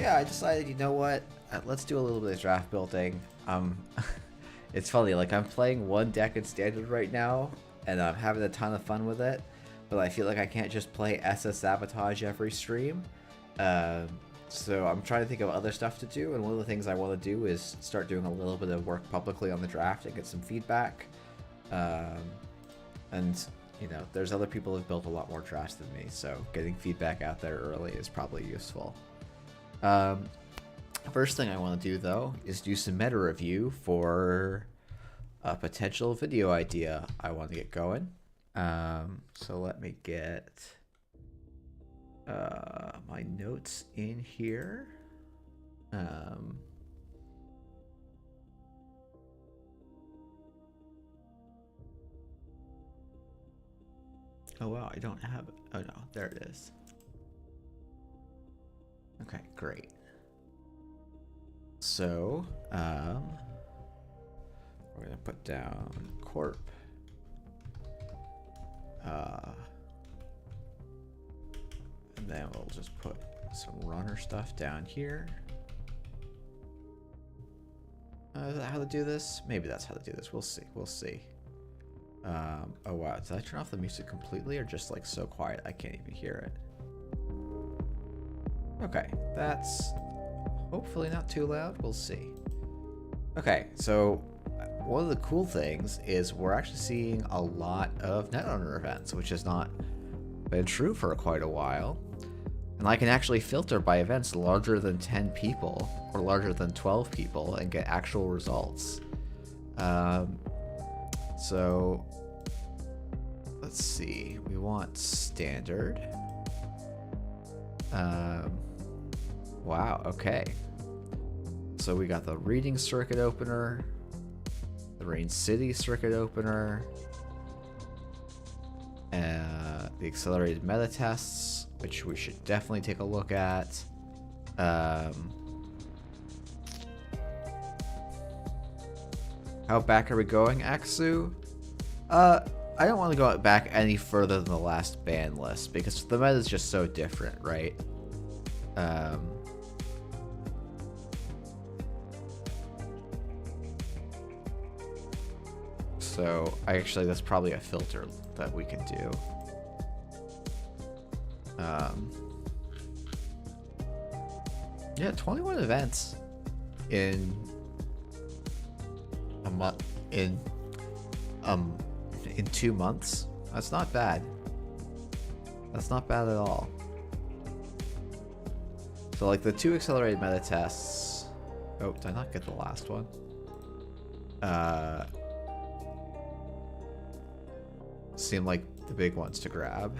yeah, I decided, you know what? Let's do a little bit of draft building. It's funny, like I'm playing one deck in standard right now, and I'm having a ton of fun with it. But I feel like I can't just play SS Sabotage every stream. Um, so I'm trying to think of other stuff to do, and one of the things I want to do is start doing a little bit of work publicly on the draft and get some feedback. Um, and you know, there's other people who've built a lot more drafts than me, so getting feedback out there early is probably useful. First thing I want to do, though, is do some meta review for a potential video idea I want to get going. So let me get my notes in here. Oh wow, I don't have it. Oh no, there it is. Okay, great. So, we're gonna put down corp. And then we'll just put some runner stuff down here. Is that how to do this? Maybe that's how to do this. We'll see. We'll see. Oh wow, did I turn off the music completely or just like so quiet I can't even hear it? Okay, that's hopefully not too loud. We'll see. Okay, so one of the cool things is we're actually seeing a lot of Netrunner events, which has not been true for quite a while. And I can actually filter by events larger than 10 people or larger than 12 people and get actual results. So let's see. We want standard. Wow, okay. So we got the reading circuit opener, the Rain City circuit opener, the accelerated meta tests, which we should definitely take a look at. How back are we going, Aksu? I don't want to go back any further than the last ban list because the meta is just so different, right? So actually that's probably a filter that we can do. Yeah, 21 events in a month, in 2 months. That's not bad. That's not bad at all. So like the 2 accelerated meta tests. Oh, did I not get the last one? Seem like the big ones to grab.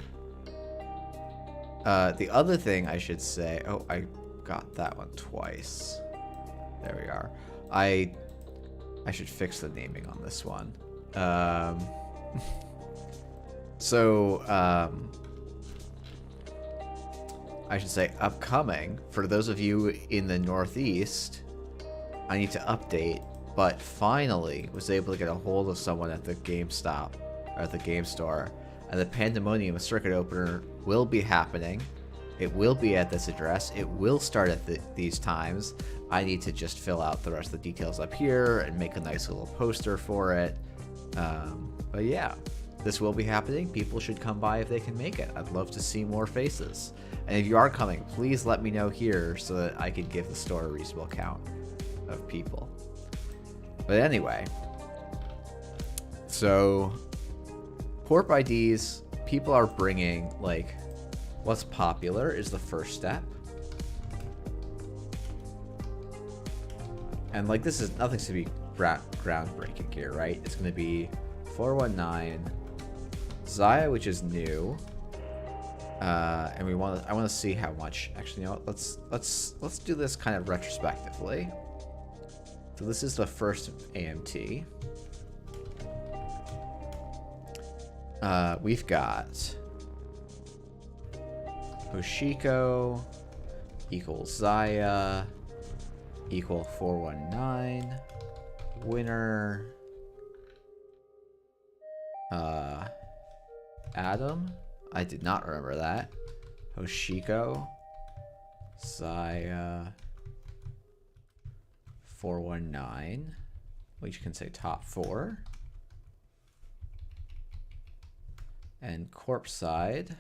The other thing I should say, oh, I got that one twice. There we are. I should fix the naming on this one. I should say upcoming for those of you in the Northeast. I need to update, but finally was able to get a hold of someone at the GameStop or at the game store, and the Pandemonium circuit opener will be happening. It will be at this address. It will start at these times. I need to just fill out the rest of the details up here and make a nice little poster for it. But yeah, this will be happening. People should come by if they can make it. I'd love to see more faces. And if you are coming, please let me know here so that I can give the store a reasonable count of people. But anyway, so corp IDs, people are bringing, like, what's popular is the first step. And like, this is nothing to be groundbreaking here, right? It's going to be 419 Zaya, which is new, and I want to see how much. Actually, you know what? Let's do this kind of retrospectively. So this is the first AMT. We've got Hoshiko equals Zaya equal 419 winner Adam. I did not remember that. Hoshiko Saya 419. We can say top 4. And corpse side,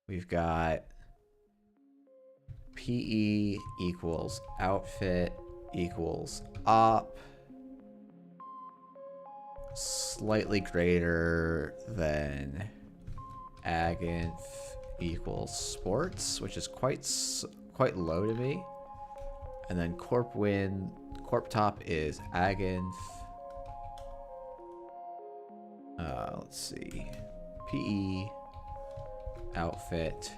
we've got PE equals outfit equals op, slightly greater than aginf equals sports, which is quite low to me. And then corp top is aginf. Let's see, PE outfit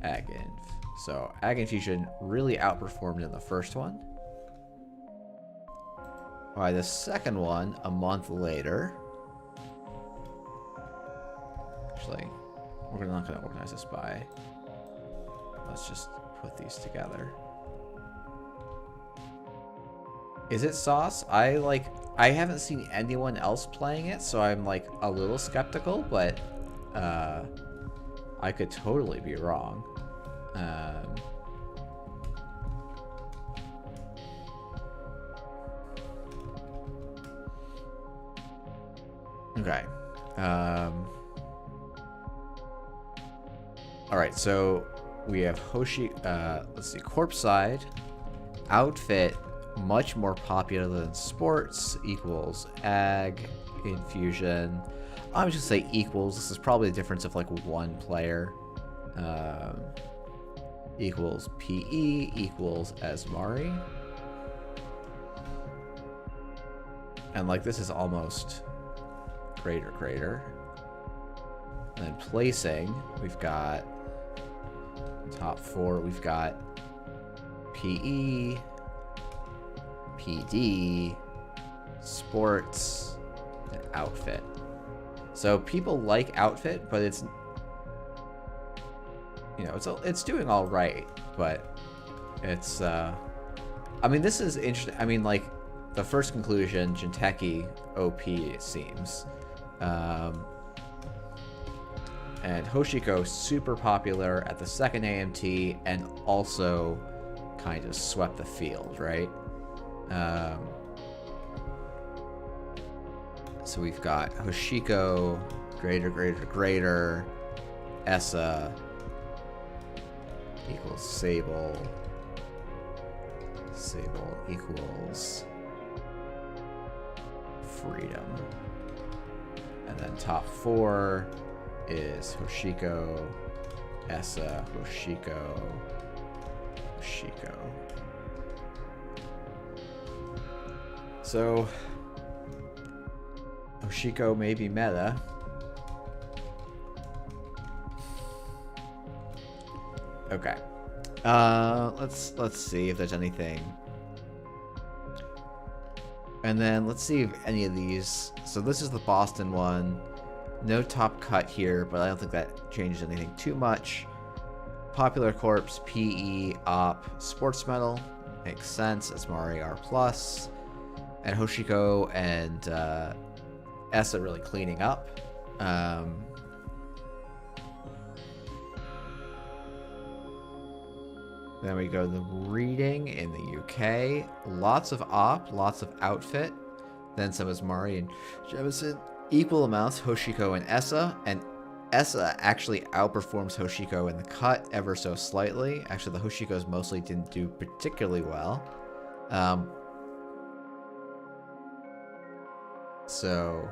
aginf. So Aginfusion really outperformed in the first one. By the second one, a month later. Actually, we're not going to organize this by. Let's just put these together. Is it Sauce? I haven't seen anyone else playing it, so I'm like a little skeptical, but I could totally be wrong. Okay. All right, so we have Hoshi. Let's see, corpse side, outfit much more popular than sports equals ag infusion. I'm just gonna say equals. This is probably a difference of like one player. Equals PE equals Asmari. And like this is almost greater. And then placing, we've got top 4, we've got PE, PD, sports, and outfit. So people like outfit, but it's, you know, it's doing all right, but it's I mean, this is interesting. I mean, like the first conclusion, Jinteki OP, it seems. And Hoshiko super popular at the second AMT and also kind of swept the field, right? So we've got Hoshiko, greater, Essa equals Sable equals Freedom. And then top 4 is Hoshiko, Essa, Hoshiko. So Hoshiko may be meta. Okay. Let's see if there's anything. And then let's see if any of these. So this is the Boston one. No top cut here, but I don't think that changes anything too much. Popular Corpse, PE, Op, Sports Medal. Makes sense. Asmari R+. And Hoshiko and Essa really cleaning up. Then we go to the reading in the UK. Lots of Op, lots of outfit. Then some Asmari and Jemison. Equal amounts, Hoshiko and Essa. And Essa actually outperforms Hoshiko in the cut ever so slightly. Actually, the Hoshikos mostly didn't do particularly well. So,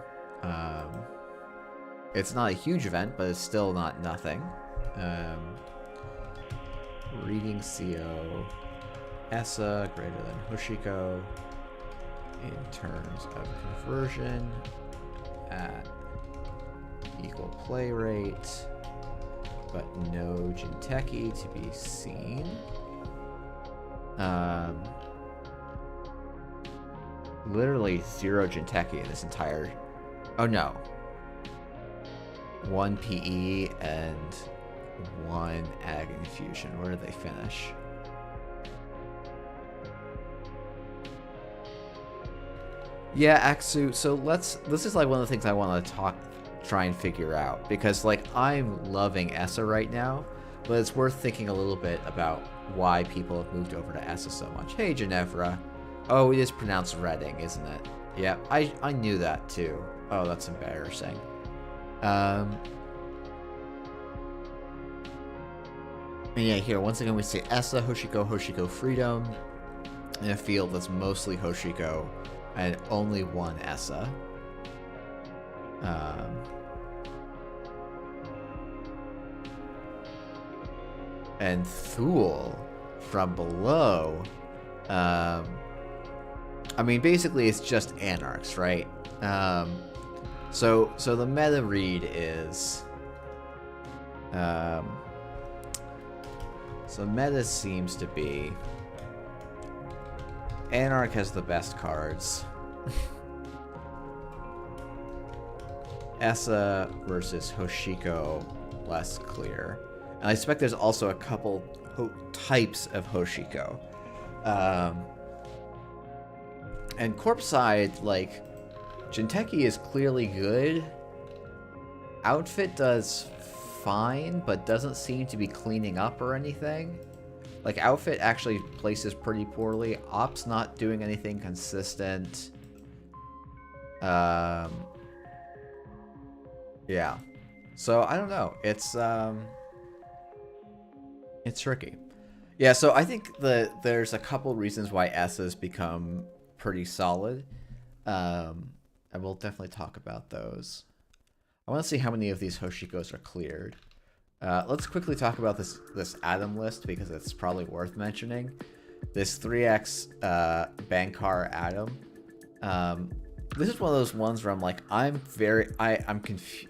it's not a huge event, but it's still not nothing. Reading CO, Essa greater than Hoshiko in terms of conversion at equal play rate, but no Jinteki to be seen. Literally 0 Jinteki in this entire. Oh no. 1 PE and 1 Ag Infusion. Where did they finish? Yeah, Aksu. So this is like one of the things I want to try and figure out, because like I'm loving Essa right now, but it's worth thinking a little bit about why people have moved over to ESSA so much. Hey, Ginevra. Oh, it is pronounced Reading, isn't it? Yeah, I knew that too. Oh, that's embarrassing. And yeah, here, once again, we say ESSA, Hoshiko, Hoshiko Freedom, in a field that's mostly Hoshiko, and only one ESSA. And Thule from below. I mean, basically, it's just Anarchs, right? So the meta read is. So meta seems to be Anarch has the best cards. ESSA versus Hoshiko, less clear. And I expect there's also a couple types of Hoshiko. And Corp side, like, Jinteki is clearly good. Outfit does fine, but doesn't seem to be cleaning up or anything. Like, Outfit actually places pretty poorly. Op's not doing anything consistent. Yeah. So, I don't know. It's tricky. Yeah, so I think there's a couple reasons why ESSA's become pretty solid. And we'll definitely talk about those. I want to see how many of these Hoshikos are cleared. Let's quickly talk about this Atom list because it's probably worth mentioning. This 3x Bankar Atom. This is one of those ones where I'm like, I'm confused.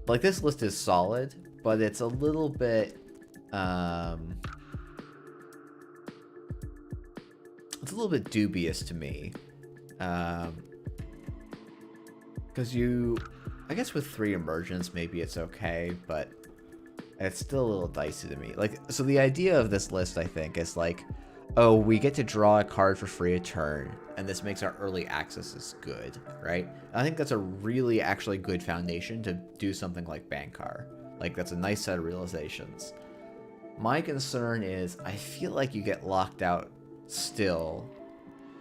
Like, this list is solid, but it's a little bit it's a little bit dubious to me. Because I guess with 3 emergence, maybe it's okay, but it's still a little dicey to me. Like, so the idea of this list, I think, is like, oh, we get to draw a card for free a turn, and this makes our early accesses good, right? And I think that's a really actually good foundation to do something like Bankar. Like, that's a nice set of realizations. My concern is I feel like you get locked out still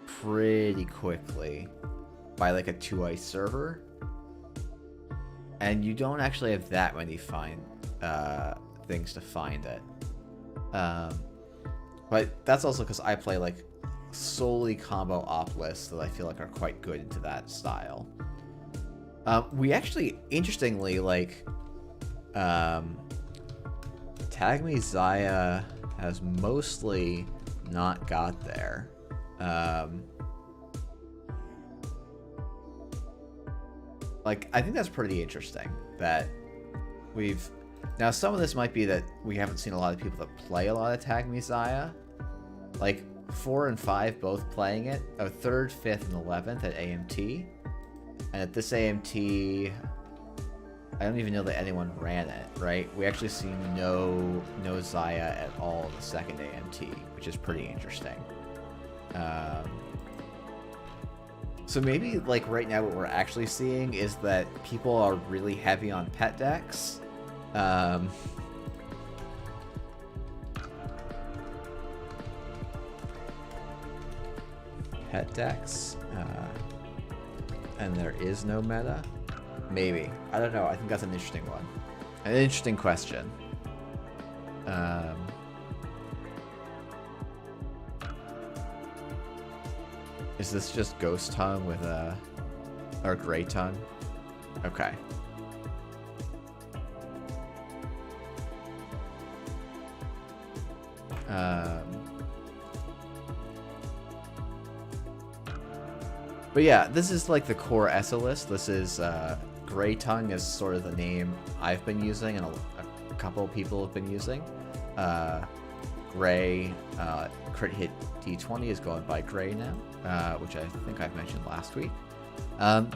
pretty quickly by like a 2-ice server, and you don't actually have that many things to find it. But that's also because I play like solely combo op lists that I feel like are quite good into that style. We actually, interestingly, like Tag Me Zaya has mostly not got there. Like, I think that's pretty interesting that now some of this might be that we haven't seen a lot of people that play a lot of Tag Me Zaya. Like 4 and 5 both playing it. 3rd, 5th, and 11th at AMT. And at this AMT, I don't even know that anyone ran it, right? We actually see no Zaya at all in the 2nd AMT, which is pretty interesting. So maybe, like, right now what we're actually seeing is that people are really heavy on pet decks. Pet decks. And there is no meta? Maybe. I don't know. I think that's an interesting one. An interesting question. Is this just Ghost Tongue with or Grey Tongue? Okay. But yeah, this is like the core ESSA list. This is Grey Tongue is sort of the name I've been using and a couple of people have been using. Grey crit hit D20 is going by Grey now, which I think I've mentioned last week. And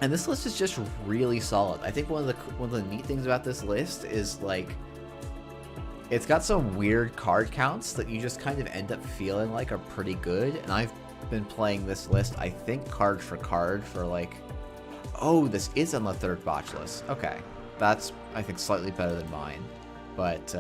this list is just really solid. I think one of the neat things about this list is like it's got some weird card counts that you just kind of end up feeling like are pretty good. And I've been playing this list, I think, card for like, oh, this is on the 3rd botch list. Okay, that's I think slightly better than mine. But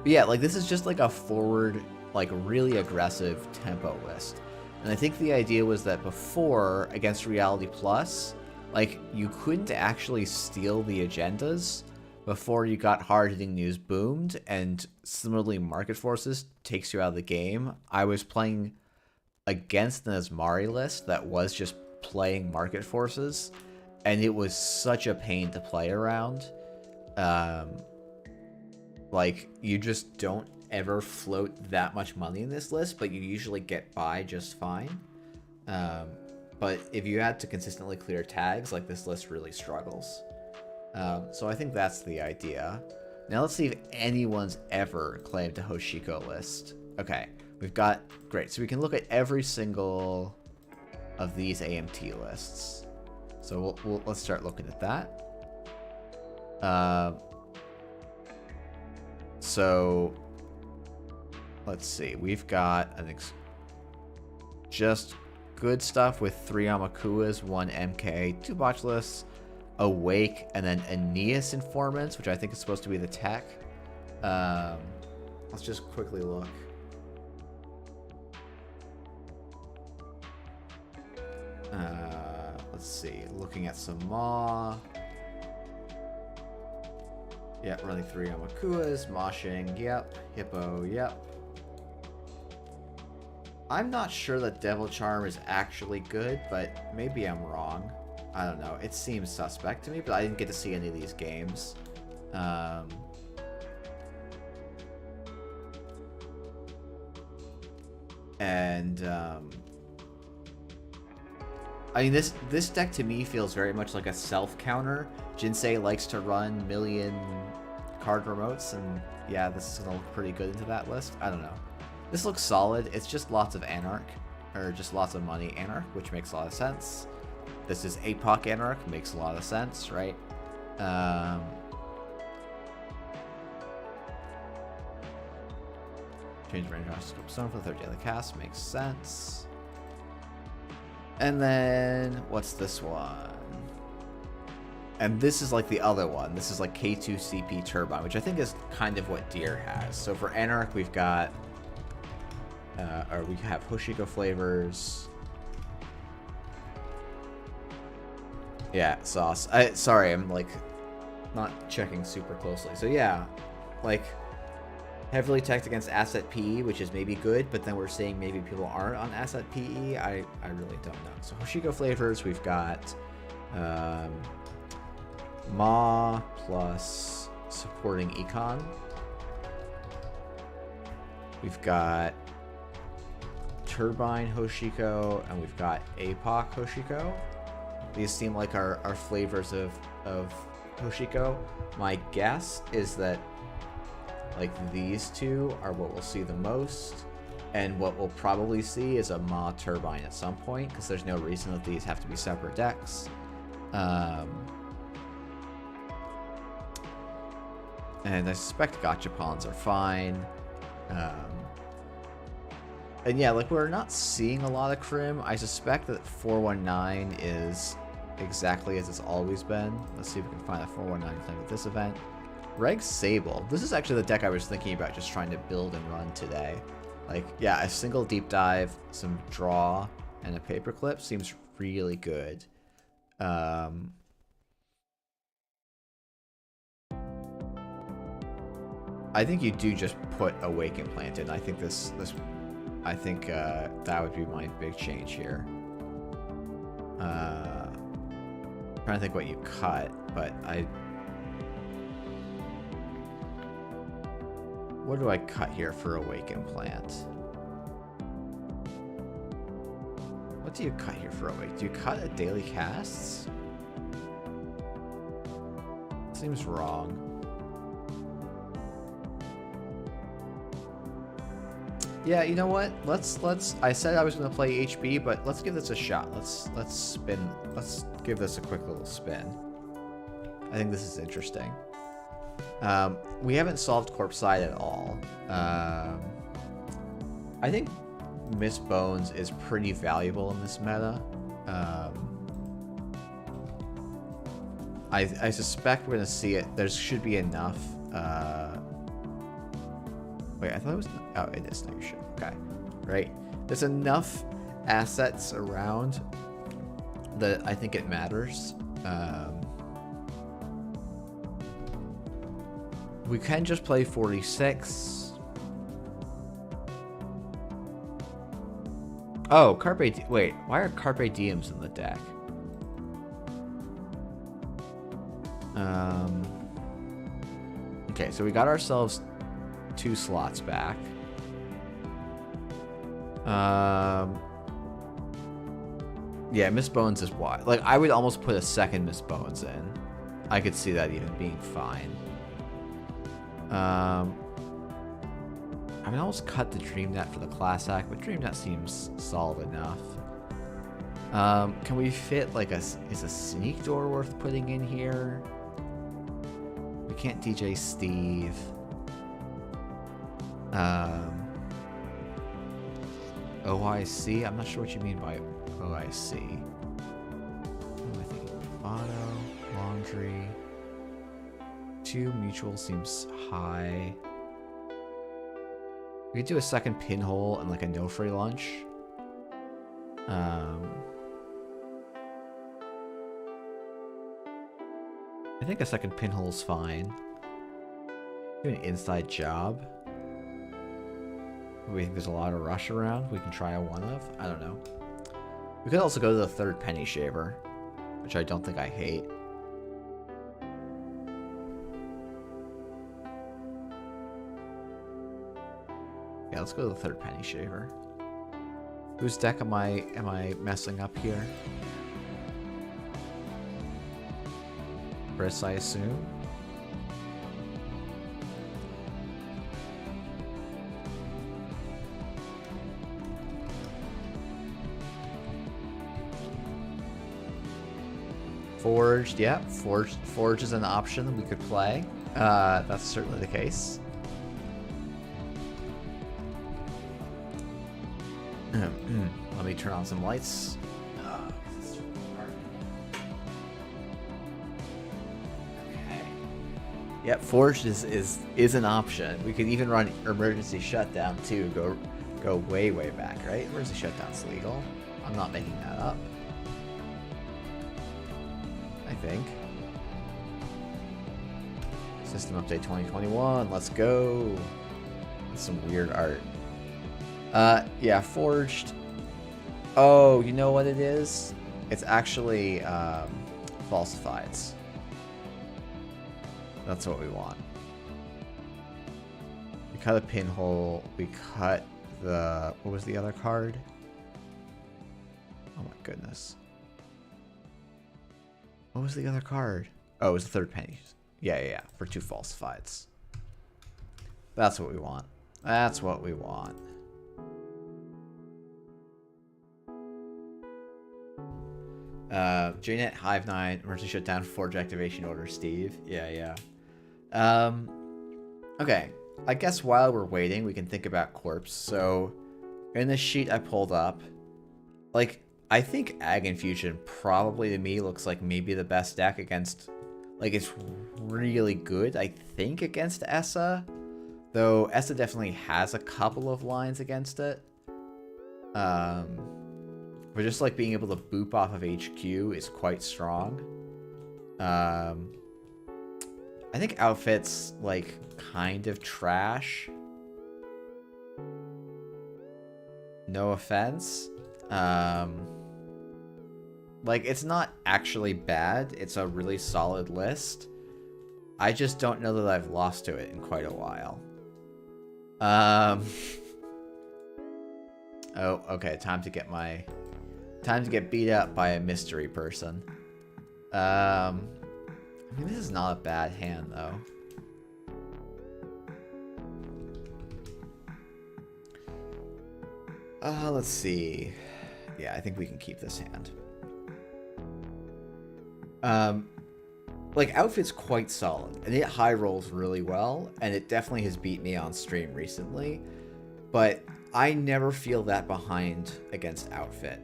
yeah, like this is just like a forward, like really aggressive tempo list. And I think the idea was that before, against Reality Plus, like you couldn't actually steal the agendas before you got hard-hitting news boomed, and similarly Market Forces takes you out of the game. I was playing against an Asmari list that was just playing Market Forces, and it was such a pain to play around. Like, you just don't ever float that much money in this list, but you usually get by just fine. But if you had to consistently clear tags, like, this list really struggles. So I think that's the idea. Now let's see if anyone's ever claimed a Hoshiko list. Okay, we've got... Great, so we can look at every single of these AMT lists. So let's start looking at that. So let's see. We've got just good stuff with 3 Amakuas, 1 MK, 2 botch lists, Awake, and then Aeneas Informants, which I think is supposed to be the tech. Let's just quickly look. Let's see. Looking at some Maw. Yeah, running 3 Amakuas, Moshing, yep. Hippo, yep. I'm not sure that Devil Charm is actually good, but maybe I'm wrong. I don't know. It seems suspect to me, but I didn't get to see any of these games. I mean, this deck to me feels very much like a self-counter. Jinsei likes to run million card remotes, and yeah, this is going to look pretty good into that list. I don't know. This looks solid. It's just lots of Anarch, or just lots of money Anarch, which makes a lot of sense. This is APOC Anarch, makes a lot of sense, right? Change range scope stone for the 3rd daily cast, makes sense. And then, what's this one? And this is like the other one. This is like K2CP Turbine, which I think is kind of what Deer has. So for Anarch, we've got, or we have Hoshiko flavors. Yeah, sauce. Sorry, I'm like not checking super closely. So yeah, like heavily teched against asset PE, which is maybe good, but then we're seeing maybe people aren't on asset PE. I really don't know. So Hoshiko flavors, we've got Ma plus supporting Econ. We've got Turbine Hoshiko, and we've got APOC Hoshiko. These seem like our flavors of Hoshiko. My guess is that like these two are what we'll see the most, and what we'll probably see is a Ma Turbine at some point, because there's no reason that these have to be separate decks. And I suspect Gachapons are fine. And yeah, like we're not seeing a lot of Crim. I suspect that 419 is exactly as it's always been. Let's see if we can find a 419 claim at this event. Reg Sable. This is actually the deck I was thinking about just trying to build and run today. Like, yeah, a single deep dive, some draw, and a paperclip seems really good. I think you do just put Awake Implant in. I think that would be my big change here. Trying to think what you cut, but what do I cut here for Awake Implant? What do you cut here for Awake? Do you cut a daily casts? Seems wrong. Yeah, you know what? Let's I said I was gonna play HB, but let's give this a shot. Let's give this a quick little spin. I think this is interesting. We haven't solved Corpse Side at all. I think Miss Bones is pretty valuable in this meta. I suspect we're gonna see it. There should be enough. Wait, I thought it was. Oh, it is. No, you should. Okay, right. There's enough assets around that I think it matters. We can just play 46. Oh, wait, why are Carpe Diems in the deck? Okay, so we got ourselves 2 slots back. Yeah, Miss Bones is why. Like, I would almost put a second Miss Bones in. I could see that even being fine. I mean, I almost cut the Dream Net for the Class Act, but Dream Net seems solid enough. Can we fit, like, is a Sneak Door worth putting in here? We can't DJ Steve. OIC? I'm not sure what you mean by OIC. What am I thinking? Auto, Laundry. 2 Mutual seems high. We could do a second Pinhole and like a No Free Lunch. I think a second Pinhole is fine. Do an Inside Job. We think there's a lot of rush around. We can try a one of. I don't know. We could also go to the third Penny Shaver, which I don't think I hate. Yeah, let's go to the third Penny Shaver. Whose deck am I messing up here? Chris, I assume. Forged, yeah. Forge is an option that we could play. That's certainly the case. Let me turn on some lights. Okay. Yep, Forged is an option. We could even run Emergency Shutdown too. Go way back, right? Emergency Shutdown's legal. I'm not making that up. I think. System update 2021. Let's go. That's some weird art. Yeah, Forged. Oh, you know what it is? It's actually falsifieds. That's what we want. We cut a Pinhole. We cut the... What was the other card? Oh my goodness. What was the other card? Oh, it was the third Penny. Yeah. For 2 falsifieds. That's what we want. That's what we want. JNet, Hive 9, emergency shutdown, Forge activation order, Steve. Yeah. Okay. I guess while we're waiting, we can think about Corpse. So, in the sheet I pulled up, like, I think Ag Infusion probably to me looks like maybe the best deck against, like, it's really good, I think, against Essa. Though Essa definitely has a couple of lines against it. But just like being able to boop off of HQ is quite strong. I think Outfit's like kind of trash. No offense. Like, it's not actually bad. It's a really solid list. I just don't know that I've lost to it in quite a while. Oh, okay. Time to get beat up by a mystery person. I mean, this is not a bad hand, though. Let's see. Yeah, I think we can keep this hand. Like, Outfit's quite solid, and it high rolls really well, and it definitely has beat me on stream recently, but I never feel that behind against Outfit.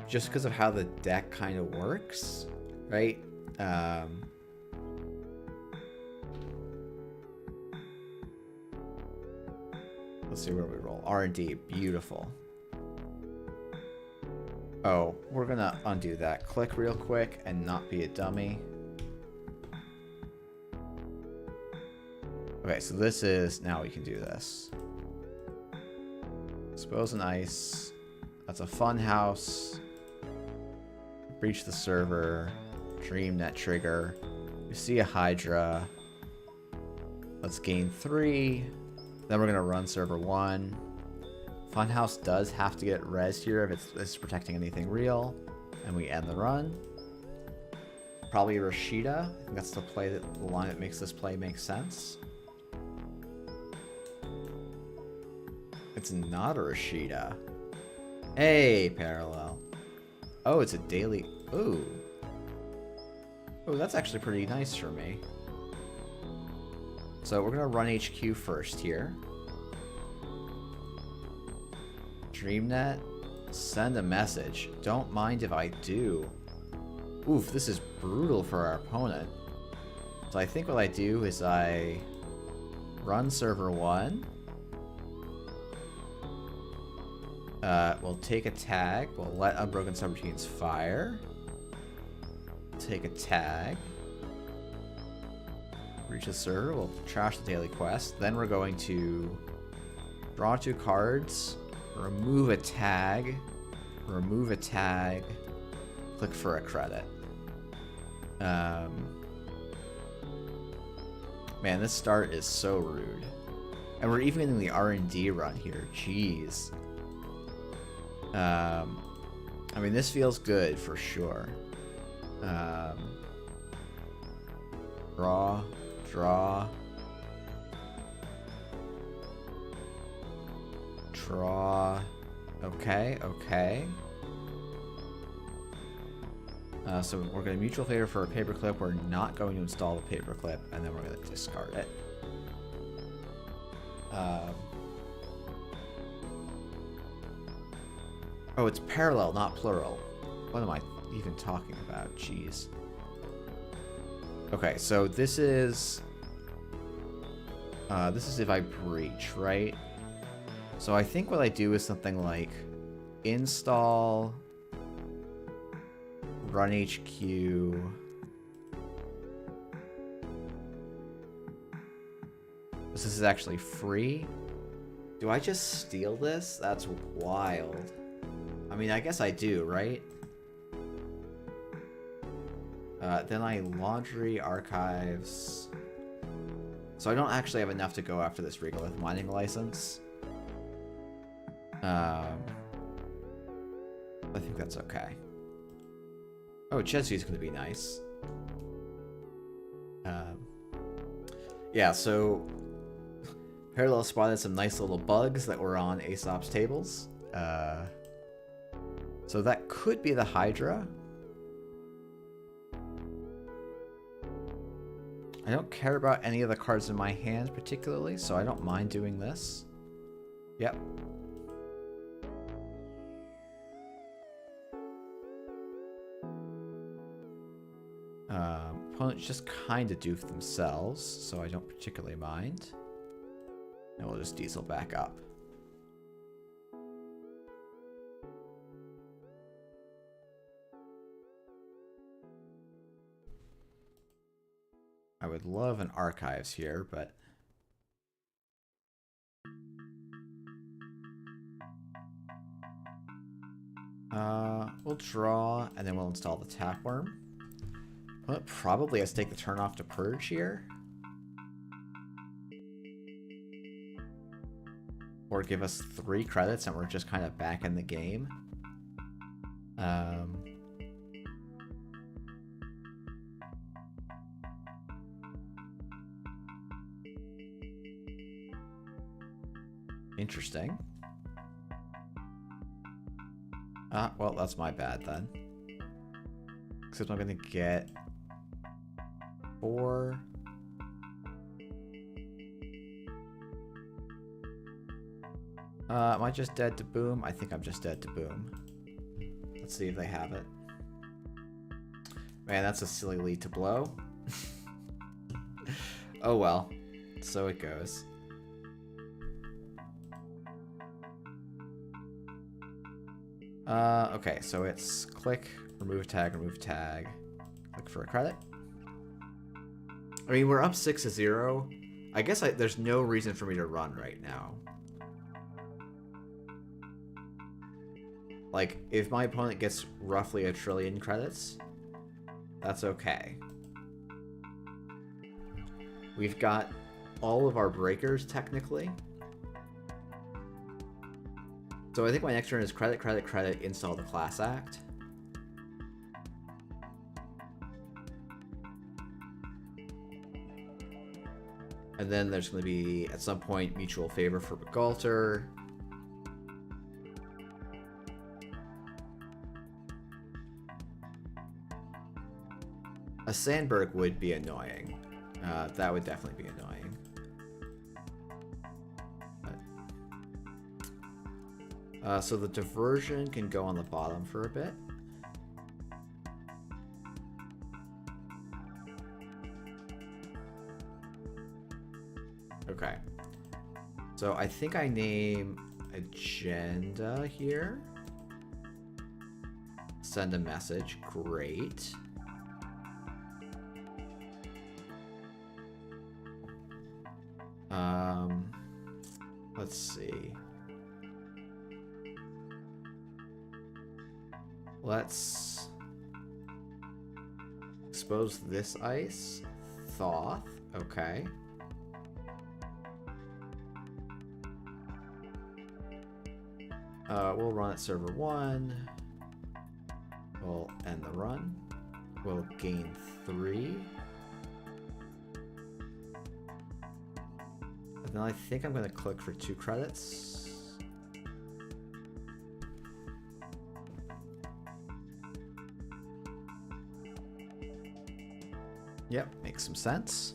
Just because of how the deck kind of works, right? Let's see where we roll. R&D, beautiful. Oh, we're gonna undo that. Click real quick and not be a dummy. Okay, so this is... Now we can do this. Expose an ice. That's a fun house. Breach the server. Dream net trigger. We see a Hydra. Let's gain 3. Then we're gonna run server 1. Funhouse does have to get res here if it's protecting anything real. And we end the run. Probably Rashida. I think that's the play the line that makes this play make sense. It's not a Rashida. Hey, parallel. Oh, it's a daily. Ooh. Oh, that's actually pretty nice for me. So we're gonna run HQ first here. DreamNet, send a message. Don't mind if I do. Oof, this is brutal for our opponent. So I think what I do is I run server 1. We'll take a tag. We'll let Unbroken Subroutines fire. Take a tag. Reach the server. We'll trash the daily quest. Then we're going to draw 2 cards. Remove a tag. Remove a tag. Click for a credit. Man, this start is so rude. And we're even in the R&D run here. Jeez. I mean, this feels good for sure. Draw. Draw. Draw. Okay, okay. So we're going to mutual favor for a paperclip. We're not going to install the paperclip, and then we're going to discard it. Oh, it's parallel, not plural. What am I even talking about? Jeez. Okay, so this is if I breach, right? So I think what I do is something like install run HQ. This is actually free. Do I just steal this? That's wild. I mean, I guess I do, right? Then I laundry archives. So I don't actually have enough to go after this regolith mining license. I think that's okay. Oh, Chesu's gonna be nice. Yeah, so Parallel spotted some nice little bugs that were on Aesop's tables. So that could be the Hydra. I don't care about any of the cards in my hand particularly, so I don't mind doing this. Yep. Opponents just kind of doof themselves, so I don't particularly mind. And we'll just diesel back up. I would love an archives here, but we'll draw and then we'll install the Tapworm. Well, it probably has to take the turn off to purge here. Or give us 3 credits and we're just kind of back in the game. Interesting. Well, that's my bad then. Except I'm gonna get 4. Am I just dead to boom? I think I'm just dead to boom. Let's see if they have it. Man, that's a silly lead to blow. Oh well, so it goes. Okay, so it's click, remove tag, click for a credit. I mean, we're up 6-0. I guess there's no reason for me to run right now. Like, if my opponent gets roughly 1 trillion credits, that's okay. We've got all of our breakers, technically. So I think my next turn is credit, credit, credit, install the class act. And then there's going to be, at some point, mutual favor for Begalter. A Sandberg would be annoying. That would definitely be annoying. So the diversion can go on the bottom for a bit. Okay. So I think I name agenda here. Send a message. Great. Let's see. Let's expose this ice. Thoth. Okay. We'll run at server 1. We'll end the run. We'll gain 3. And then I think I'm going to click for 2 credits. Yep, makes some sense.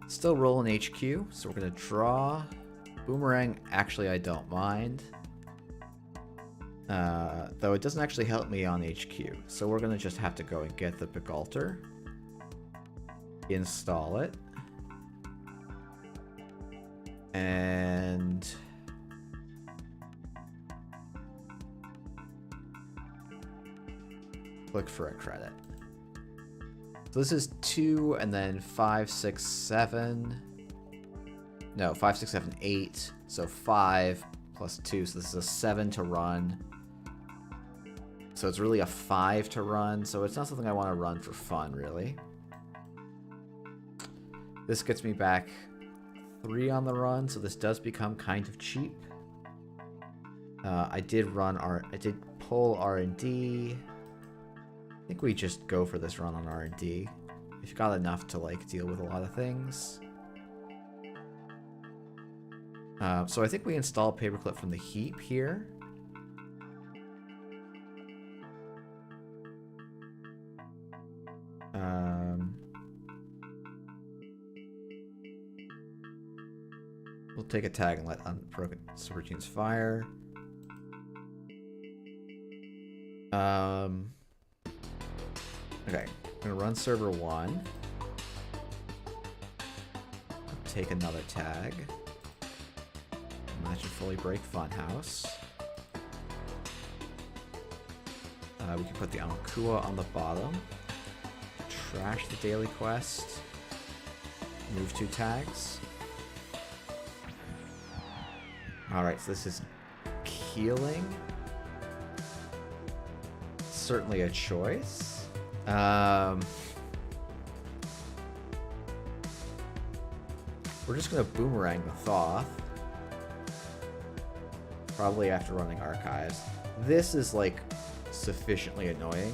Still rolling HQ, so we're going to draw. Boomerang, actually, I don't mind. Though it doesn't actually help me on HQ. So we're going to just have to go and get the Begalter. Install it. And click for a credit. So this is 2 and then 5, 6, 7. No, 5, 6, 7, 8. So 5 plus 2. So this is a 7 to run. So it's really a 5 to run. So it's not something I want to run for fun, really. This gets me back 3 on the run. So this does become kind of cheap. I did pull R&D. I think we just go for this run on R&D. If you've got enough to like deal with a lot of things. So I think we install paperclip from the heap here. We'll take a tag and let unbroken subroutines fire. Okay, I'm gonna run server 1. Take another tag. Match and fully break Funhouse. We can put the Amakua on the bottom. Trash the daily quest. Move 2 tags. Alright, so this is Keeling. Certainly a choice. We're just gonna boomerang the Thoth. Probably after running archives. This is like sufficiently annoying.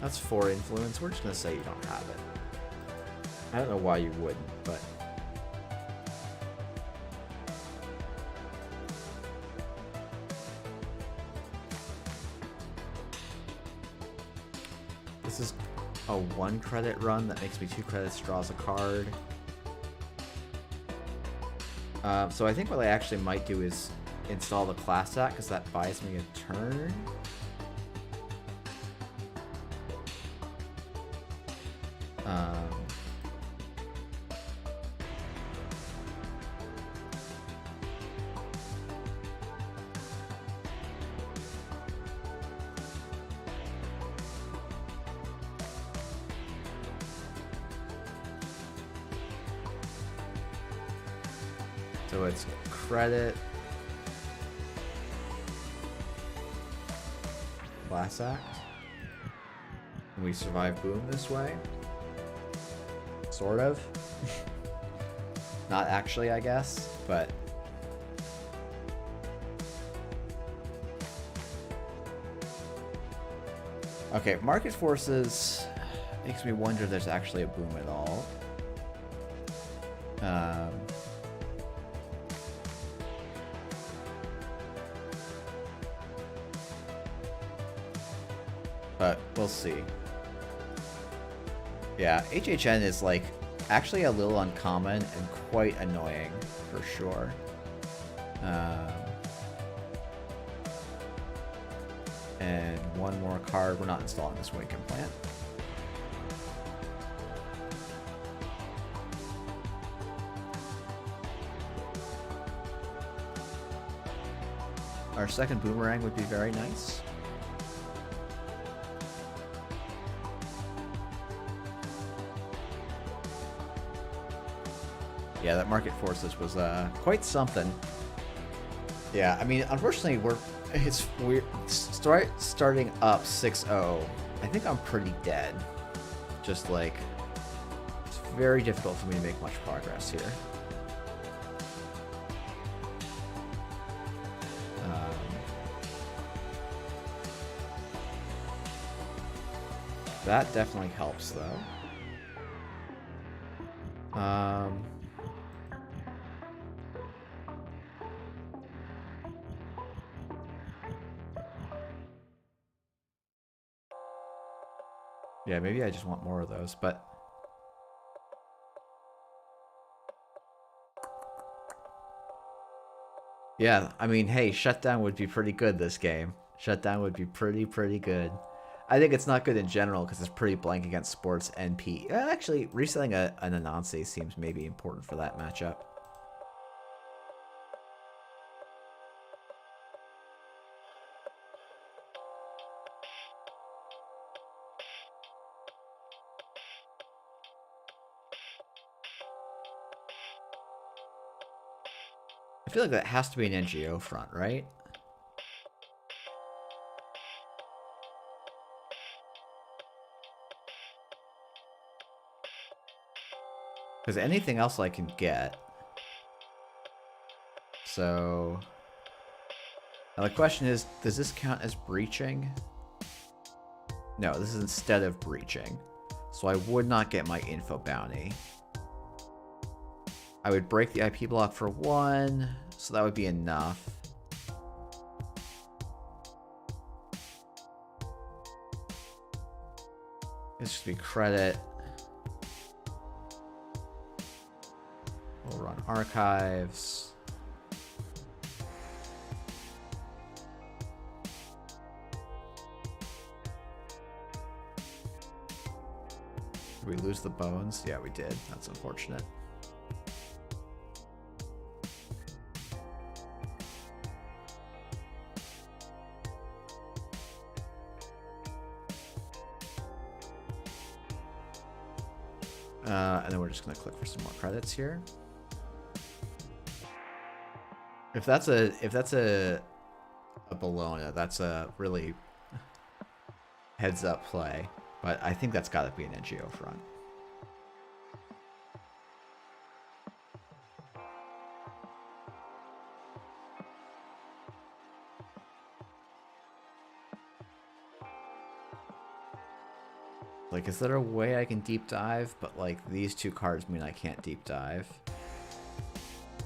That's 4 influence. We're just gonna say you don't have it. I don't know why you wouldn't, but this is... Oh 1 credit run that makes me 2 credits, draws a card. So I think what I actually might do is install the class act, because that buys me a turn. So it's credit, class act, and we survive boom this way. Sort of. Not actually, I guess, but... Okay, market forces makes me wonder if there's actually a boom at all. But we'll see. Yeah, HHN is like actually a little uncommon and quite annoying for sure. And one more card. We're not installing this Awaken Plant. Our second Boomerang would be very nice. Yeah, that market forces was quite something. Yeah, I mean, unfortunately, we're starting up 6-0. I think I'm pretty dead. Just like, it's very difficult for me to make much progress here. That definitely helps, though. Yeah, maybe I just want more of those, but... Yeah, I mean, hey, Shutdown would be pretty good this game. Shutdown would be pretty good. I think it's not good in general because it's pretty blank against Sports NP. Actually, reselling an Anansi seems maybe important for that matchup. I feel like that has to be an NGO front, right? Because anything else I can get. So... Now the question is, does this count as breaching? No, this is instead of breaching. So I would not get my info bounty. I would break the IP block for 1, so that would be enough. This should be credit. We'll run archives. Did we lose the bones? Yeah, we did. That's unfortunate. And then we're just going to click for some more credits here. If that's a Bologna, that's a really heads up play. But I think that's got to be an NGO front. Like, is there a way I can deep dive? But, like, these 2 cards mean I can't deep dive.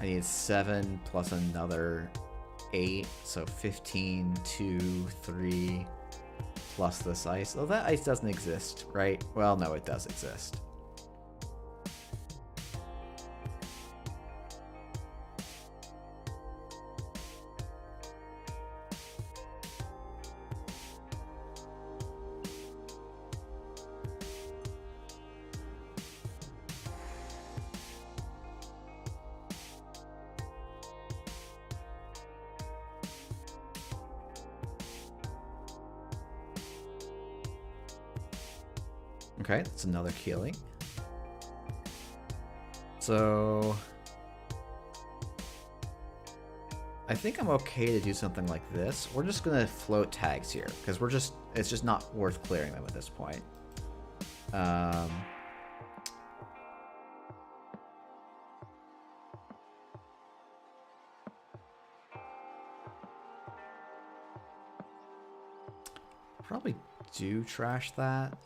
I need 7 plus another 8. So 15, 2, 3, plus this ice. Oh, that ice doesn't exist, right? Well, no, it does exist. Okay, that's another Keeling. So I think I'm okay to do something like this. We're just gonna float tags here because it's just not worth clearing them at this point. Probably do trash that.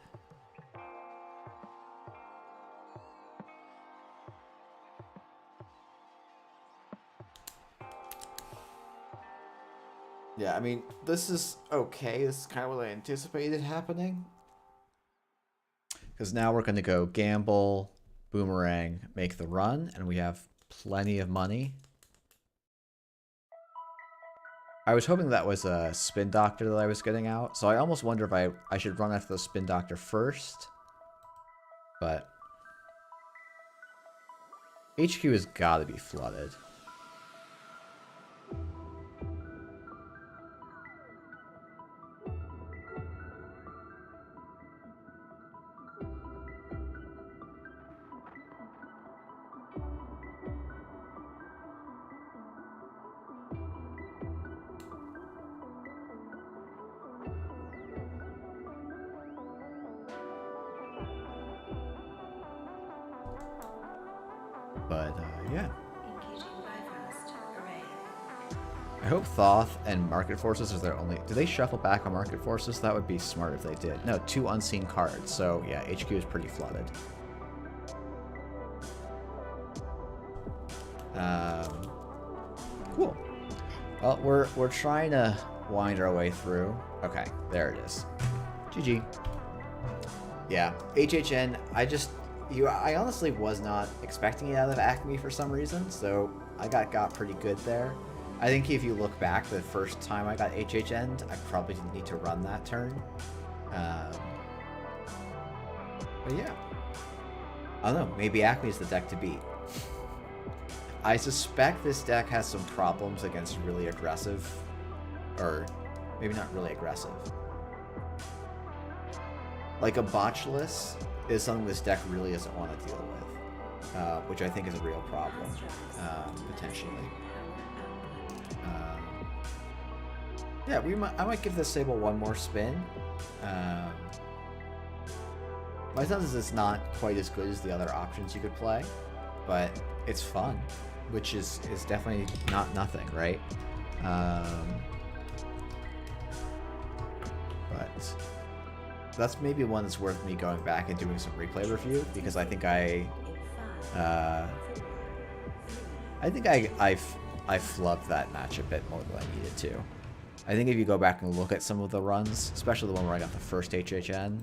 Yeah, I mean, this is okay. This is kind of what I anticipated happening. Because now we're going to go gamble, boomerang, make the run, and we have plenty of money. I was hoping that was a spin doctor that I was getting out, so I almost wonder if I should run after the spin doctor first. But HQ has got to be flooded. But, yeah. I hope Thoth and Market Forces is their only... Do they shuffle back on Market Forces? That would be smart if they did. No, 2 unseen cards. So, yeah, HQ is pretty flooded. Cool. Well, we're trying to wind our way through. Okay, there it is. GG. Yeah, HHN, I honestly was not expecting it out of Acme for some reason, so I got pretty good there. I think if you look back, the first time I got HHN'd, I probably didn't need to run that turn. But yeah. I don't know, maybe Acme's the deck to beat. I suspect this deck has some problems against really aggressive, or maybe not really aggressive. Like a botchless is something this deck really doesn't want to deal with, which I think is a real problem, potentially. Yeah, I might give this Sable one more spin. My sense is it's not quite as good as the other options you could play, but it's fun, which is definitely not nothing, right? But that's maybe one that's worth me going back and doing some replay review, because I think I flubbed that match a bit more than I needed to. I think if you go back and look at some of the runs, especially the one where I got the first HHN,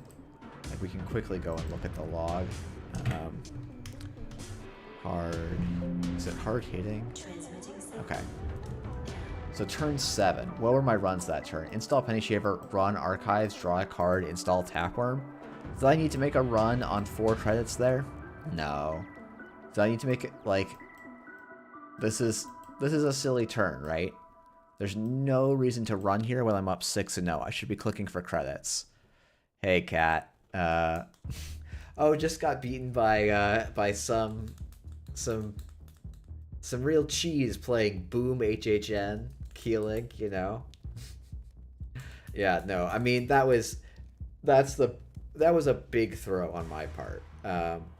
like we can quickly go and look at the log. Is it hard hitting? Okay. So turn 7. What were my runs that turn? Install Penny Shaver, run Archives, draw a card, install Tackworm. Did I need to make a run on 4 credits there? No. Did I need to make it, like... This is a silly turn, right? There's no reason to run here when I'm up 6-0. I should be clicking for credits. Hey, cat. Oh, just got beaten by some real cheese playing Boom HHN, Keeling, you know. Yeah, no, I mean that was a big throw on my part.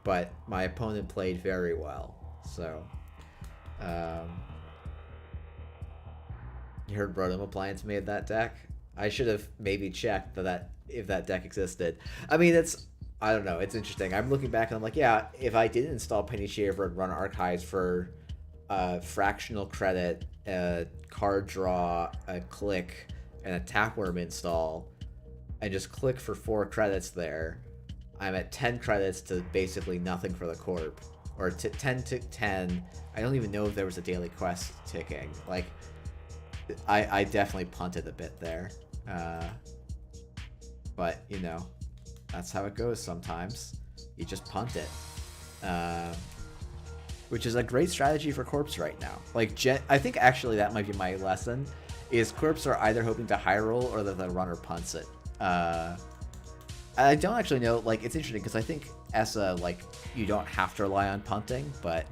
But my opponent played very well. So you heard Rotom Appliance made that deck? I should have maybe checked that if that deck existed. I mean, I don't know, it's interesting. I'm looking back and I'm like, yeah, if I didn't install Penny Shaver and run Archives for fractional credit, a card draw, a click, and a Tackworm install, and just click for 4 credits there, I'm at 10 credits to basically nothing for the corp. Or 10 to 10. I don't even know if there was a daily quest ticking. Like, I definitely punted a bit there. But, you know, that's how it goes sometimes. You just punt it. Which is a great strategy for corps right now. Like, I think actually that might be my lesson, is corps are either hoping to high roll or that the runner punts it. I don't actually know, like, it's interesting because I think ESA, like, you don't have to rely on punting, but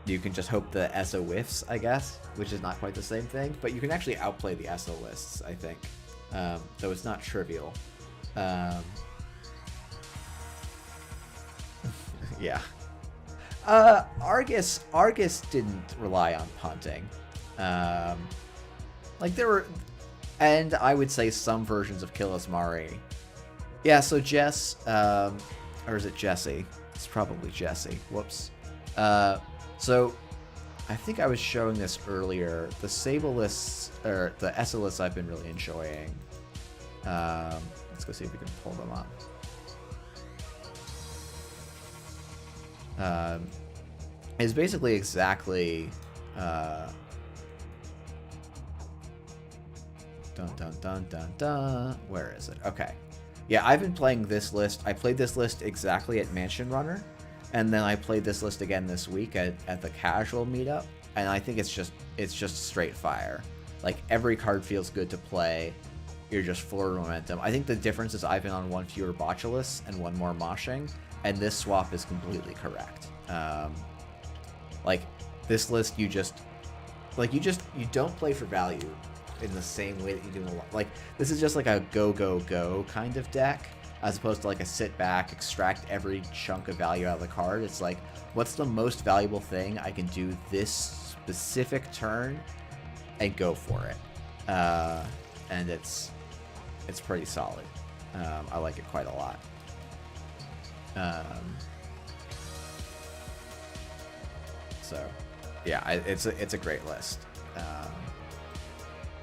you can just hope the ESA whiffs, I guess, which is not quite the same thing, but you can actually outplay the ESA lists, I think, though it's not trivial. Yeah. Argus didn't rely on punting. Like, there were, and I would say some versions of Kill Mari. Yeah, so Jess, or is it Jesse? It's probably Jesse. Whoops. So I think I was showing this earlier. The Sable lists, or the ESA lists I've been really enjoying. Let's go see if we can pull them up. Is basically exactly dun. Where is it? Okay. Yeah, I've been playing this list. I played this list exactly at Mansion Runner, and then I played this list again this week at the casual meetup, and I think it's just straight fire. Like, every card feels good to play. You're just full of momentum. I think the difference is I've been on 1 fewer botulus and 1 more moshing, and this swap is completely correct. Like, this list, you don't play for value in the same way that you do in a lot. Like, this is just like a go kind of deck, as opposed to like a sit back, extract every chunk of value out of the card. It's like, what's the most valuable thing I can do this specific turn, and go for it. And it's pretty solid. I like it quite a lot. So yeah, it's a great list.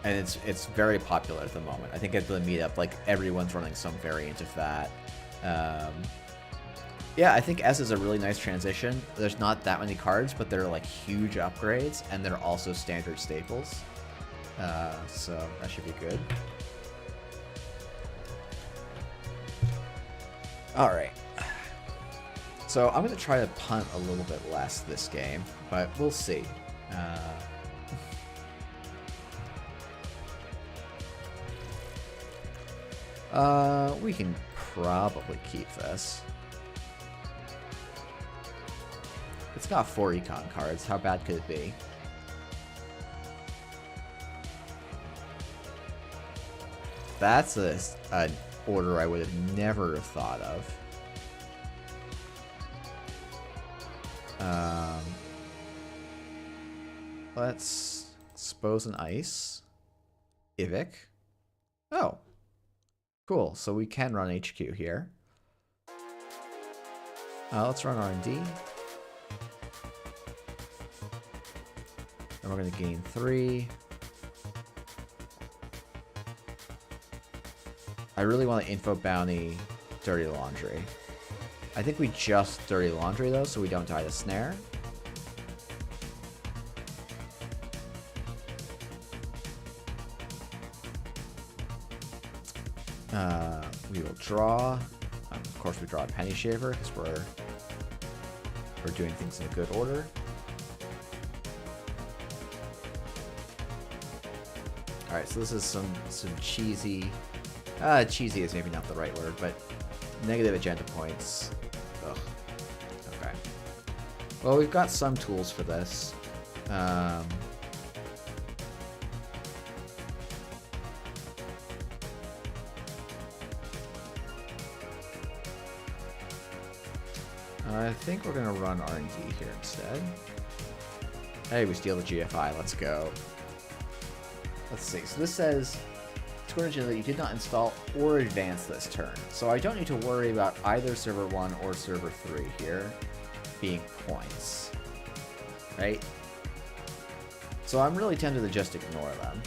And it's very popular at the moment. I think at the meetup, like, everyone's running some variant of that. Yeah, I think S is a really nice transition. There's not that many cards, but they're like huge upgrades, and they're also standard staples. So that should be good. All right. So I'm going to try to punt a little bit less this game, but we'll see. We can probably keep this. It's got 4 econ cards. How bad could it be? That's an order I would have never have thought of. Let's expose an ice. Ivik. Oh. Cool, so we can run HQ here. Let's run R&D. And we're going to gain 3. I really want to info bounty Dirty Laundry. I think we just Dirty Laundry, though, so we don't die to Snare. We will draw. Of course, we draw a Penny Shaver because we're doing things in a good order. All right, so this is some cheesy. Cheesy is maybe not the right word, but negative agenda points. Ugh. Okay. Well, we've got some tools for this. I think we're gonna run R&D here instead. Hey, we steal the GFI. Let's go. Let's see. So this says, that you did not install or advance this turn. So I don't need to worry about either server 1 or server 3 here being points. Right? So I'm really tempted to just ignore them.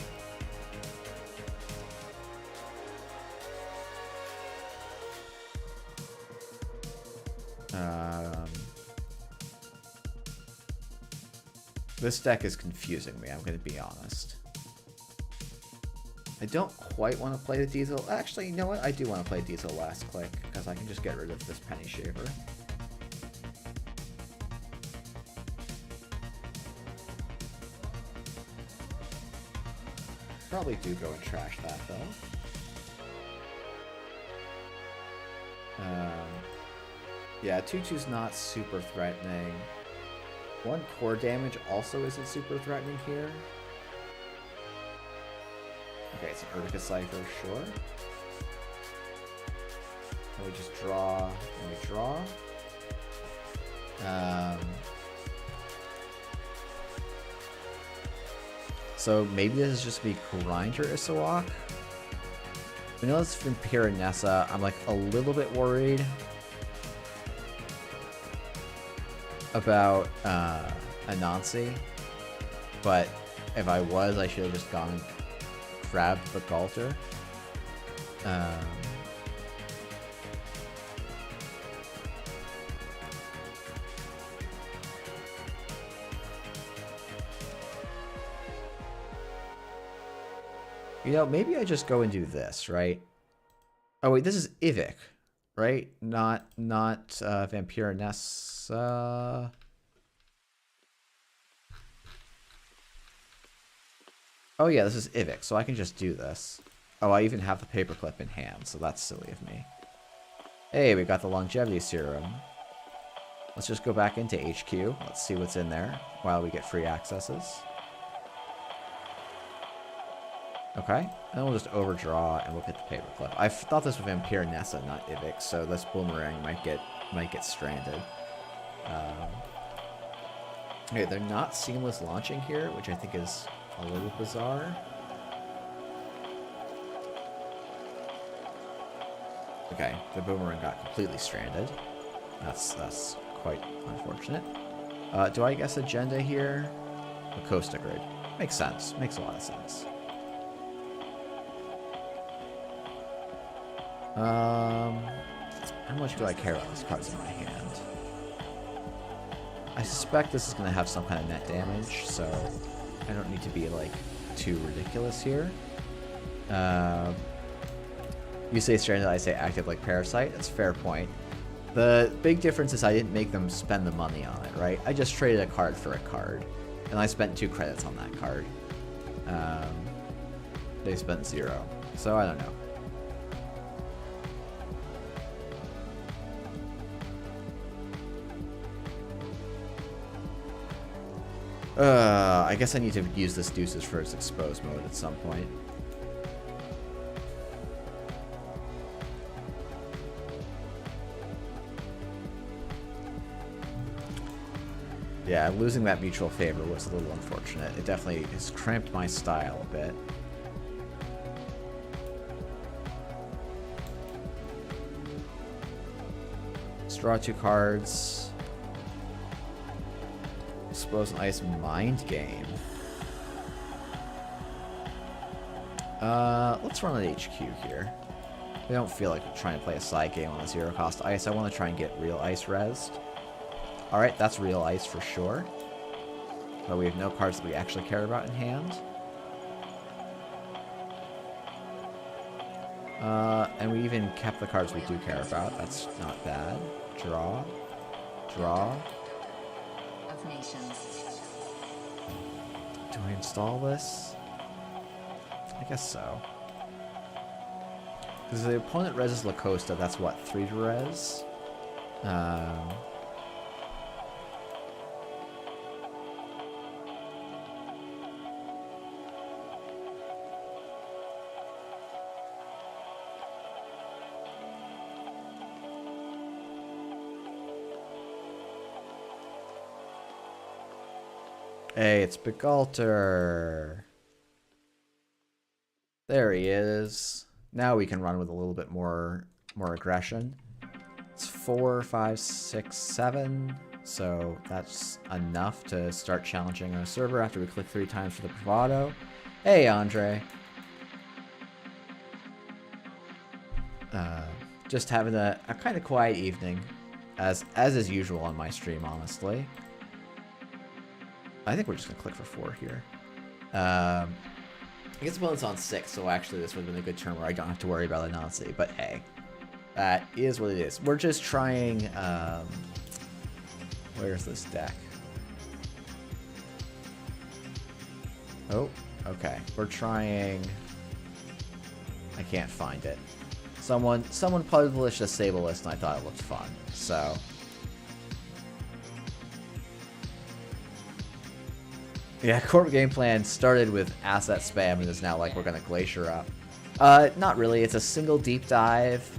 This deck is confusing me, I'm going to be honest. I don't quite want to play the Diesel. Actually, you know what? I do want to play Diesel last click, because I can just get rid of this Penny Shaver. Probably do go and trash that, though. Yeah, 2/2's not super threatening. 1 core damage also isn't super threatening here. Okay, it's an Urtica Cypher, sure. And we just draw, and we draw. So maybe this is just me Grinder Isawak. I know it's from Piranessa. I'm like a little bit worried about Anansi, but if I was, I should have just gone and grabbed the Galter. You know, maybe I just go and do this, right? Oh wait, this is Ivik, right? Not Vampira Nessa. Oh yeah, this is Ivik, so I can just do this. Oh, I even have the paperclip in hand, so that's silly of me. Hey, we got the longevity serum. Let's just go back into HQ. Let's see what's in there while we get free accesses. Okay, and then we'll just overdraw and we'll get the paperclip. I thought this was Vampira Nessa, not Ivik, so this boomerang might get stranded. Okay, they're not seamless launching here, which I think is a little bizarre. Okay, the boomerang got completely stranded. That's quite unfortunate. Do I guess agenda here? The Costa Grid. Makes sense. Makes a lot of sense. How much do I care about these cards in my hand? I suspect this is going to have some kind of net damage, so I don't need to be, like, too ridiculous here. You say stranded, I say active like Parasite. That's a fair point. The big difference is I didn't make them spend the money on it, right? I just traded a card for a card, and I spent 2 credits on that card. They spent 0, so I don't know. I guess I need to use this Deuces for its exposed mode at some point. Yeah, losing that mutual favor was a little unfortunate. It definitely has cramped my style a bit. Let's draw 2 cards. Expose an Ice Mind Game. Let's run an HQ here. I don't feel like trying to play a side game on a 0-cost ice. I want to try and get real ice rezzed. Alright, that's real ice for sure. But we have no cards that we actually care about in hand. And we even kept the cards we do care about. That's not bad. Draw. Draw. Do I install this? I guess so. Because the opponent reses La Costa, that's what, 3 to res? Hey, it's Begalter. There he is. Now we can run with a little bit more aggression. It's 4, 5, 6, 7. So that's enough to start challenging our server after we click 3 times for the bravado. Hey, Andre. Just having a kind of quiet evening. as is usual on my stream, honestly. I think we're just gonna click for 4 here. I guess opponent's on 6, so actually this would have been a good turn where I don't have to worry about a Nazi, but hey. That is what it is. We're just trying, where's this deck? Oh, okay. We're trying, I can't find it. Someone published a Sable list and I thought it looked fun, so. Yeah, core game plan started with asset spam and is now like we're gonna glacier up. Not really. It's a single deep dive,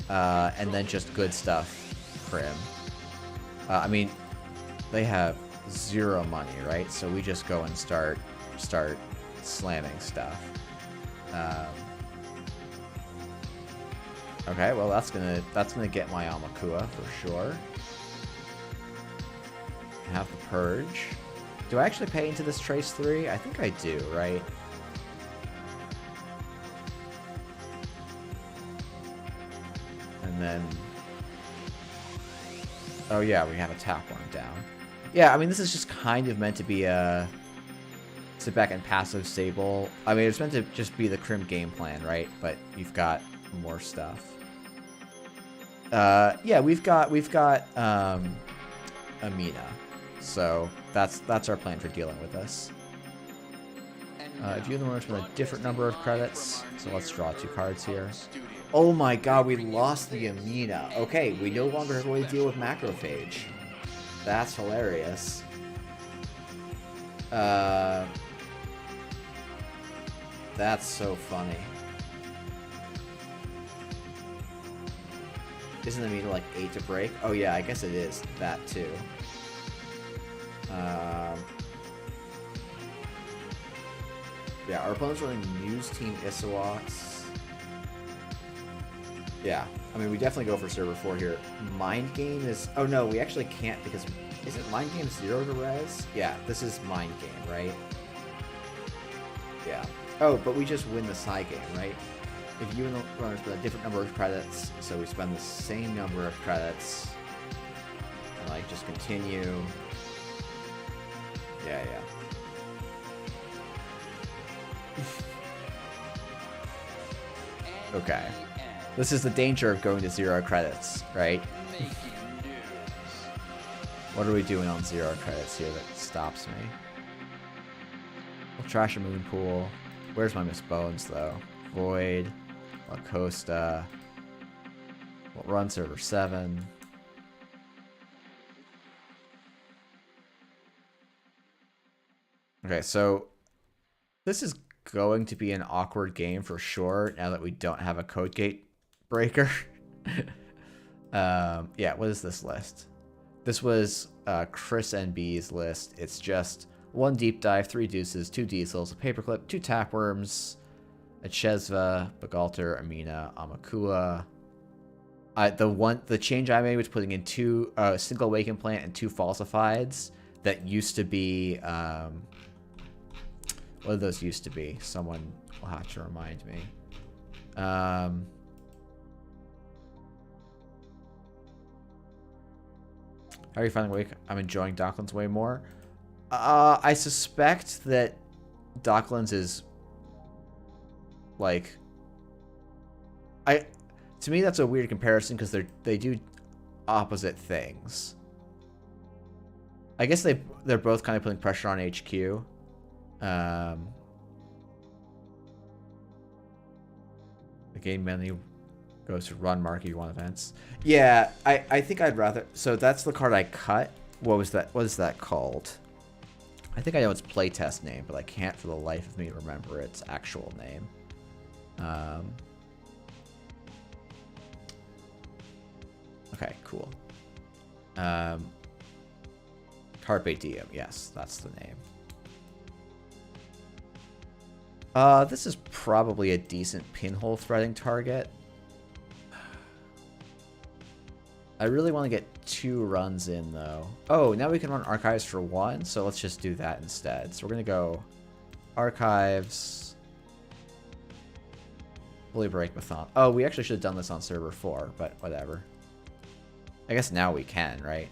and then just good stuff. Prim. I mean, they have 0 money, right? So we just go and start slamming stuff. Okay, well that's gonna get my Amakua for sure. Have the purge. Do I actually pay into this Trace 3? I think I do, right? And then... oh yeah, we have a tap one down. Yeah, I mean, this is just kind of meant to be a... sit back and passive Sable. I mean, it's meant to just be the Crim game plan, right? But you've got more stuff. Yeah, we've got Amina. So that's our plan for dealing with this. View the owners with a different number of credits. So let's draw 2 cards here. Oh my god, we lost the Amina. Okay, we no longer have a way to deal with Macrophage. That's hilarious. That's so funny. Isn't Amina like 8 to break? Oh yeah, I guess it is. That too. Yeah, our opponent's running Muse Team Isawaks. Yeah, I mean, we definitely go for server 4 here. Mind Game is... oh no, we actually can't because... is it Mind Game 0 to res? Yeah, this is Mind Game, right? Yeah. Oh, but we just win the side game, right? If you and the runners spend a different number of credits, so we spend the same number of credits, and like just continue. Yeah, yeah. Okay. This is the danger of going to 0 credits, right? What are we doing on 0 credits here that stops me? We'll trash a moon pool. Where's my Miss Bones, though? Void. La Costa. We'll run server 7. Okay, so this is going to be an awkward game for sure now that we don't have a code gate breaker. Yeah, what is this list? This was Chris NB's list. It's just 1 deep dive, 3 deuces, 2 diesels, a paperclip, 2 tapworms, a Chesva, Bagalter, Amina, Amakua. The change I made was putting in 2 single awaken plant and 2 falsifieds that used to be what did those used to be? Someone will have to remind me. How are you finding Wake? I'm enjoying Docklands way more. I suspect that Docklands is like to me that's a weird comparison because they do opposite things. I guess they're both kind of putting pressure on HQ. The game menu goes to run mark you want events. Yeah, I think I'd rather. So that's the card I cut. What was that? What is that called? I think I know its playtest name, but I can't for the life of me remember its actual name. Okay, cool. Carpe Diem. Yes, that's the name. This is probably a decent pinhole threading target. I really want to get 2 runs in, though. Oh, now we can run Archives for 1, so let's just do that instead. So we're going to go Archives, fully break Mathon. Oh, we actually should have done this on server 4, but whatever. I guess now we can, right?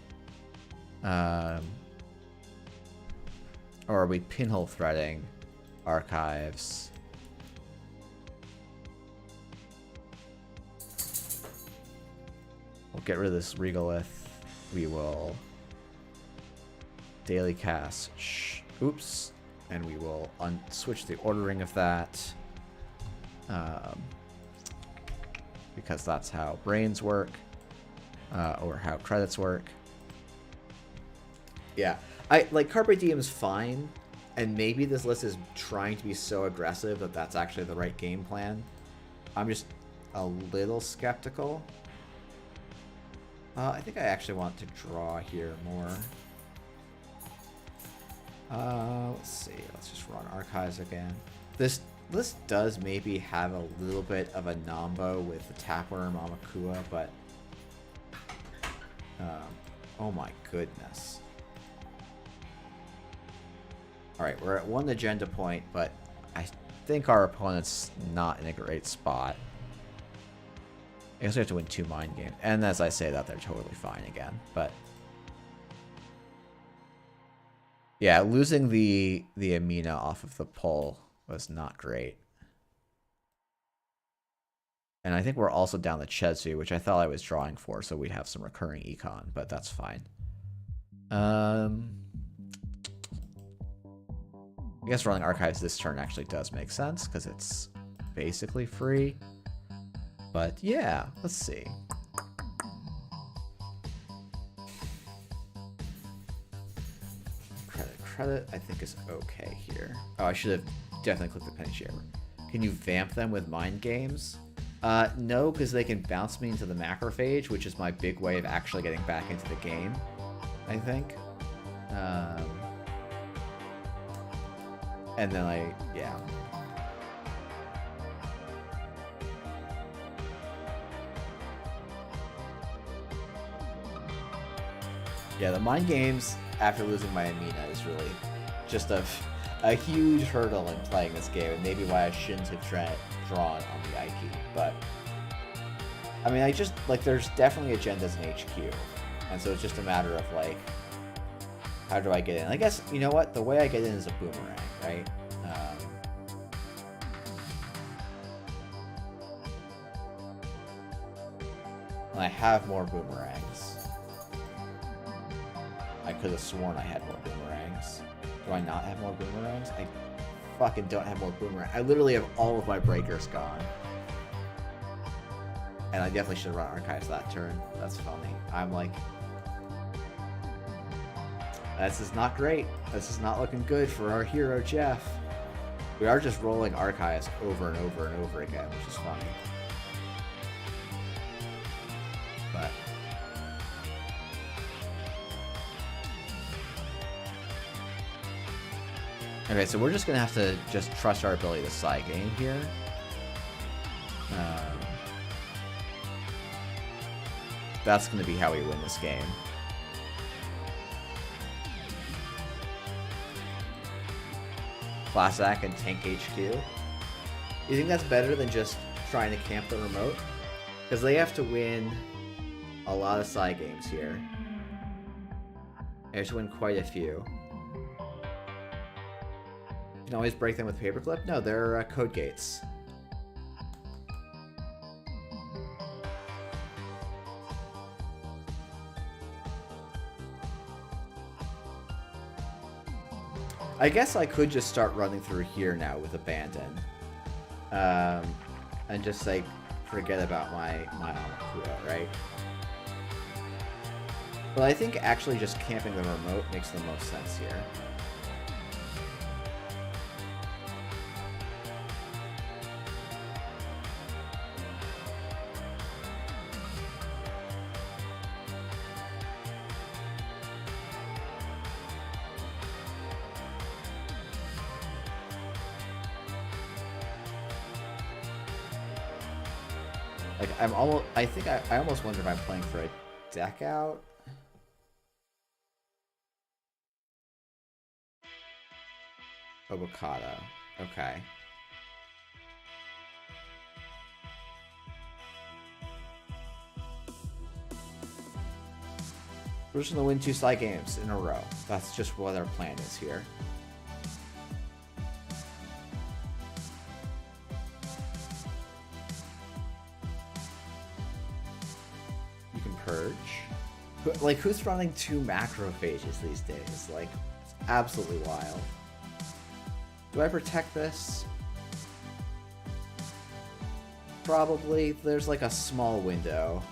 Or are we pinhole threading archives? We'll get rid of this regolith. We will daily cast. Oops. And we will switch the ordering of that. Because that's how brains work. Or how credits work. Yeah. Like, Carpe Diem is fine. And maybe this list is trying to be so aggressive that that's actually the right game plan. I'm just a little skeptical. I think I actually want to draw here more. Let's see. Let's just run archives again. This list does maybe have a little bit of a nombo with the Tapeworm Amakua, but oh my goodness. Alright, we're at 1 agenda point, but I think our opponent's not in a great spot. I guess we have to win 2 mind games. And as I say that, they're totally fine again. But yeah, losing the Amina off of the pull was not great. And I think we're also down the Chezu, which I thought I was drawing for, so we'd have some recurring econ, but that's fine. I guess running archives this turn actually does make sense, because it's basically free. But yeah, let's see. Credit, I think, is okay here. Oh, I should have definitely clicked the penny shaver. Can you vamp them with mind games? No, because they can bounce me into the macrophage, which is my big way of actually getting back into the game, I think. And then yeah. Yeah, the mind games after losing my Amina is really just a huge hurdle in playing this game, and maybe why I shouldn't have drawn on the Ike. But I mean, there's definitely agendas in HQ, and so it's just a matter of like, how do I get in? I guess, you know what? The way I get in is a boomerang, right? And I have more boomerangs. I could have sworn I had more boomerangs. Do I not have more boomerangs? I fucking don't have more boomerangs. I literally have all of my breakers gone. And I definitely should run archives that turn. That's funny. I'm like, this is not great. This is not looking good for our hero, Jeff. We are just rolling archives over and over and over again, which is funny. But okay, so we're just gonna have to just trust our ability to side game here. That's gonna be how we win this game. Class Act and Tank HQ. You think that's better than just trying to camp the remote? Because they have to win a lot of side games here. They have to win quite a few. You can always break them with paperclip? No, they're code gates. I guess I could just start running through here now with Abandon. And just, like, forget about my Amakua, right? But I think actually just camping the remote makes the most sense here. Like, I almost wonder if I'm playing for a deck out. Obokata. Okay. We're just gonna win 2 side games in a row. That's just what our plan is here. You can purge. Like, who's running 2 macrophages these days? Like, it's absolutely wild. Do I protect this? Probably. There's like a small window.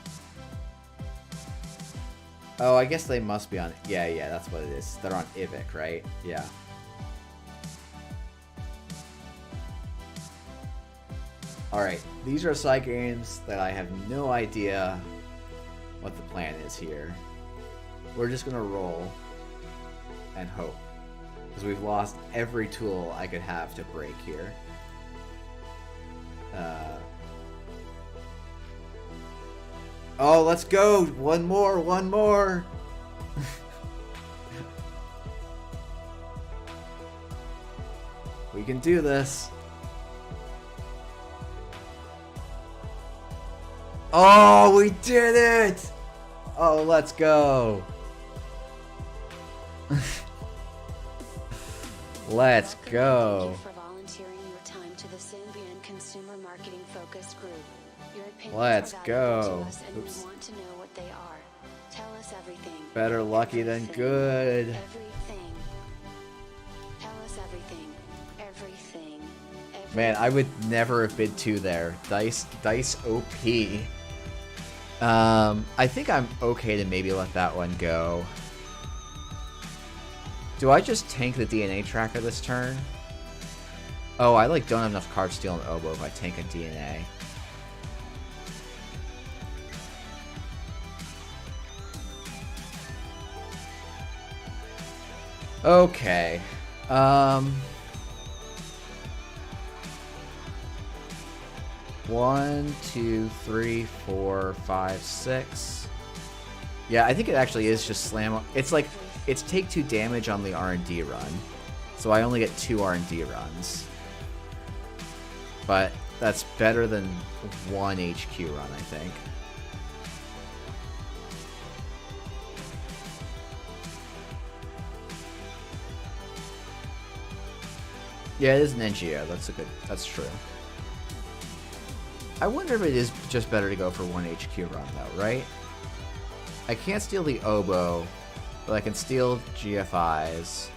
Oh, I guess they must be on... Yeah, that's what it is. They're on Ivic, right? Yeah. Alright, these are side games that I have no idea what the plan is here. We're just gonna roll and hope. Because we've lost every tool I could have to break here. Oh, let's go! One more! We can do this. Oh, we did it! Oh, let's go. Let's go. Thank you for volunteering your time to the Symbian Consumer Marketing Focus Group. Your opinions Let's are valuable go. to us, and Oops. we want to know what they are. Tell us everything. Better lucky than Everything. good. Everything. Tell us everything. Everything. Man, I would never have bid 2 there. Dice OP. I think I'm okay to maybe let that one go. Do I just tank the DNA tracker this turn? Oh, I like don't have enough card steal and oboe if I tank a DNA. Okay. 1, 2, 3, 4, 5, 6. Yeah, I think it actually is just slam. It's like it's take 2 damage on the R&D run, so I only get 2 R&D runs. But that's better than 1 HQ run, I think. Yeah, it is an NGO. That's true. I wonder if it is just better to go for 1 HQ run, though, right? I can't steal the oboe, but I can steal GFIs.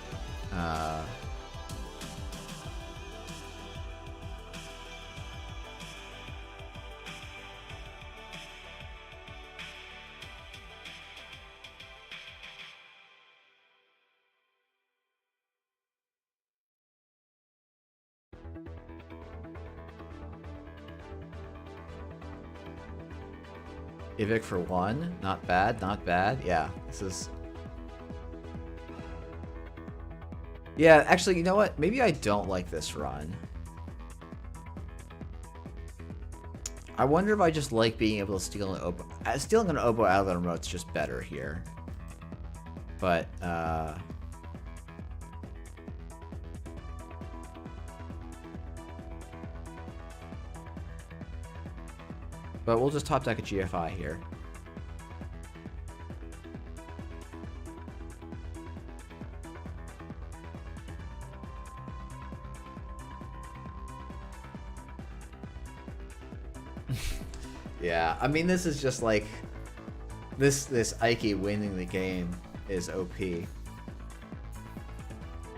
Ivic for 1. Not bad, not bad. Yeah, this is... Yeah, actually, you know what? Maybe I don't like this run. I wonder if I just like being able to steal an oboe. Stealing an oboe out of the remote's just better here. But, But we'll just top deck a GFI here. Yeah, I mean, this is just like this Ike winning the game is OP. Man,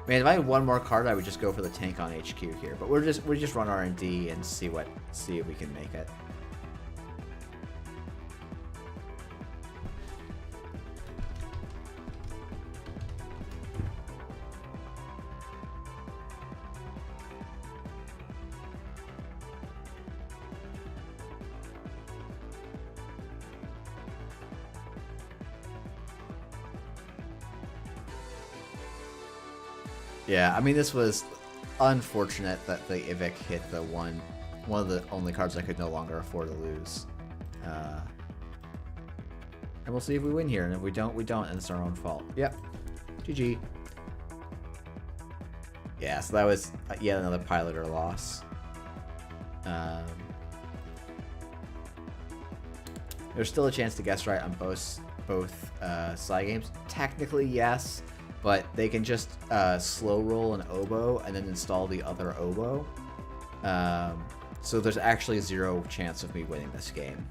if I had 1 more card, I would just go for the tank on HQ here. But we just run R&D and see if we can make it. Yeah, I mean, this was unfortunate that the Ivic hit the one of the only cards I could no longer afford to lose. And we'll see if we win here, and if we don't, we don't, and it's our own fault. Yep. GG. Yeah, so that was yet another piloter loss. There's still a chance to guess right on both both side games? Technically, yes, but they can just slow roll an oboe and then install the other oboe. So there's actually 0 chance of me winning this game.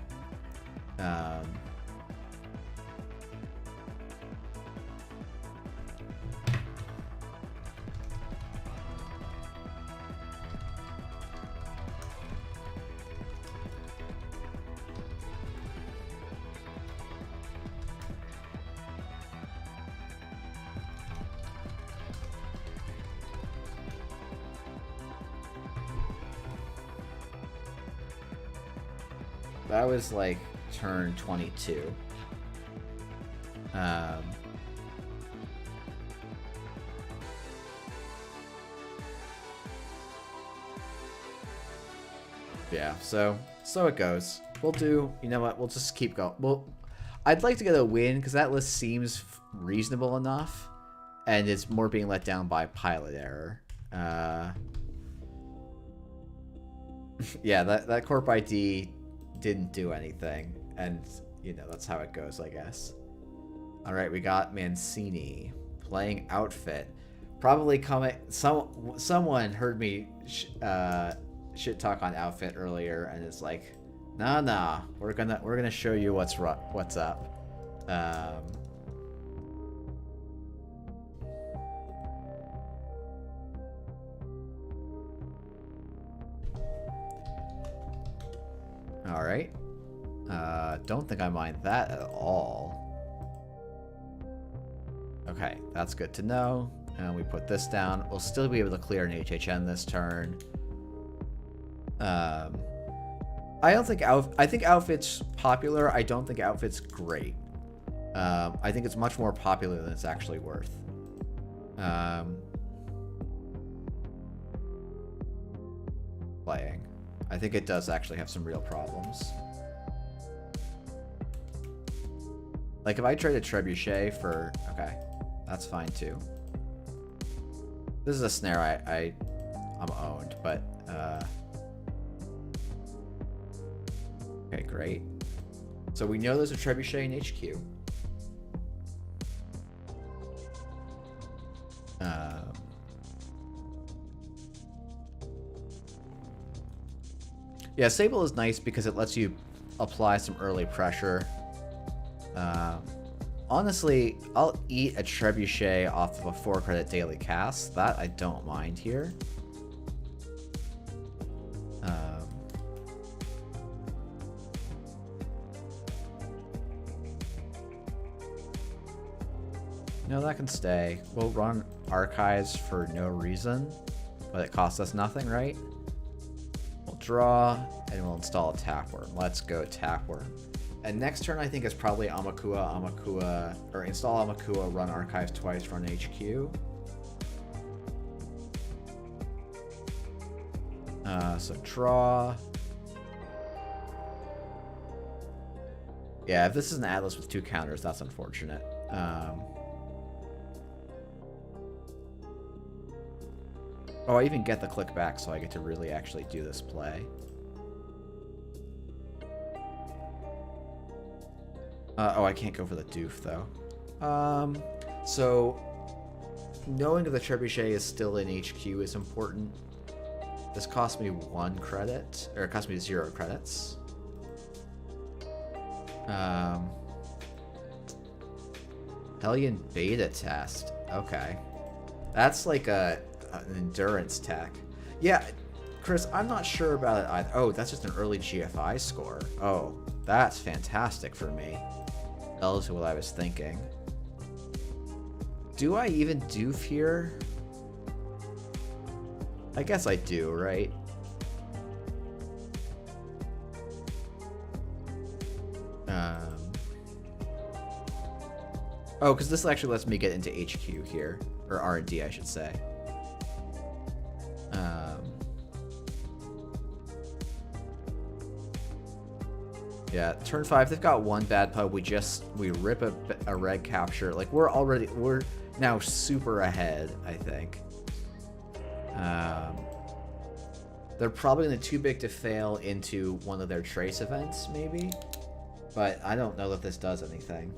That was like turn 22. Yeah, so it goes. We'll do, you know what, we'll just keep going. I'd like to get a win because that list seems reasonable enough, and it's more being let down by pilot error. Yeah, that corp ID didn't do anything, and you know that's how it goes, I guess. All right, we got Mancini playing outfit, probably coming. Someone heard me shit talk on outfit earlier, and it's like, nah, we're gonna show you what's up. All right. Don't think I mind that at all. Okay, that's good to know. And we put this down. We'll still be able to clear an HHN this turn. I think outfit's popular. I don't think outfit's great. I think it's much more popular than it's actually worth. Playing. I think it does actually have some real problems. Like if I trade a trebuchet for... Okay, that's fine too. This is a snare I'm owned, but... Okay, great. So we know there's a trebuchet in HQ. Yeah, Sable is nice because it lets you apply some early pressure. Honestly, I'll eat a trebuchet off of a 4-credit daily cast. That I don't mind here. No, that can stay. We'll run archives for no reason, but it costs us nothing, right? We'll draw, and we'll install a Tapworm. Let's go Tapworm. And next turn, I think, is probably Amakua, or install Amakua, run archives twice, run HQ. So draw. Yeah, if this is an Atlas with 2 counters, that's unfortunate. Oh, I even get the click back, so I get to really actually do this play. Oh, I can't go for the doof, though. So, knowing that the trebuchet is still in HQ is important. This cost me 1 credit, or it cost me 0 credits. Hellion beta test. Okay. That's like an endurance tech. Yeah, Chris, I'm not sure about it either. Oh, that's just an early GFI score. Oh, that's fantastic for me. Relative to what I was thinking. Do I even doof here? I guess I do, right? Oh, because this actually lets me get into HQ here. Or R&D, I should say. Yeah, turn 5, they've got 1 bad pub. We rip a red capture. Like, we're now super ahead, I think. They're probably going to too big to fail into one of their trace events, maybe. But I don't know that this does anything.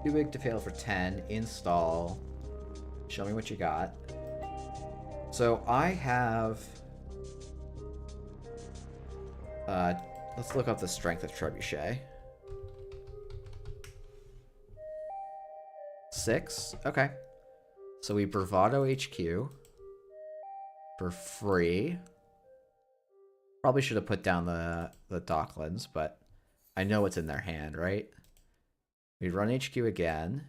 Too big to fail for 10. Install. Show me what you got. So I have... let's look up the strength of Trebuchet. 6? Okay. So we Bravado HQ. For free. Probably should have put down the Docklands, but I know what's in their hand, right? We run HQ again.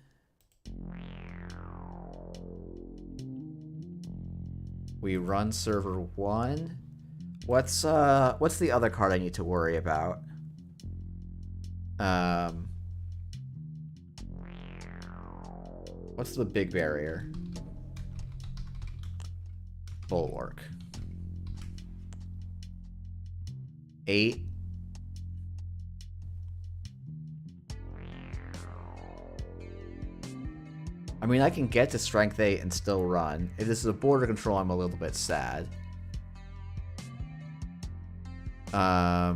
We run server 1. What's the other card I need to worry about? What's the big barrier? Bulwark. 8. I mean, I can get to strength 8 and still run. If this is a border control, I'm a little bit sad. I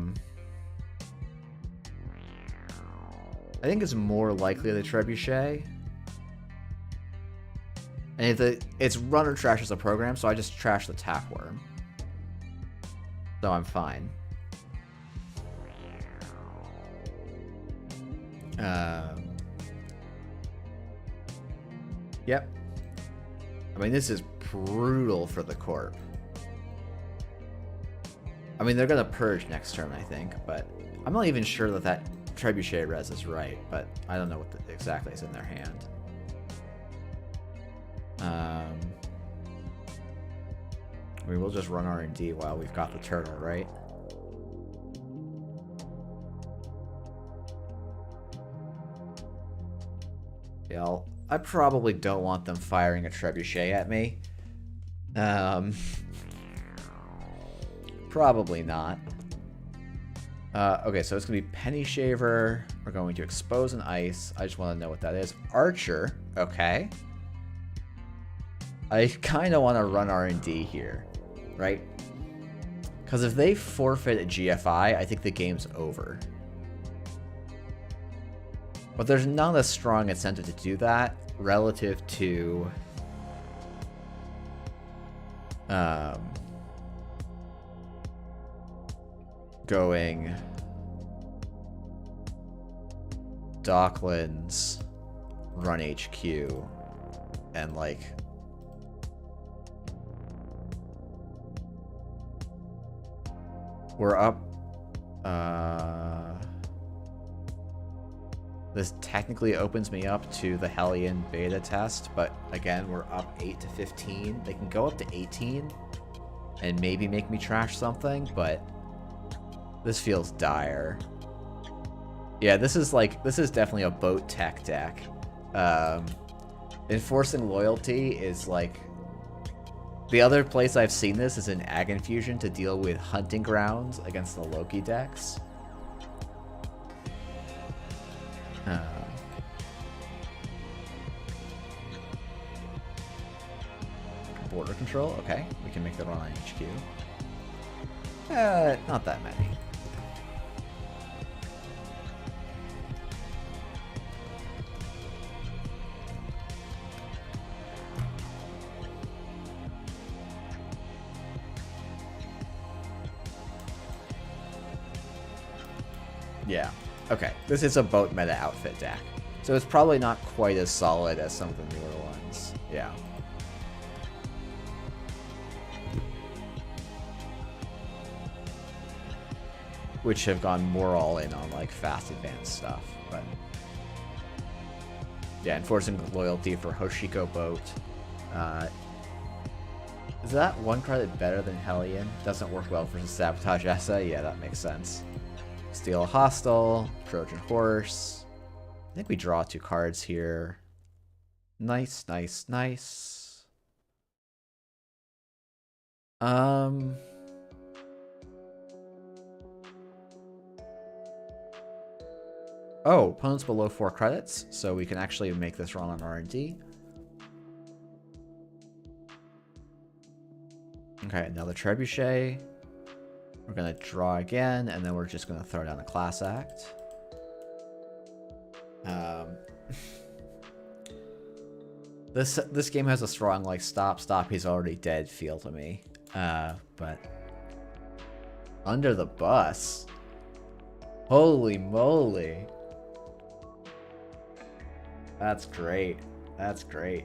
think it's more likely the Trebuchet. And if it's runner trashes a program, so I just trash the tackworm. So I'm fine. Yep. I mean, this is brutal for the Corp. I mean, they're gonna purge next turn, I think, but I'm not even sure that that Trebuchet res is right, but I don't know what exactly is in their hand. We will just run R&D while we've got the turtle, right? Yeah, I probably don't want them firing a Trebuchet at me. Probably not. Okay, so it's going to be Penny Shaver. We're going to expose an ice. I just want to know what that is. Archer. Okay. I kind of want to run R&D here, right? Because if they forfeit a GFI, I think the game's over. But there's not a strong incentive to do that relative to going Docklands, run HQ, and like we're up. This technically opens me up to the Hellion beta test, but again, we're up 8 to 15. They can go up to 18 and maybe make me trash something, but this feels dire. Yeah, this is definitely a boat tech deck. Enforcing Loyalty is like... The other place I've seen this is in Ag Infusion to deal with Hunting Grounds against the Loki decks. Border control, okay. We can make that run on HQ. Not that many. Yeah. Okay. This is a boat meta outfit deck. So it's probably not quite as solid as some of the newer ones. Yeah. Which have gone more all in on like fast advanced stuff. But yeah, enforcing loyalty for Hoshiko boat. Is that one credit better than Hellion? Doesn't work well for Sabotage Essay? Yeah, that makes sense. Steal a Hostile, Trojan Horse. I think we draw 2 cards here. Nice, nice, nice. Oh, opponent's below 4 credits, so we can actually make this run on R&D. Okay, another Trebuchet. We're going to draw again, and then we're just going to throw down a Class Act. This game has a strong like stop, he's already dead feel to me. But under the bus. Holy moly. That's great. That's great.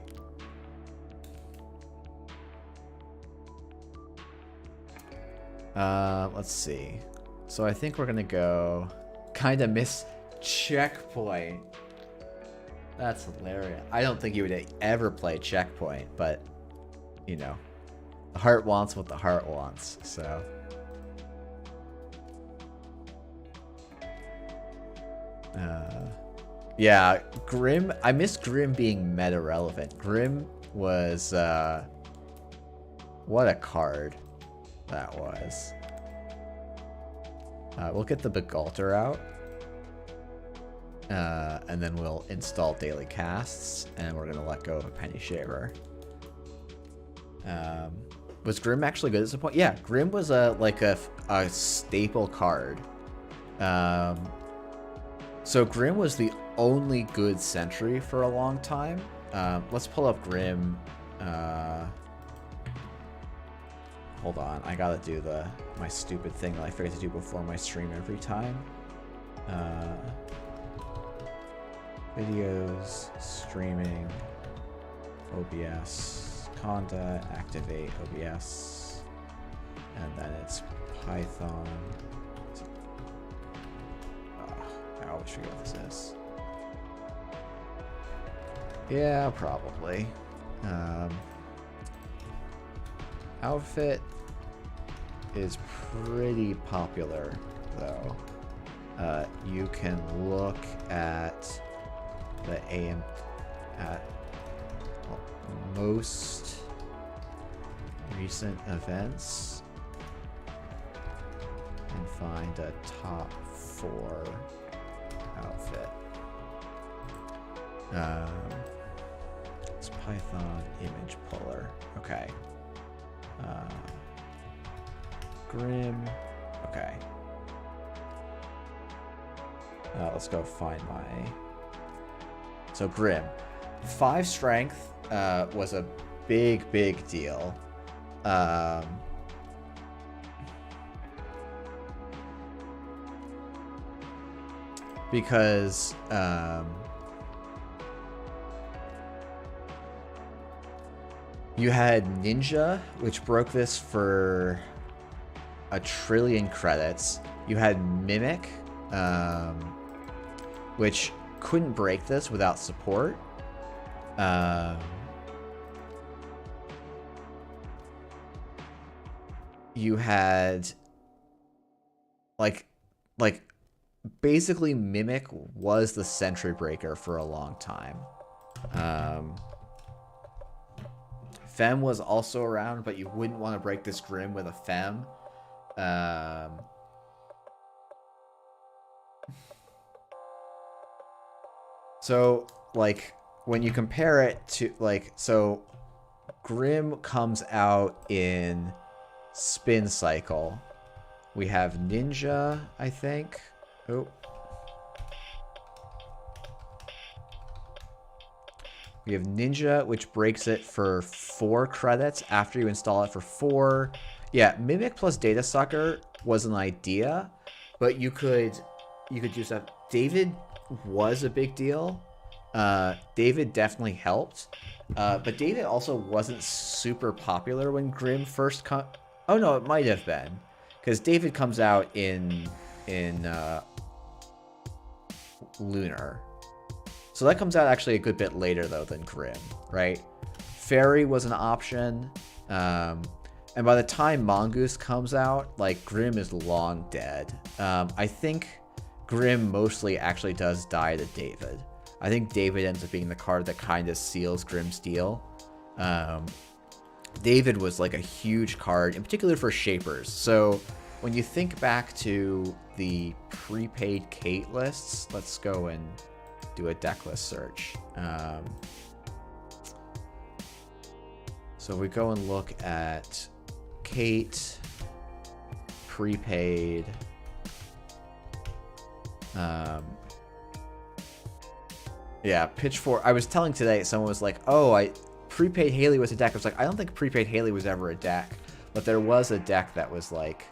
Let's see. So I think we're gonna go kind of miss checkpoint. That's hilarious. I don't think you would ever play checkpoint, but you know, the heart wants what the heart wants. So yeah, Grim. I miss Grim being meta relevant. Grim was what a card that was. We'll get the Begalter out. And then we'll install daily casts, and we're gonna let go of a Penny Shaver. Was Grim actually good at this point? Yeah, Grim was like a staple card. So Grim was the only good sentry for a long time. Let's pull up Grim. Hold on, I gotta do my stupid thing that I forget to do before my stream every time. Videos, streaming, OBS, Conda, activate OBS, and then it's Python. I always forget what this is. Yeah, probably. Outfit is pretty popular, though. You can look at the most recent events and find a top 4 outfit. It's Python image puller. Okay. Grim. Okay. Let's go find my... So Grim. 5 strength was a big deal. Because you had Ninja, which broke this for 1 trillion credits. You had Mimic, which couldn't break this without support. You had like basically Mimic was the sentry breaker for a long time. Fem was also around, but you wouldn't want to break this Grim with a Fem. So, like, when you compare it to, like, so Grim comes out in Spin Cycle. We have Ninja, I think. Oh. We have Ninja, which breaks it for 4 credits after you install it for 4. Yeah, Mimic plus Data Sucker was an idea, but you could do stuff. David was a big deal. David definitely helped. But David also wasn't super popular when Grim first Oh no, it might have been. Because David comes out in Lunar. So that comes out actually a good bit later, though, than Grim, right? Fairy was an option. And by the time Mongoose comes out, like, Grim is long dead. I think Grim mostly actually does die to David. I think David ends up being the card that kind of seals Grim's deal. David was, like, a huge card, in particular for Shapers. So when you think back to the prepaid Kate lists, let's go and do a deck list search. So we go and look at Kate, prepaid, Yeah, Pitchfork. I was telling today, someone was like, "Oh, I prepaid Haley was a deck." I was like, "I don't think prepaid Haley was ever a deck, but there was a deck that was like,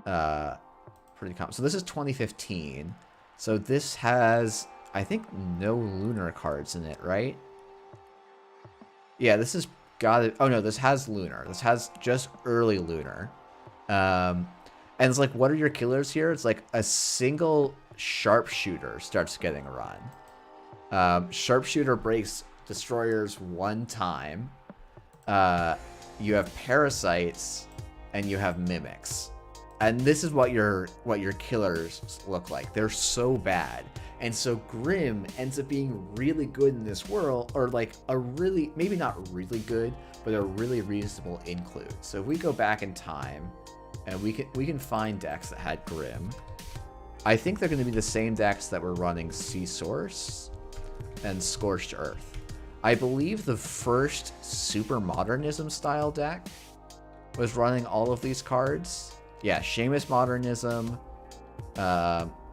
pretty common." So this is 2015. So this has, I think, no lunar cards in it, right? Yeah, this has got it. Oh no, this has lunar. This has just early lunar. And it's like, what are your killers here? It's like a single sharpshooter starts getting a run. Sharpshooter breaks destroyers one time. You have parasites, and you have mimics, and this is what your killers look like. They're so bad, and so Grim ends up being really good in this world, or like a really, maybe not really good, but a really reasonable include. So if we go back in time, and we can find decks that had Grim. I think they're going to be the same decks that were running Sea Source and Scorched Earth. I believe the first Super Modernism style deck was running all of these cards. Yeah, Seamus Modernism.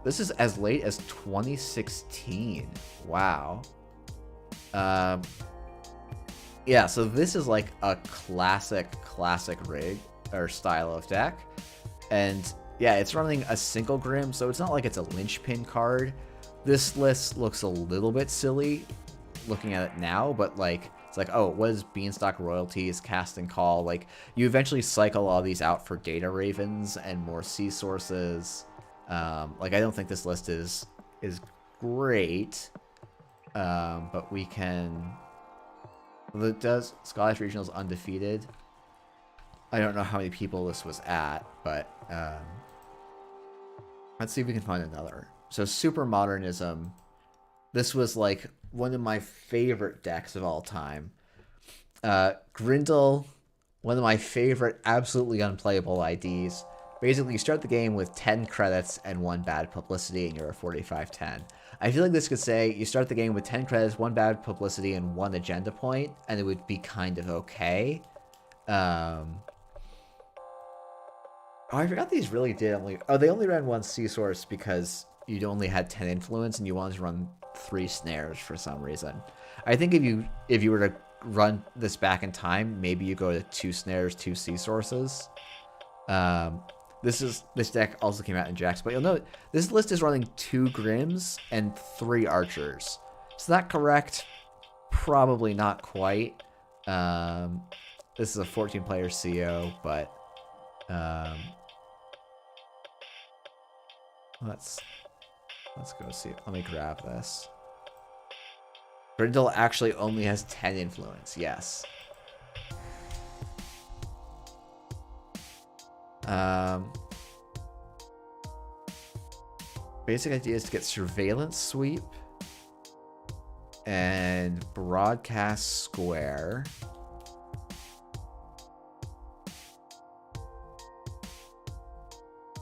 This is as late as 2016. Wow. Yeah, so this is like a classic rig or style of deck. And yeah, it's running a single Grim, so it's not like it's a linchpin card. This list looks a little bit silly looking at it now, but like, it's like, oh, what is Beanstalk Royalties, Cast and Call? Like, you eventually cycle all these out for Data Ravens and more Sea Sources. Like, I don't think this list is great, but we can... It does Scottish Regionals undefeated. I don't know how many people this was at, but let's see if we can find another. So Super Modernism. This was like one of my favorite decks of all time. Grindel, one of my favorite absolutely unplayable IDs. Basically, you start the game with 10 credits and 1 bad publicity, and you're a 45-10. I feel like this could say you start the game with 10 credits, 1 bad publicity, and 1 agenda point, and it would be kind of okay. Oh, I forgot these really did only... Oh, they only ran 1 Sea Source because you only had 10 influence and you wanted to run 3 snares for some reason. I think if you were to run this back in time, maybe you go to 2 snares, 2 Sea Sources. This deck also came out in Jax, but you'll note this list is running 2 Grims and 3 Archers. Is that correct? Probably not quite. This is a 14-player CO, but let's go see it. Let me grab this. Grindel actually only has 10 influence. Yes. Basic idea is to get Surveillance Sweep and Broadcast Square.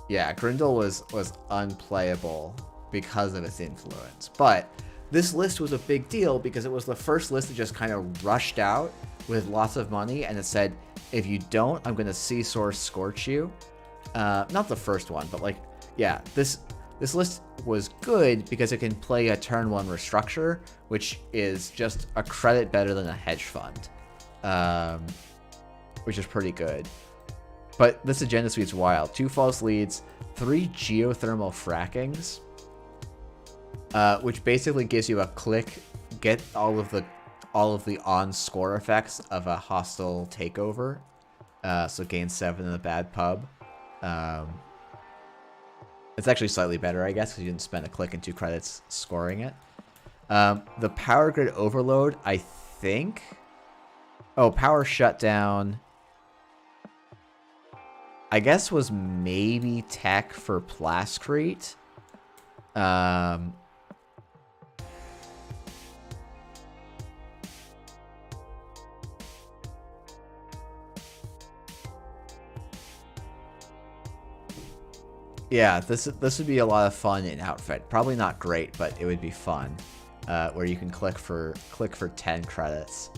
Yeah, Grindel was unplayable because of its influence. But this list was a big deal because it was the first list that just kind of rushed out with lots of money, and it said, if you don't, I'm going to Sea Source Scorch you. Not the first one, but like, yeah, this list was good because it can play a turn 1 Restructure, which is just a credit better than a hedge fund, which is pretty good. But this agenda suite's wild. 2 false leads, 3 geothermal frackings, which basically gives you a click, get all of the on-score effects of a hostile takeover. So gain 7 in a bad pub. It's actually slightly better, I guess, because you didn't spend a click and 2 credits scoring it. The Power Grid Overload, I think... Oh, Power Shutdown... I guess was maybe tech for Plascrete. Yeah, this would be a lot of fun in Outfit. Probably not great, but it would be fun. Where you can click for 10 credits.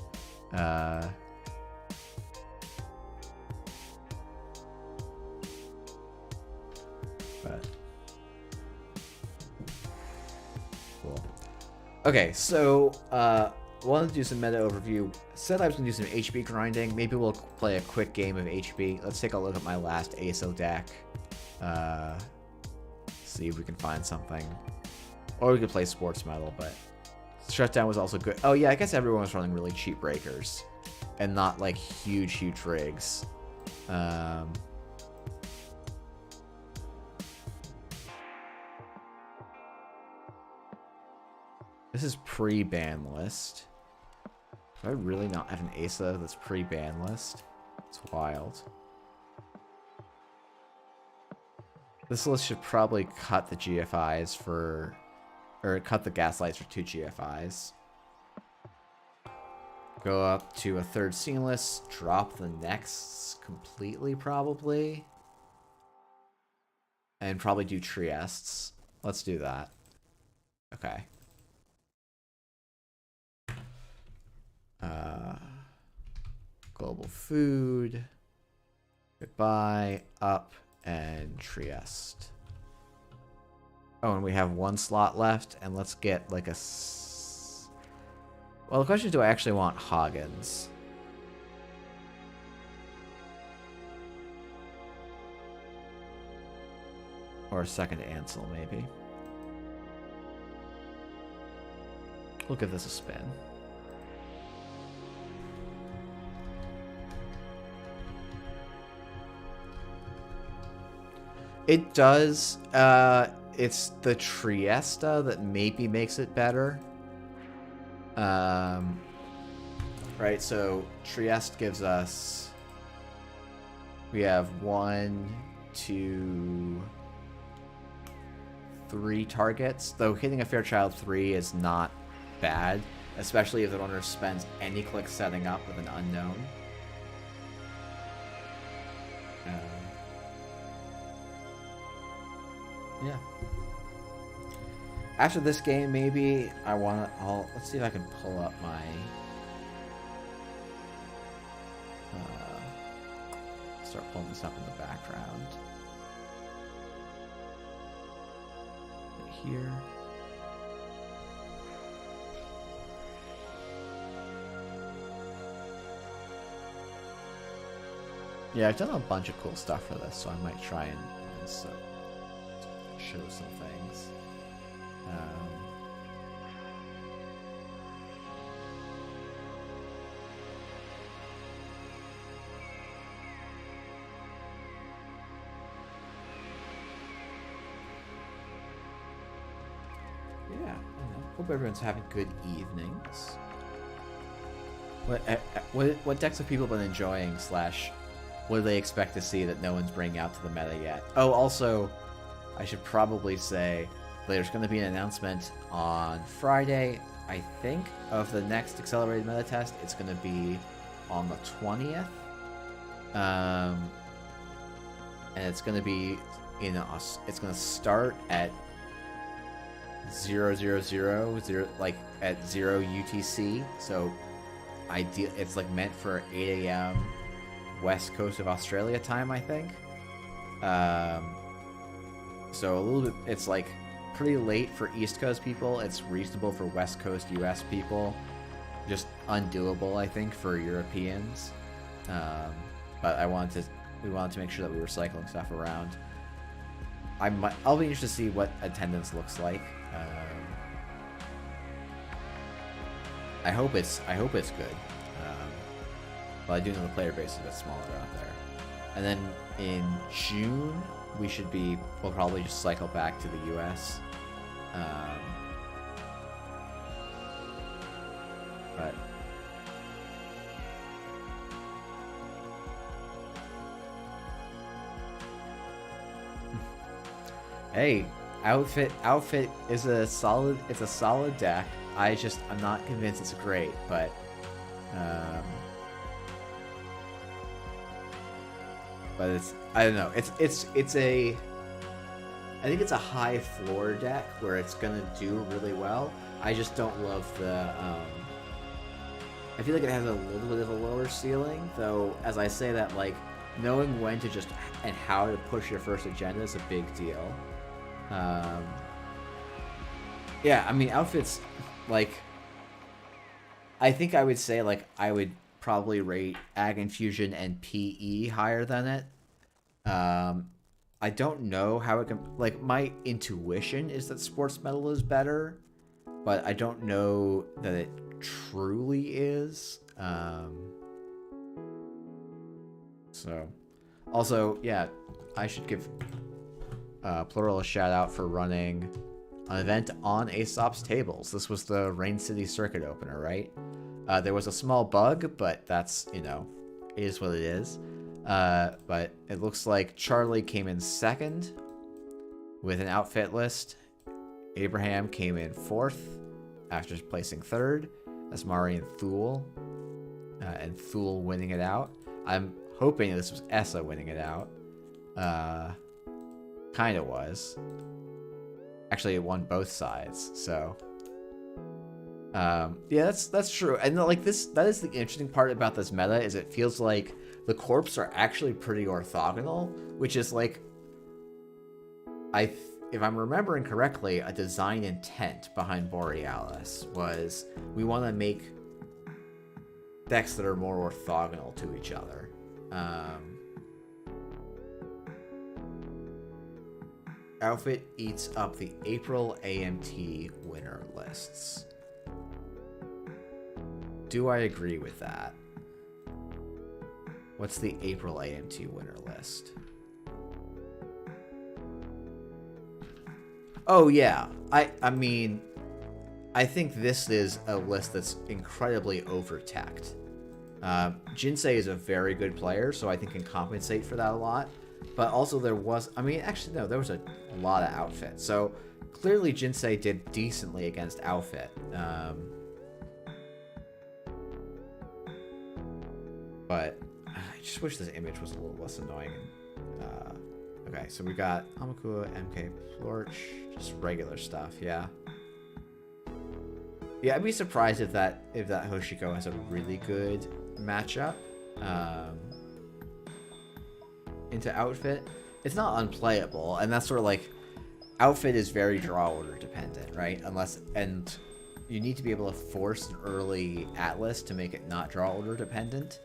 But cool. Okay, so wanted to do some meta overview. Said I was gonna do some HP grinding. Maybe we'll play a quick game of HP. Let's take a look at my last ASO deck. See if we can find something. Or we could play Sports Metal, but Shutdown was also good. Oh yeah, I guess everyone was running really cheap breakers. And not like huge rigs. This is pre-ban list. Do I really not have an ASA that's pre-ban list? It's wild. This list should probably cut the GFIs for... Or cut the Gaslights for 2 GFIs. Go up to a third seamless. Drop the Nexts completely, probably. And probably do Triests. Let's do that. Okay. Global Food. Goodbye. Up. And Trieste. Oh, and we have 1 slot left. And let's get like a... Well, the question is, do I actually want Hagens? Or a second Ansel, maybe. We'll give this a spin. It does. It's the Triesta that maybe makes it better. Right, so Trieste gives us... We have 1, 2, 3 targets. Though hitting a Fairchild 3 is not bad, especially if the runner spends any clicks setting up with an unknown. Yeah. After this game, maybe let's see if I can pull up my start pulling this up in the background. Right here. Yeah, I've done a bunch of cool stuff for this, so I might try and show some things. Yeah, hope everyone's having good evenings. What decks have people been enjoying? / what do they expect to see that no one's bringing out to the meta yet? Oh, also, I should probably say there's going to be an announcement on Friday, I think, of the next accelerated meta test. It's going to be on the 20th. And it's going to be it's going to start at 000, like at 0 UTC. So it's like meant for 8 a.m. West Coast of Australia time, I think. So a little bit, it's like pretty late for East Coast people. It's reasonable for West Coast US people. Just undoable, I think, for Europeans. But we wanted to make sure that we were cycling stuff around. I'll be interested to see what attendance looks like. I hope it's good. But I do know the player base is a bit smaller out there. And then in June, we'll probably just cycle back to the US. But hey, outfit is a solid deck. I'm not convinced it's great, but I don't know. I think it's a high floor deck where it's gonna do really well. I just don't love the I feel like it has a little bit of a lower ceiling, though as I say that, like, knowing when to just and how to push your first agenda is a big deal. Yeah, I mean, outfits like, I think I would say, like, I would probably rate Ag Infusion and PE higher than it. I don't know how it can, like, my intuition is that Sports Metal is better, but I don't know that it truly is. So, also, yeah, I should give Plural a shout out for running an event on Aesop's tables. This was the Rain City Circuit opener, right? There was a small bug, but that's, you know, it is what it is. But it looks like Charlie came in second with an outfit list. Abraham came in fourth after placing third. That's Mari and Thule. And Thule winning it out. I'm hoping this was Essa winning it out. Kind of was. Actually, it won both sides, so... yeah, that's true. And like that is the interesting part about this meta, is it feels like the corps are actually pretty orthogonal, which is like, if I'm remembering correctly, a design intent behind Borealis was we want to make decks that are more orthogonal to each other. Outfit eats up the April AMT winner lists. Do I agree with that? What's the April AMT winner list? Oh yeah, I mean, I think this is a list that's incredibly over-teched. Jinsei is a very good player, so I think can compensate for that a lot. But also there was, I mean, actually no, there was a lot of outfit. So clearly Jinsei did decently against outfit. But I just wish this image was a little less annoying. Okay, so we got Amakua, MK, Plorch, just regular stuff, yeah. Yeah, I'd be surprised if that Hoshiko has a really good matchup into outfit. It's not unplayable, and that's sort of like, outfit is very draw order dependent, right? And you need to be able to force an early Atlas to make it not draw order dependent.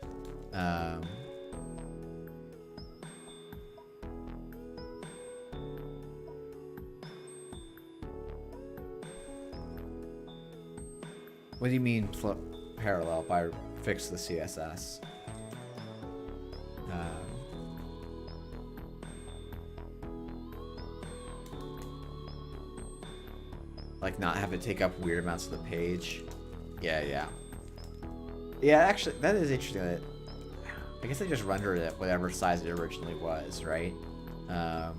What do you mean parallel by fix the CSS? Like not have it take up weird amounts of the page. Yeah. Yeah, actually, that is interesting. I guess they just rendered it whatever size it originally was, right? And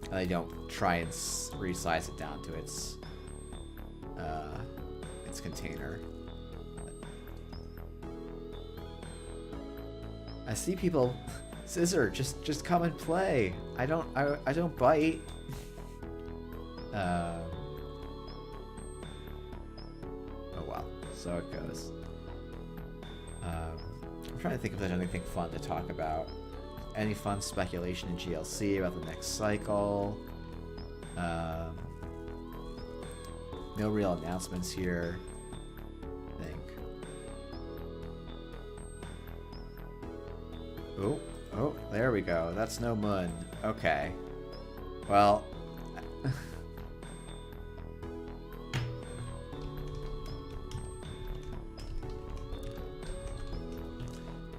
they don't try and resize it down to its container. I see people. Scissor, just come and play. I don't bite. Oh well, so it goes. I'm trying to think if there's anything fun to talk about. Any fun speculation in GLC about the next cycle? No real announcements here, I think. Oh, there we go. That's no Mun. Okay. Well...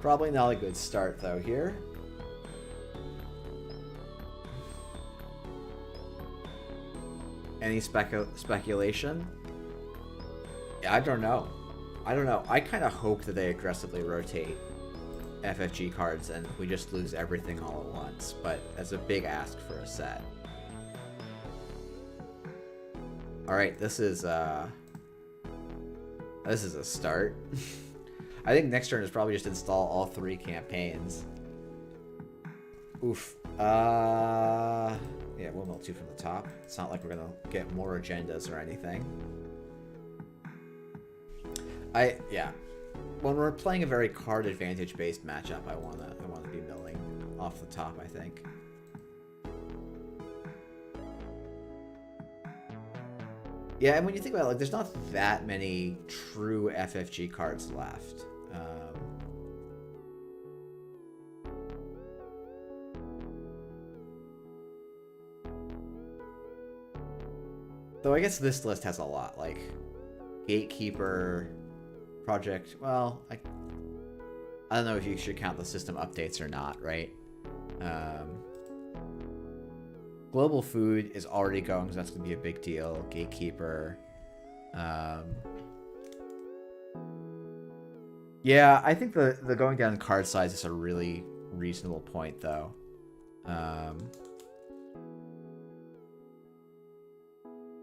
Probably not a good start, though, here. Any speculation? Yeah, I don't know. I kind of hope that they aggressively rotate FFG cards and we just lose everything all at once, but that's a big ask for a set. Alright, this is a start. I think next turn is probably just install all 3 campaigns. Oof. Yeah, we'll mill 2 from the top. It's not like we're gonna get more agendas or anything. Yeah. When we're playing a very card advantage based matchup, I wanna be milling off the top, I think. Yeah, and when you think about it, like, there's not that many true FFG cards left. Though I guess this list has a lot, like Gatekeeper, Project. Well, I don't know if you should count the system updates or not, right? Global Food is already going, so that's going to be a big deal. Gatekeeper. Yeah, I think the going down in card size is a really reasonable point, though.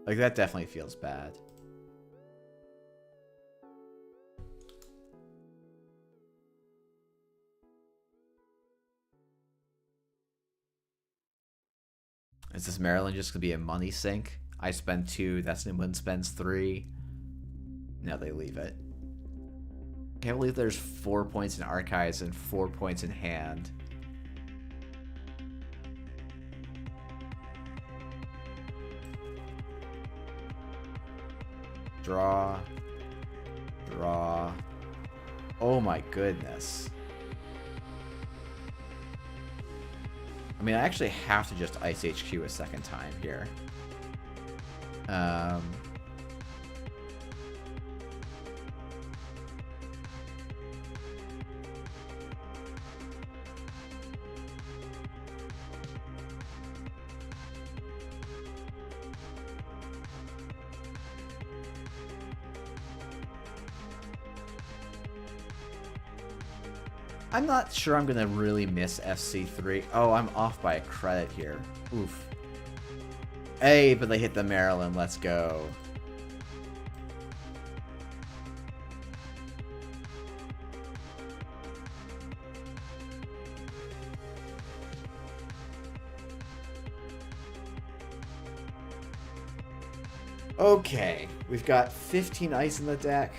Like, that definitely feels bad. Is this Maryland just gonna be a money sink? I spend 2, that's Newman spends 3. No, they leave it. Can't believe there's 4 points in archives and 4 points in hand. Draw. Draw. Oh my goodness. I mean, I actually have to just Ice HQ a second time here. I'm not sure I'm gonna really miss FC3. Oh, I'm off by a credit here. Oof. Hey, but they hit the Maryland. Let's go. Okay, we've got 15 ice in the deck.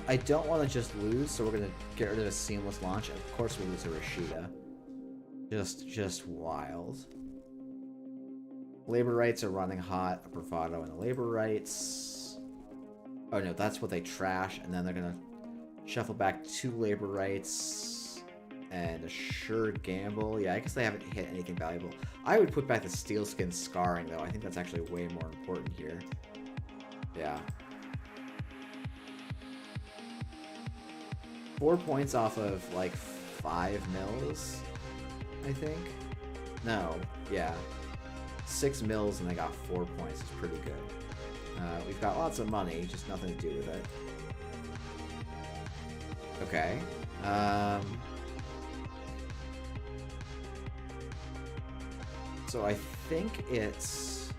I don't want to just lose, so we're going to get rid of a seamless launch. Of course we lose a Rashida. Just wild. Labor rights are running hot. A bravado and a labor rights. Oh no, that's what they trash, and then they're going to shuffle back 2 labor rights and a sure gamble. Yeah, I guess they haven't hit anything valuable. I would put back the Steelskin Scarring, though. I think that's actually way more important here. Yeah. 4 points off of, like, 5 mils, I think? No, yeah. 6 mils and they got 4 points. It's pretty good. We've got lots of money, just nothing to do with it. Okay. So I think it's...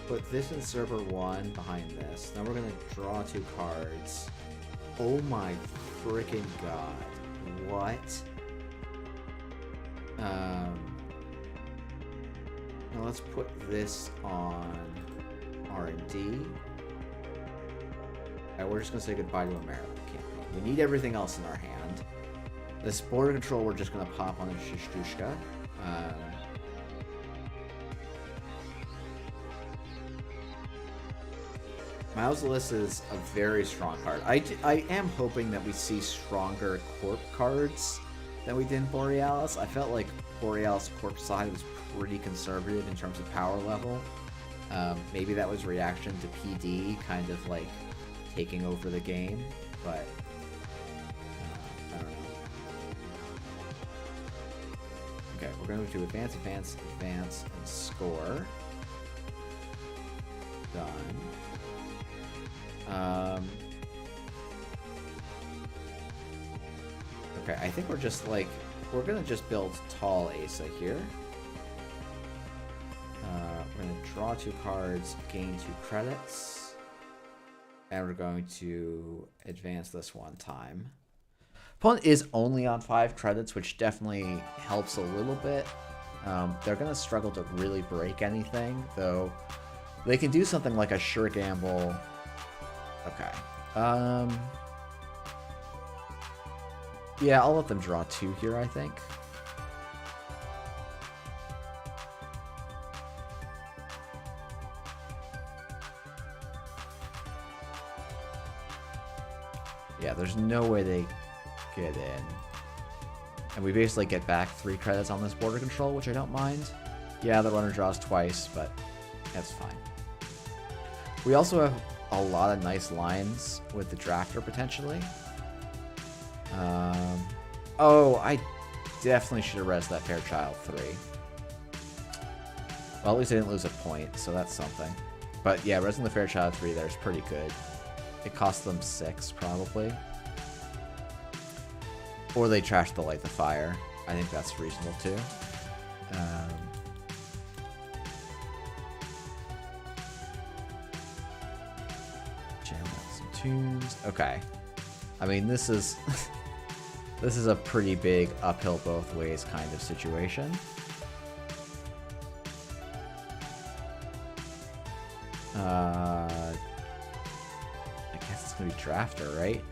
Put this in server 1 behind this. Then we're going to draw 2 cards. Oh my freaking god. What? Now let's put this on R&D. Alright, we're just gonna say goodbye to a Maryland campaign. We need everything else in our hand. This border control we're just gonna pop on a Shishtushka. Mausolus is a very strong card. I am hoping that we see stronger Corp cards than we did in Borealis. I felt like Borealis Corp side was pretty conservative in terms of power level. Maybe that was reaction to PD kind of like taking over the game, but I don't know. Okay, we're going to advance, advance, advance, and score. Done. Okay, I think we're just like, we're gonna just build tall Asa here. We're gonna draw 2 cards, gain 2 credits, and we're going to advance this 1 time. Opponent is only on 5 credits, which definitely helps a little bit. They're gonna struggle to really break anything, though they can do something like a sure gamble. Okay. Yeah, I'll let them draw 2 here, I think. Yeah, there's no way they get in. And we basically get back 3 credits on this border control, which I don't mind. Yeah, the runner draws twice, but that's fine. We also have a lot of nice lines with the drafter, potentially. Oh, I definitely should have rezzed that Fairchild 3. Well, at least I didn't lose a point, so that's something. But yeah, rezzing the Fairchild 3 there is pretty good. It cost them 6, probably. Or they trashed the Light the Fire. I think that's reasonable, too. Jam out some tunes. Okay. I mean, this is... this is a pretty big uphill both ways kind of situation. I guess it's gonna be Drafter, right?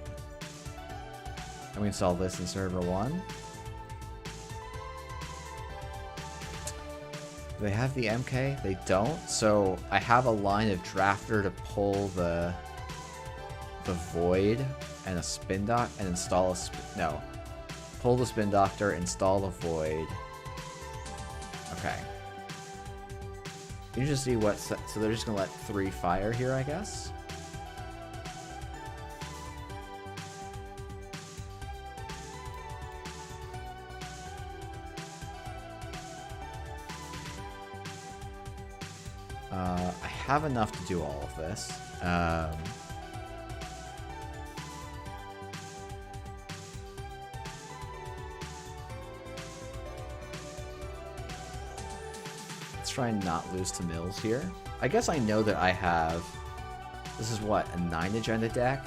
And we install this in server 1. Do they have the MK? They don't. So I have a line of Drafter to pull the Void and a Spin Dock and install a no. Pull the Spin Doctor, install the Void. Okay. You just see what. So they're just gonna let 3 fire here, I guess. I have enough to do all of this. Let's try and not lose to Mills here. I guess I know that I have... This is what, a 9 agenda deck?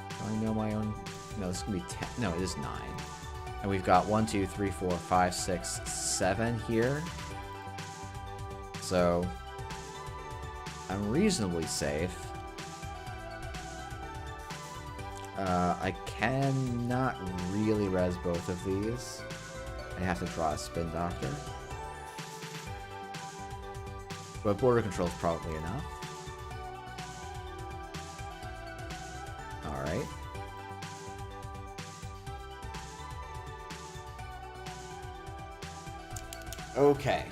Do I know my own... No, this is going to be 10. No, it is 9. And we've got 1, 2, 3, 4, 5, 6, 7 here. So, I'm reasonably safe. I cannot really res both of these. I have to draw a Spin Doctor. But border control is probably enough. Alright. Okay.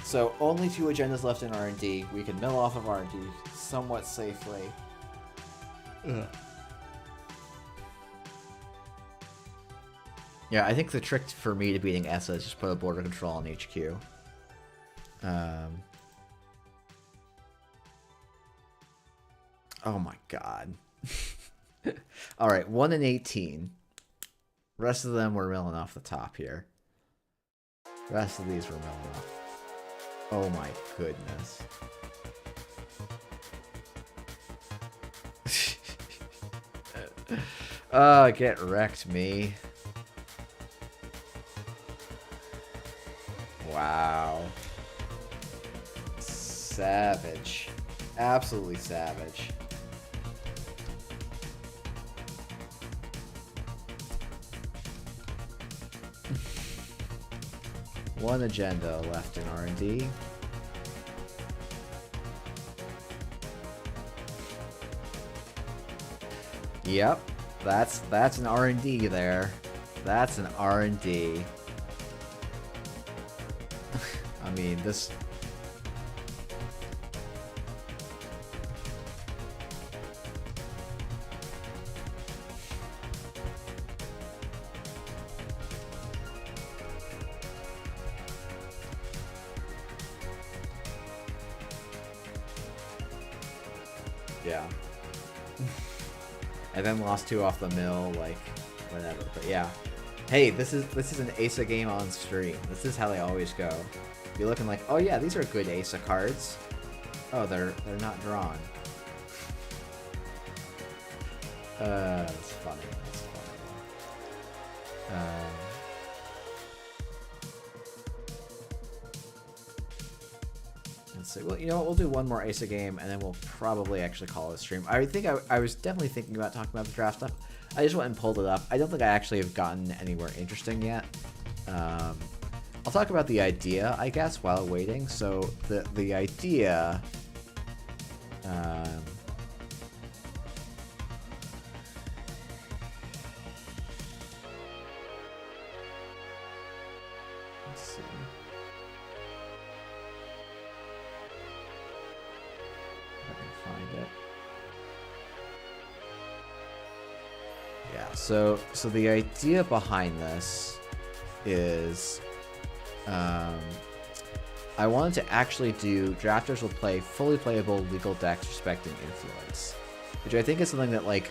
So, only 2 agendas left in R&D. We can mill off of R&D somewhat safely. Ugh. Yeah, I think the trick for me to beating ESA is just put a border control on HQ. Oh my god. Alright, 1 and 18. Rest of them were milling off the top here. Rest of these were milling off. Oh my goodness. Get wrecked, me. Wow. Savage. Absolutely savage. One agenda left in R&D. Yep, that's an R&D there. That's an R&D. I mean, this... Yeah. And then lost 2 off the mill, like, whatever. But yeah. Hey, this is an ASA game on stream. This is how they always go. You're looking like, oh yeah, these are good ASA cards. Oh, they're not drawn. That's funny. That's funny. Let's see. Well, you know what? We'll do one more ASA game, and then we'll probably actually call it a stream. I think I was definitely thinking about talking about the draft stuff. I just went and pulled it up. I don't think I actually have gotten anywhere interesting yet. I'll talk about the idea, I guess, while waiting. So the idea... it. Yeah, so the idea behind this is I wanted to actually do drafters will play fully playable legal decks respecting influence, which I think is something that, like,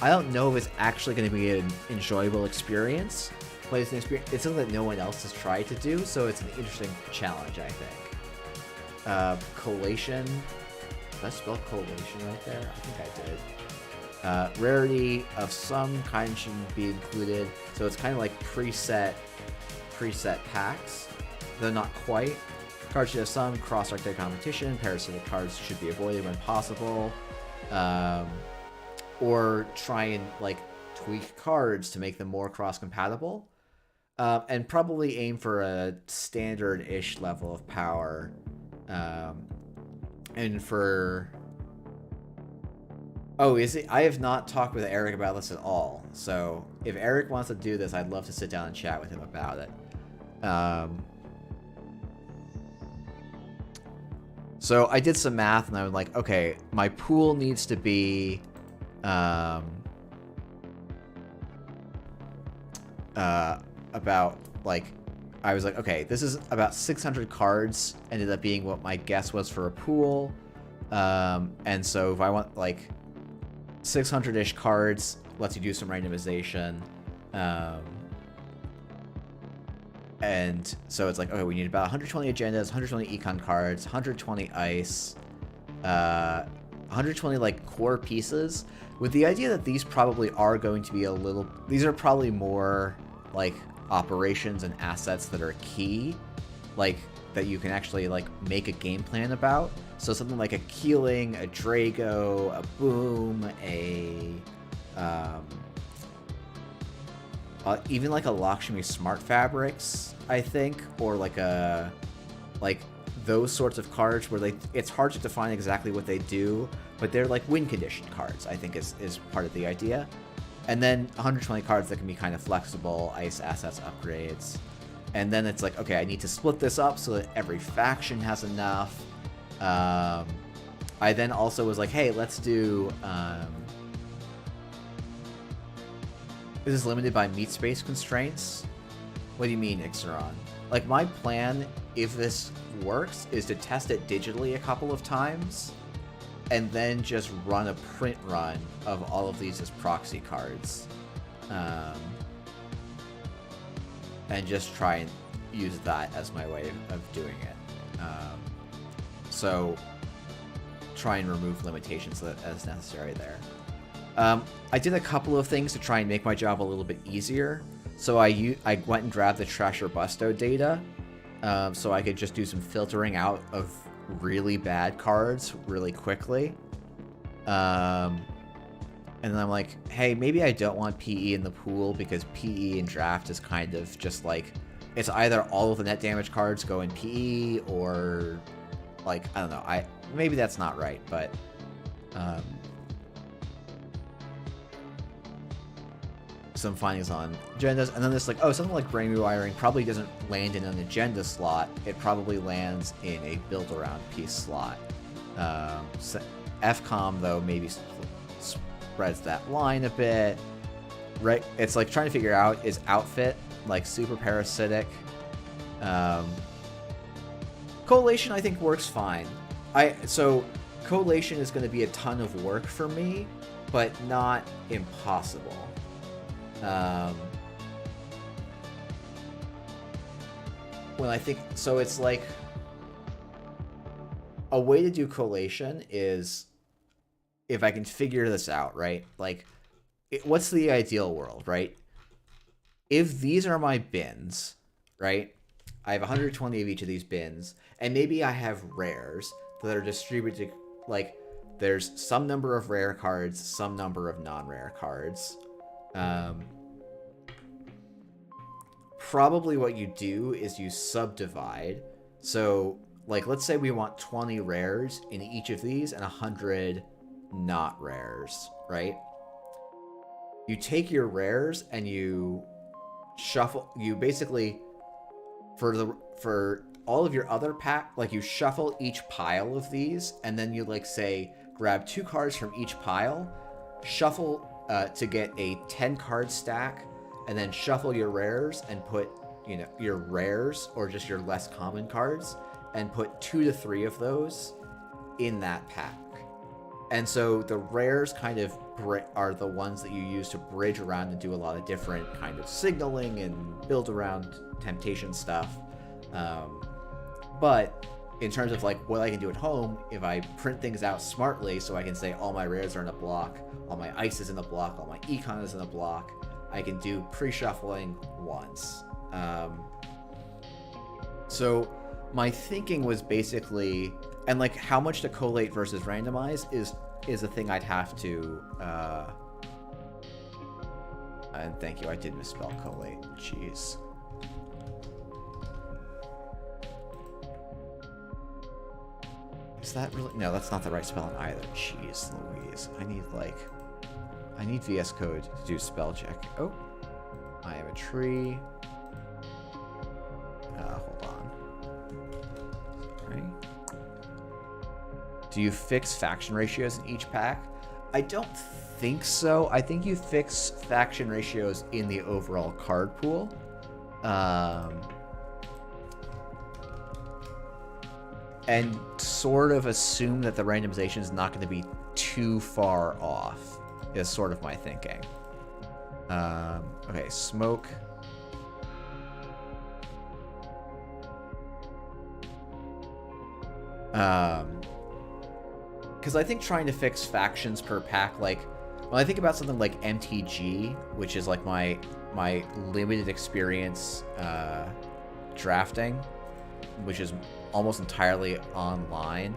I don't know if it's actually going to be an enjoyable experience, but it's it's something that no one else has tried to do, so it's an interesting challenge, I think. Collation. Did I spell collation right there? I think I did. Rarity of some kind should be included, so it's kind of like preset packs. Though not quite. Cards should have some cross-archetype competition. Parasitic cards should be avoided when possible. Or try and, like, tweak cards to make them more cross-compatible. And probably aim for a standard-ish level of power. And for... Oh, is it? I have not talked with Eric about this at all. So if Eric wants to do this, I'd love to sit down and chat with him about it. So I did some math, and I was like, okay, my pool needs to be about, like, I was like, okay, this is about 600 cards, ended up being what my guess was for a pool. And so if I want, like, 600-ish cards, lets you do some randomization. And so it's like, okay, we need about 120 agendas, 120 econ cards, 120 ice, 120, like, core pieces, with the idea that these probably are going to be these are probably more, like, operations and assets that are key, like, that you can actually, like, make a game plan about. So something like a Keeling, a Drago, a Boom, even like a Lakshmi Smart Fabrics, I think, or like those sorts of cards where it's hard to define exactly what they do, but they're like win condition cards, I think is part of the idea. And then 120 cards that can be kind of flexible, ice assets, upgrades. And then it's like, okay, I need to split this up so that every faction has enough. I then also was like, hey, let's do... This is limited by meat space constraints? What do you mean, Ixaron? Like, my plan, if this works, is to test it digitally a couple of times, and then just run a print run of all of these as proxy cards. And just try and use that as my way of doing it. So, try and remove limitations as necessary there. I did a couple of things to try and make my job a little bit easier. So I went and grabbed the Treasure Busto data, so I could just do some filtering out of really bad cards really quickly. And then I'm like, hey, maybe I don't want PE in the pool, because PE in draft is kind of just like, it's either all of the net damage cards go in PE, or, like, I don't know, maybe that's not right, but some findings on agendas, and then there's like, oh, something like brain rewiring probably doesn't land in an agenda slot. It probably lands in a build around piece slot. FCOM though maybe spreads that line a bit. Right, it's like trying to figure out, is outfit like super parasitic? Collation I think works fine. So collation is going to be a ton of work for me, but not impossible. When I think, so it's like, a way to do collation is, if I can figure this out, right? Like, what's the ideal world, right? If these are my bins, right? I have 120 of each of these bins, and maybe I have rares that are distributed, like, there's some number of rare cards, some number of non-rare cards. Probably what you do is you subdivide. So, like, let's say we want 20 rares in each of these and 100 not rares, right? You take your rares and you shuffle. You basically, for all of your other pack, like you shuffle each pile of these, and then you like say grab 2 cards from each pile, shuffle to get a 10 card stack, and then shuffle your rares and put, you know, your rares or just your less common cards, and put 2 to 3 of those in that pack. And so the rares kind of are the ones that you use to bridge around and do a lot of different kind of signaling and build around temptation stuff. But in terms of like what I can do at home, if I print things out smartly, so I can say all my rares are in a block, all my ice is in a block, all my econ is in a block, I can do pre-shuffling once. So my thinking was basically, and like how much to collate versus randomize is a thing I'd have to, and thank you, I did misspell collate, jeez. Is that really? No, that's not the right spelling either. Jeez Louise. I need VS Code to do spell check. Oh, I am a tree. Hold on. Sorry. Do you fix faction ratios in each pack? I don't think so. I think you fix faction ratios in the overall card pool. And sort of assume that the randomization is not going to be too far off, is sort of my thinking. Okay, smoke. Because I think trying to fix factions per pack, like, when I think about something like MTG, which is like my limited experience drafting, which is almost entirely online.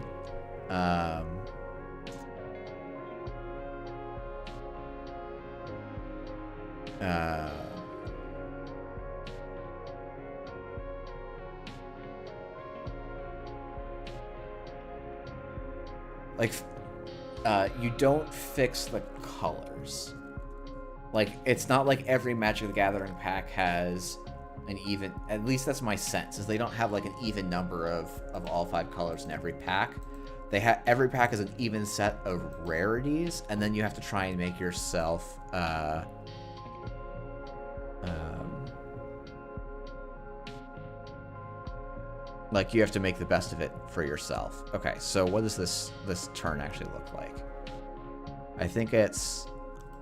You don't fix the colors. Like, it's not like every Magic the Gathering pack has an even, at least that's my sense, is they don't have like an even number of all 5 colors in every pack. They have, every pack is an even set of rarities, and then you have to try and make yourself like, you have to make the best of it for yourself. Okay, so what does this turn actually look like? I think it's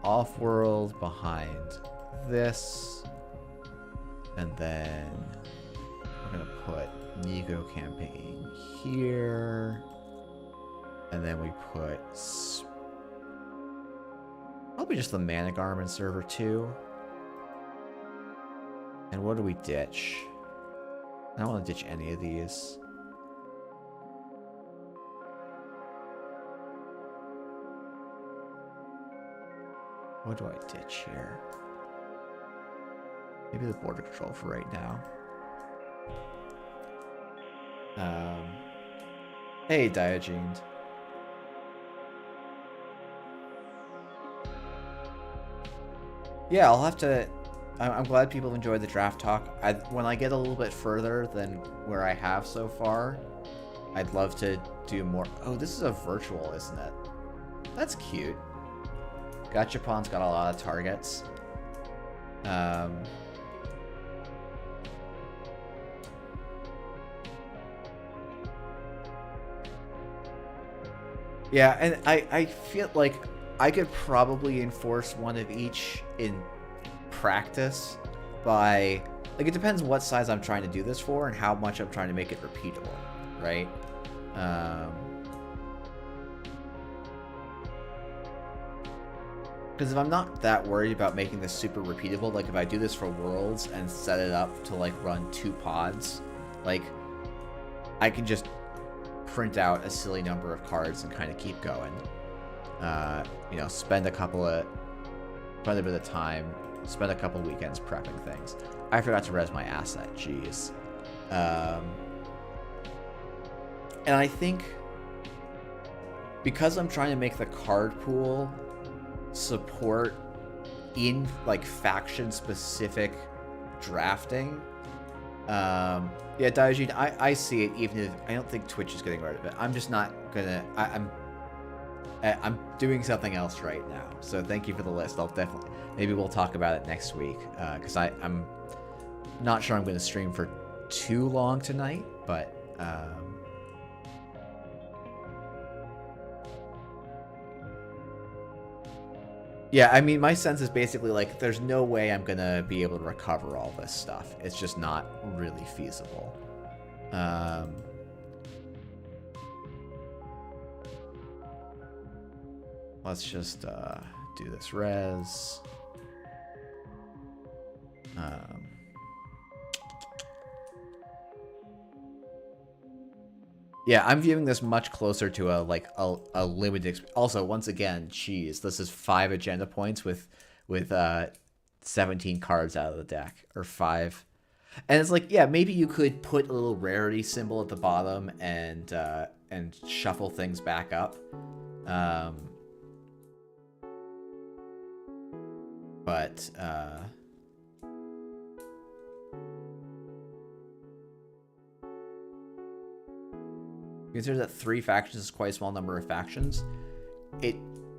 off-world behind this, and then we're gonna put Nego campaign here, and then we put probably just the Mana Garment server too. And what do we ditch? I don't want to ditch any of these. What do I ditch here? Maybe the border control for right now. Hey, Diogened. Yeah, I'll have to... I'm glad people enjoyed the draft talk. When I get a little bit further than where I have so far, I'd love to do more. Oh, this is a virtual, isn't it? That's cute. Gachapon's got a lot of targets. Yeah, and I feel like I could probably enforce one of each in practice by, like, it depends what size I'm trying to do this for and how much I'm trying to make it repeatable, right? Because if I'm not that worried about making this super repeatable, like if I do this for Worlds and set it up to like run 2 pods, like I can just print out a silly number of cards and kind of keep going. You know, spend a bit of time, spend a couple weekends prepping things. I forgot to res my asset, jeez. And I think because I'm trying to make the card pool support in like faction specific drafting, Yeah, Daijin, I see it, even if I don't think Twitch is getting rid of it. I'm just not gonna. I'm doing something else right now. So thank you for the list. I'll definitely, maybe we'll talk about it next week, because I'm not sure I'm going to stream for too long tonight, but yeah, I mean, my sense is basically like there's no way I'm going to be able to recover all this stuff. It's just not really feasible. Let's just do this res. Yeah, I'm viewing this much closer to a limited. Also, once again, cheese. This is 5 agenda points with 17 cards out of the deck, or 5. And it's like, yeah, maybe you could put a little rarity symbol at the bottom and shuffle things back up. But consider that 3 factions is quite a small number of factions. It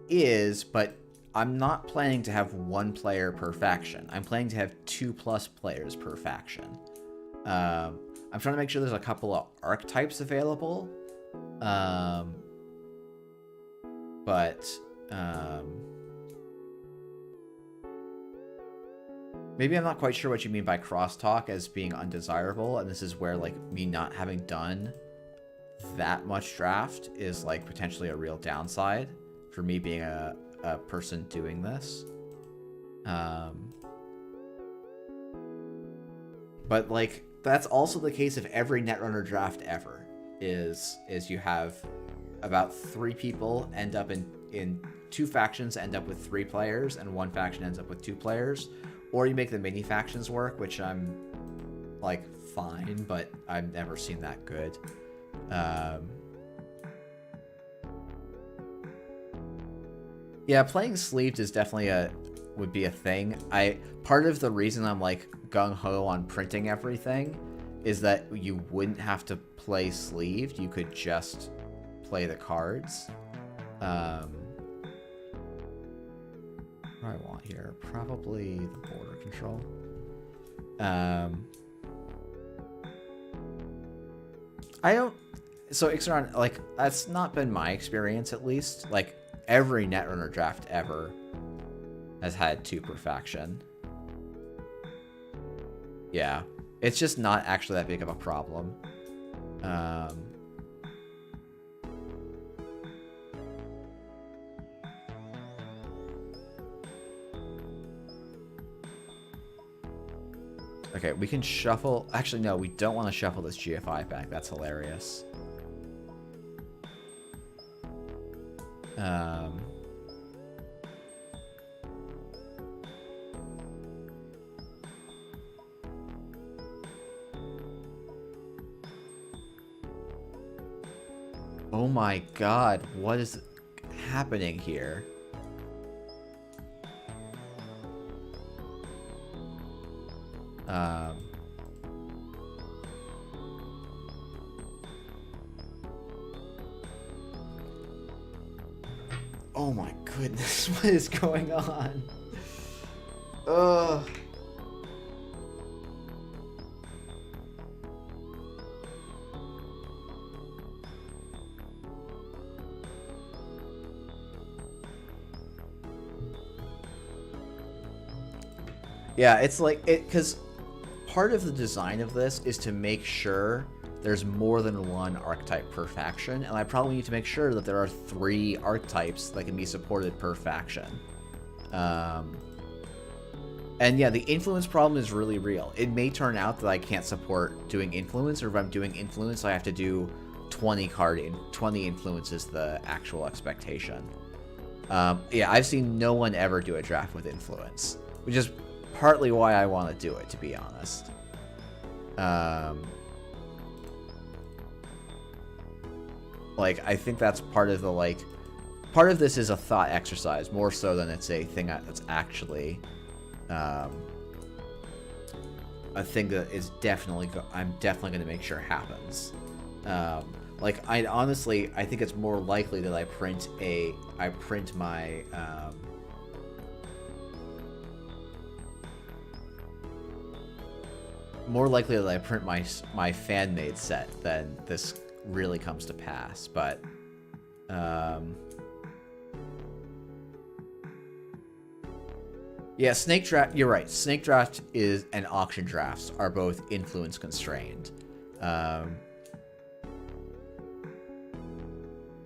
is, but I'm not planning to have 1 player per faction. I'm planning to have 2+ players per faction. I'm trying to make sure there's a couple of archetypes available. Maybe I'm not quite sure what you mean by crosstalk as being undesirable, and this is where, like, me not having done that much draft is, like, potentially a real downside for me being a person doing this. But, like, that's also the case of every Netrunner draft ever, is you have about 3 people end up in 2 factions end up with 3 players, and 1 faction ends up with 2 players. Or you make the mini factions work, which I'm, like, fine, but I've never seen that good. Yeah, playing sleeved is definitely would be a thing. Part of the reason I'm, like, gung-ho on printing everything is that you wouldn't have to play sleeved. You could just play the cards. What do I want here? Probably the border control. So Ixaron, like, that's not been my experience, at least. Like, every Netrunner draft ever has had 2 per faction. Yeah. It's just not actually that big of a problem. Okay, we can shuffle... Actually, no, we don't want to shuffle this GFI back. That's hilarious. Oh my god, what is happening here? Oh my goodness, what is going on? Ugh. Yeah, it's like because part of the design of this is to make sure there's more than 1 archetype per faction, and I probably need to make sure that there are 3 archetypes that can be supported per faction. And yeah, the influence problem is really real. It may turn out that I can't support doing influence, or if I'm doing influence, I have to do 20 influence is the actual expectation. Yeah, I've seen no one ever do a draft with influence, which is partly why I want to do it, to be honest. Like, I think that's part of the, like... Part of this is a thought exercise, more so than it's a thing that's actually... a thing that is definitely I'm definitely going to make sure happens. Like I honestly, I think it's more likely that I print my more likely that I print my fan-made set than this really comes to pass. But yeah, Snake Draft. You're right. Snake Draft and auction drafts are both influence constrained.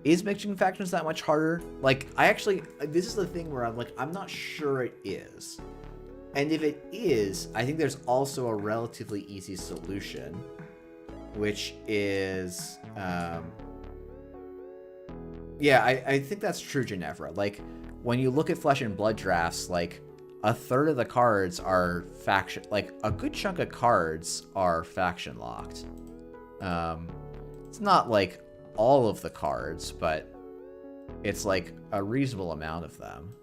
Is mixing factions that much harder? Like, this is the thing where I'm like, I'm not sure it is. And if it is, I think there's also a relatively easy solution, which is, yeah, I think that's true, Ginevra. Like, when you look at Flesh and Blood drafts, like, a third of the cards are faction, like, a good chunk of cards are faction locked. It's not like all of the cards, but it's like a reasonable amount of them.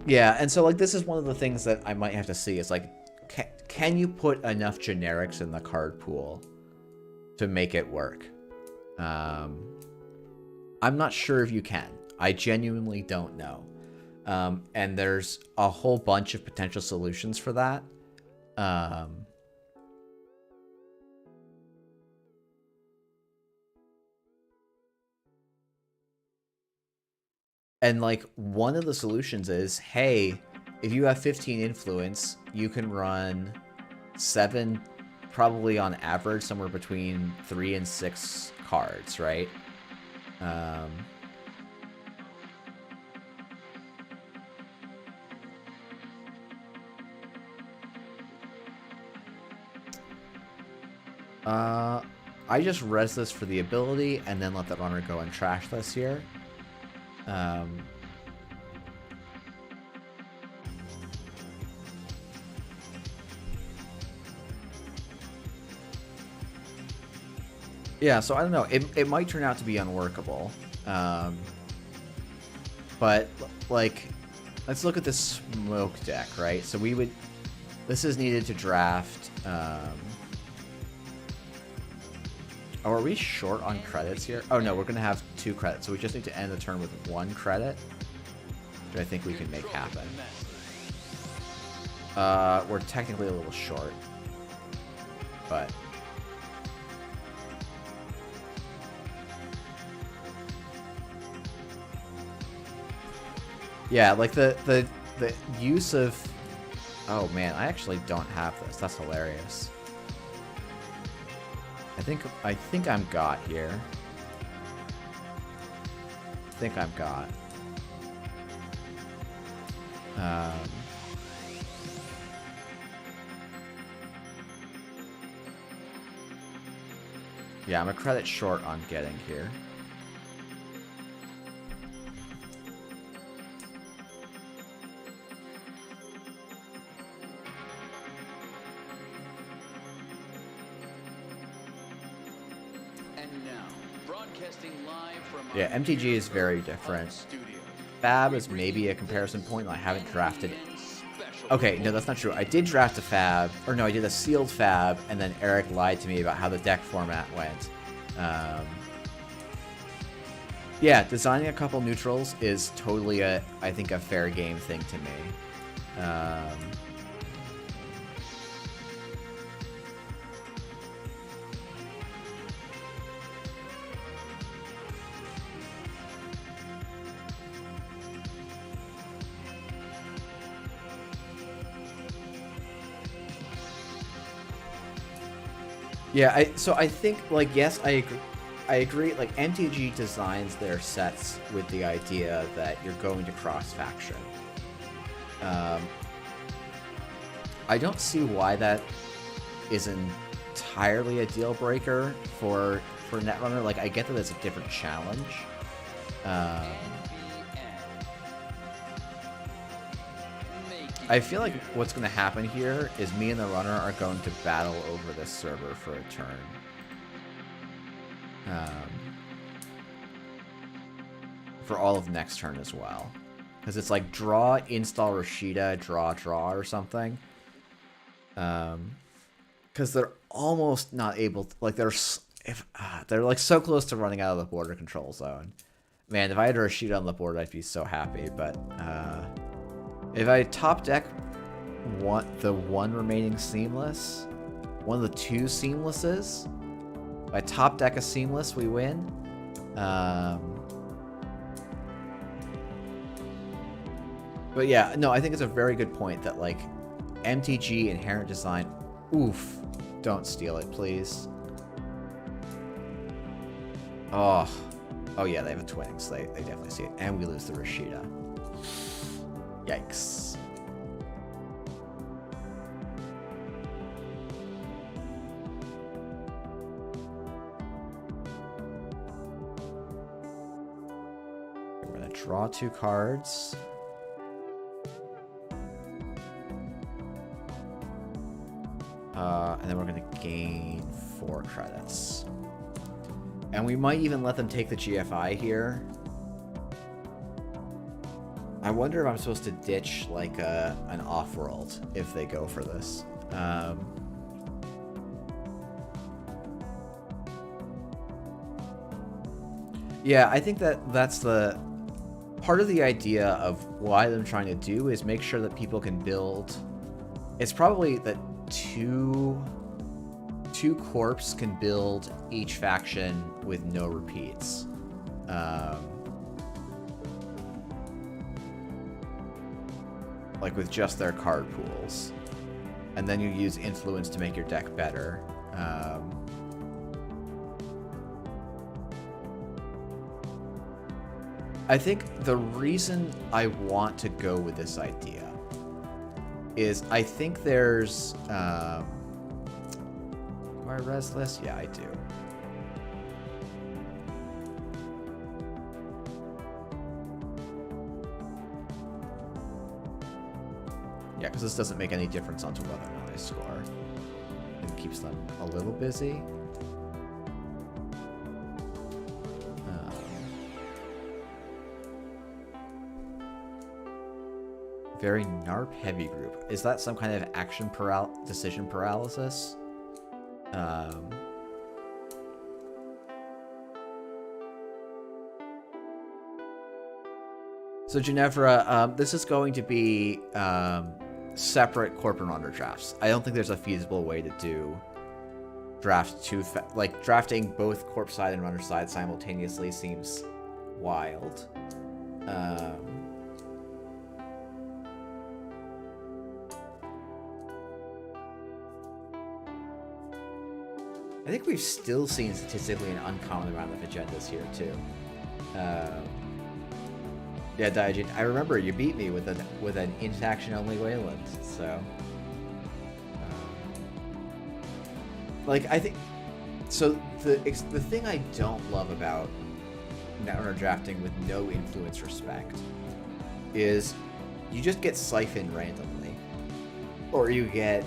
Yeah, and so like this is one of the things that I might have to see is like, can you put enough generics in the card pool to make it work? I'm not sure if you can. I genuinely don't know. And there's a whole bunch of potential solutions for that. And like one of the solutions is, hey, if you have 15 influence, you can run 7, probably on average, somewhere between 3 and 6 cards, right? I just res this for the ability and then let the runner go and trash this here. Yeah, so I don't know. It might turn out to be unworkable. But, like, let's look at this smoke deck, right? So we would... This is needed to draft... Oh, are we short on credits here? Oh, no, we're going to have 2 credits. So we just need to end the turn with 1 credit, which I think we can make happen. We're technically a little short. But... yeah, like the use of... Oh, man, I actually don't have this. That's hilarious. I think I'm got here. I think I'm got. Yeah, I'm a credit short on getting here. Yeah, MTG is very different. Fab is maybe a comparison point. I haven't drafted... Okay, no, that's not true. I did draft a Fab, or no, I did a sealed Fab, and then Eric lied to me about how the deck format went. Yeah, designing a couple neutrals is totally I think, a fair game thing to me. Yeah, so I think, like, yes, I agree. Like, MTG designs their sets with the idea that you're going to cross-faction. I don't see why that is entirely a deal-breaker for Netrunner. Like, I get that it's a different challenge. I feel like what's going to happen here is me and the runner are going to battle over this server for a turn. for all of next turn as well. Because it's like draw, install Rashida, draw, or something. Because they're almost not able to, like, they're like so close to running out of the border control zone. Man, if I had a Rashida on the board, I'd be so happy. But if I top deck the one remaining seamless, one of the two seamlesses, if I top deck a seamless, we win. But yeah, no, I think it's a very good point that, like, MTG inherent design, oof, don't steal it, please. Oh yeah, they have a Twinings. They definitely see it. And we lose the Rashida. Yikes. We're going to draw 2 cards. And then we're going to gain 4 credits. And we might even let them take the GFI here. I wonder if I'm supposed to ditch, like, an off-world if they go for this. Yeah, I think that's the part of the idea of why I'm trying to do is make sure that people can build. It's probably that two corps can build each faction with no repeats. Like with just their card pools. And then you use influence to make your deck better. I think the reason I want to go with this idea is I think there's... do I res this? Yeah, I do. Yeah, because this doesn't make any difference onto whether or not I score. It keeps them a little busy. Very NARP heavy group. Is that some kind of action decision paralysis? So Ginevra, this is going to be separate corp and runner drafts. I don't think there's a feasible way to do draft like drafting both corp side and runner side simultaneously seems wild. I think we've still seen statistically an uncommon amount of agendas here too. Yeah, Daijin, I remember you beat me with an interaction only Wayland, so like I think so. The thing I don't love about Netrunner drafting with no influence respect is you just get siphoned randomly, or you get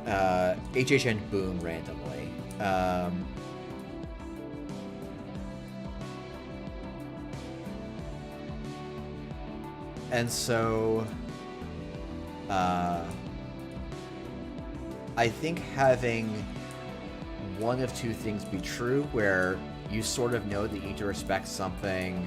HHN boom randomly. And so I think having one of two things be true, where you sort of know that you need to respect something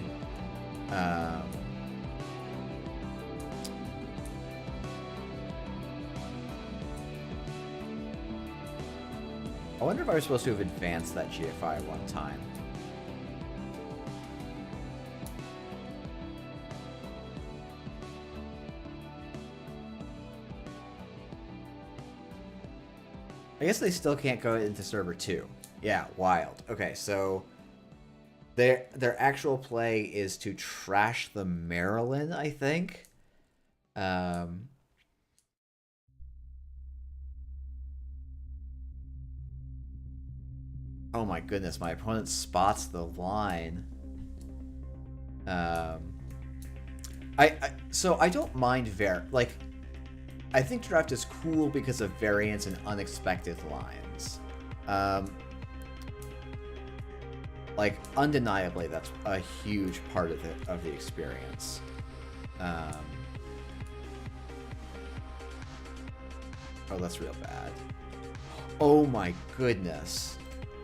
I wonder if I was supposed to have advanced that GFI one time. I guess they still can't go into server 2. Yeah, wild. Okay, so their actual play is to trash the Maryland, I think. Oh my goodness, my opponent spots the line. So I don't mind like, I think draft is cool because of variance and unexpected lines. like, undeniably, that's a huge part of the experience. Oh, that's real bad. Oh my goodness.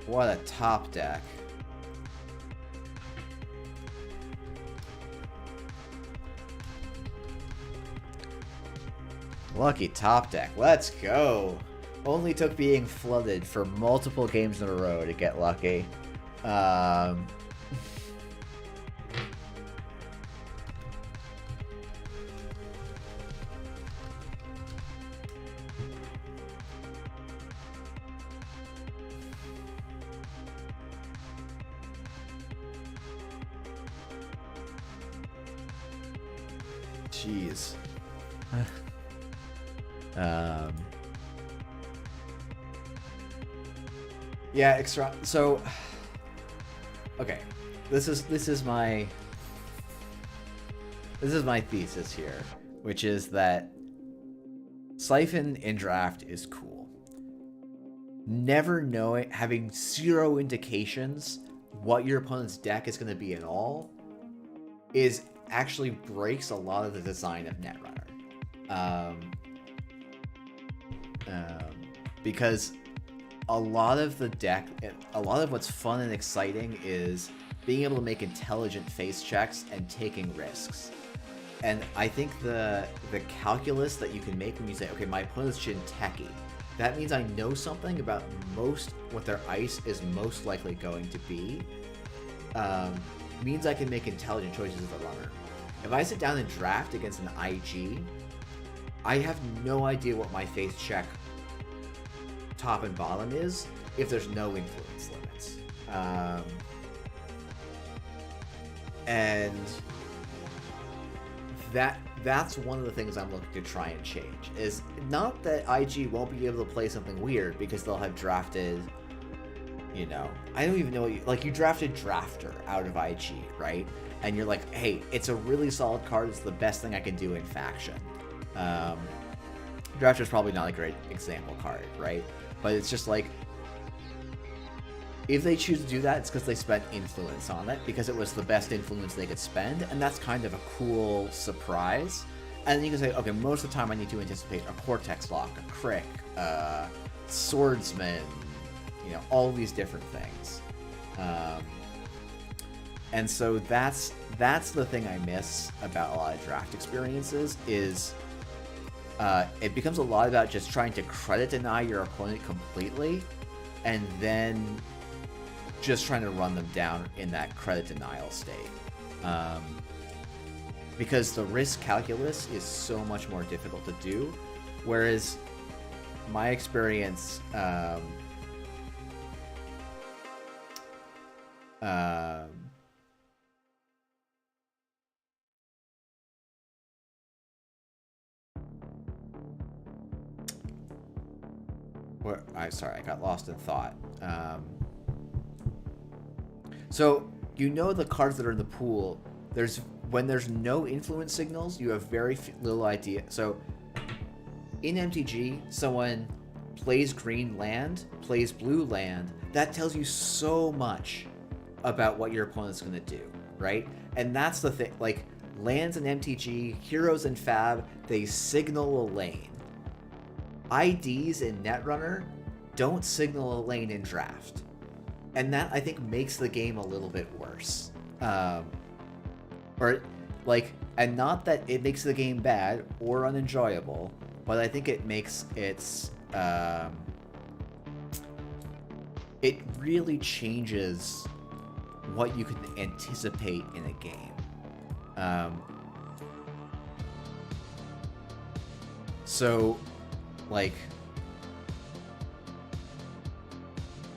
What a top deck. Lucky top deck. Let's go. Only took being flooded for multiple games in a row to get lucky. Jeez. Yeah, extra. So, okay, this is my thesis here, which is that Siphon in draft is cool. Never knowing, having zero indications what your opponent's deck is going to be at all, is actually breaks a lot of the design of Netrunner. Because a lot of the deck, a lot of what's fun and exciting is being able to make intelligent face checks and taking risks. And I think the calculus that you can make when you say, okay, my opponent's Jinteki, that means I know something about what their ice is most likely going to be, means I can make intelligent choices as a runner. If I sit down and draft against an IG, I have no idea what my face check top and bottom is if there's no influence limits. And that's one of the things I'm looking to try and change. Is not that IG won't be able to play something weird because they'll have drafted, you know, I don't even know what you drafted Drafter out of IG, right? And you're like, hey, it's a really solid card. It's the best thing I can do in faction. Drafter's probably not a great example card, right? But it's just like, if they choose to do that, it's because they spent influence on it, because it was the best influence they could spend, and that's kind of a cool surprise. And then you can say, okay, most of the time I need to anticipate a Cortex Lock, a Crick, Swordsman, you know, all these different things. And so that's the thing I miss about a lot of draft experiences is it becomes a lot about just trying to credit deny your opponent completely, and then just trying to run them down in that credit denial state. Because the risk calculus is so much more difficult to do, whereas my experience sorry, I got lost in thought. So, you know, the cards that are in the pool, when there's no influence signals, you have very little idea. So, in MTG, someone plays green land, plays blue land, that tells you so much about what your opponent's going to do, right? And that's the thing, like, lands in MTG, heroes in Fab, they signal a lane. IDs in Netrunner don't signal a lane in draft. And that, I think, makes the game a little bit worse. And not that it makes the game bad or unenjoyable, but I think it makes it really changes what you can anticipate in a game. So, like,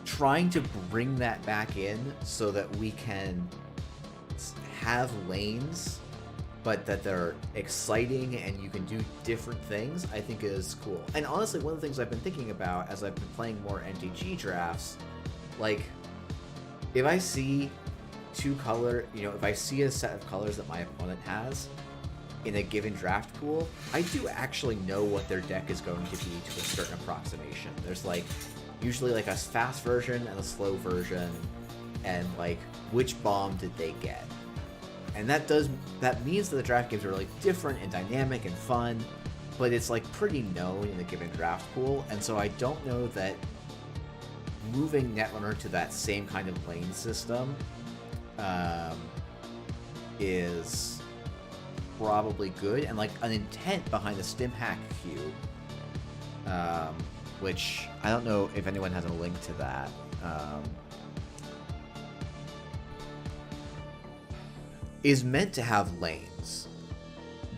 trying to bring that back in so that we can have lanes, but that they're exciting and you can do different things, I think is cool. And honestly, one of the things I've been thinking about as I've been playing more MTG drafts, like, if I see if I see a set of colors that my opponent has in a given draft pool, I do actually know what their deck is going to be to a certain approximation. There's usually a fast version and a slow version, and like which bomb did they get. And that means that the draft games are really different and dynamic and fun, but it's like pretty known in a given draft pool, and so I don't know that moving Netrunner to that same kind of lane system is probably good, and like an intent behind the stim hack cube, which I don't know if anyone has a link to that. Is meant to have lanes.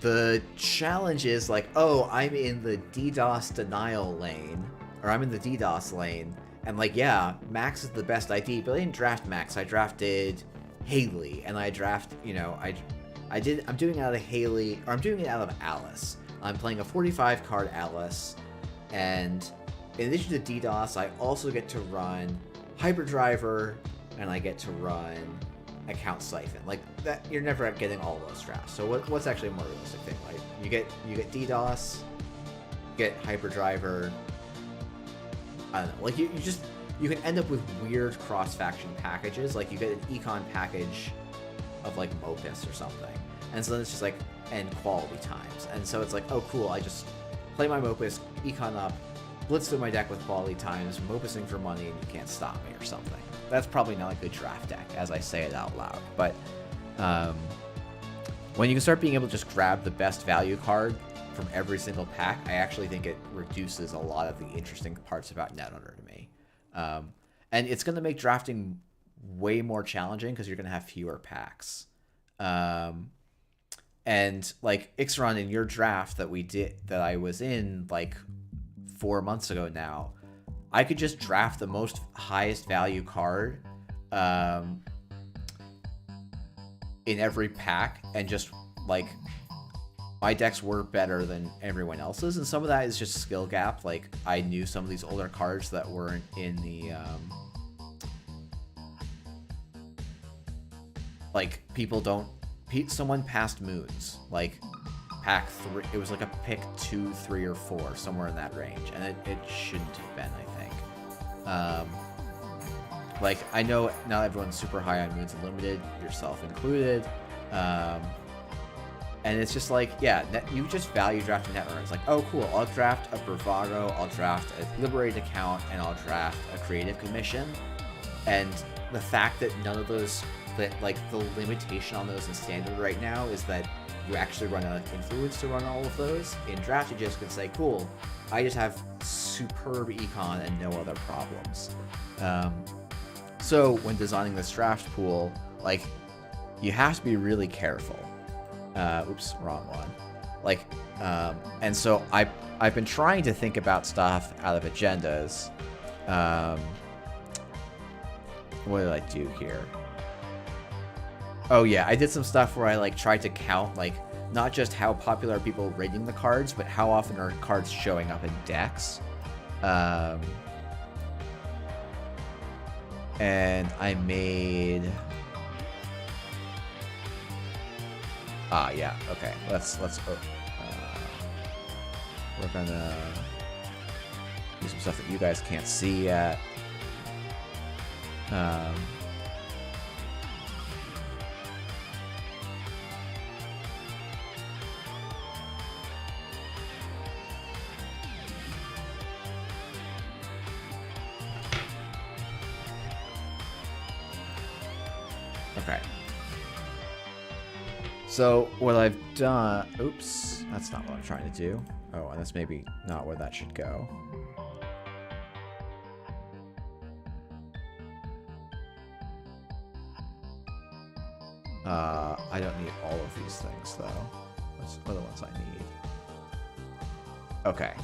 The challenge is like, oh, I'm in the DDoS denial lane, or I'm in the DDoS lane, and like, yeah, Max is the best ID, but I didn't draft Max. I drafted Haley, and I draft, you know, I'm doing it out of Haley, or I'm doing it out of Alice. I'm playing a 45 card Alice, and in addition to DDoS, I also get to run Hyperdriver, and I get to run Account Siphon. Like that, you're never getting all those drafts. So what's actually a more realistic thing? Like you get DDoS, you get Hyperdriver. I don't know. Like you can end up with weird cross-faction packages. Like you get an econ package of like Mopus or something, and so then it's just like and quality times. And so it's like, oh cool, I just play my Mopus, econ up, blitz through my deck with quality times, Mopusing for money, and you can't stop me or something. That's probably not a good draft deck, as I say it out loud. But when you can start being able to just grab the best value card from every single pack, I actually think it reduces a lot of the interesting parts about Netrunner to me. And it's going to make drafting way more challenging because you're going to have fewer packs. And like Ixaron, in your draft that I was in like 4 months ago now, I could just draft the most highest value card in every pack, and just like my decks were better than everyone else's, and some of that is just skill gap. Like I knew some of these older cards that weren't in the like someone passed Moons, like pack 3, it was like a pick 2, 3, or 4, somewhere in that range, and it shouldn't have been, I think. Like I know not everyone's super high on Moons Unlimited, yourself included, and it's just like, yeah, you just value drafting Netrunner. It's like, oh cool, I'll draft a Bravado, I'll draft a Liberated Account, and I'll draft a Creative Commission, and the fact that none of those, that like the limitation on those in Standard right now is that you actually run out of influence to run all of those. In draft, you just can say, cool, I just have superb econ and no other problems. So when designing this draft pool, like, you have to be really careful. Oops, wrong one. Like, and so I've been trying to think about stuff out of agendas. What did I do here? Oh yeah, I did some stuff where I like tried to count, like, not just how popular are people rating the cards, but how often are cards showing up in decks. And I made... yeah, okay. Let's we're gonna do some stuff that you guys can't see yet. Okay. So what I've done... Oops, that's not what I'm trying to do. Oh, and that's maybe not where that should go. I don't need all of these things, though. What's the other ones I need? Okay.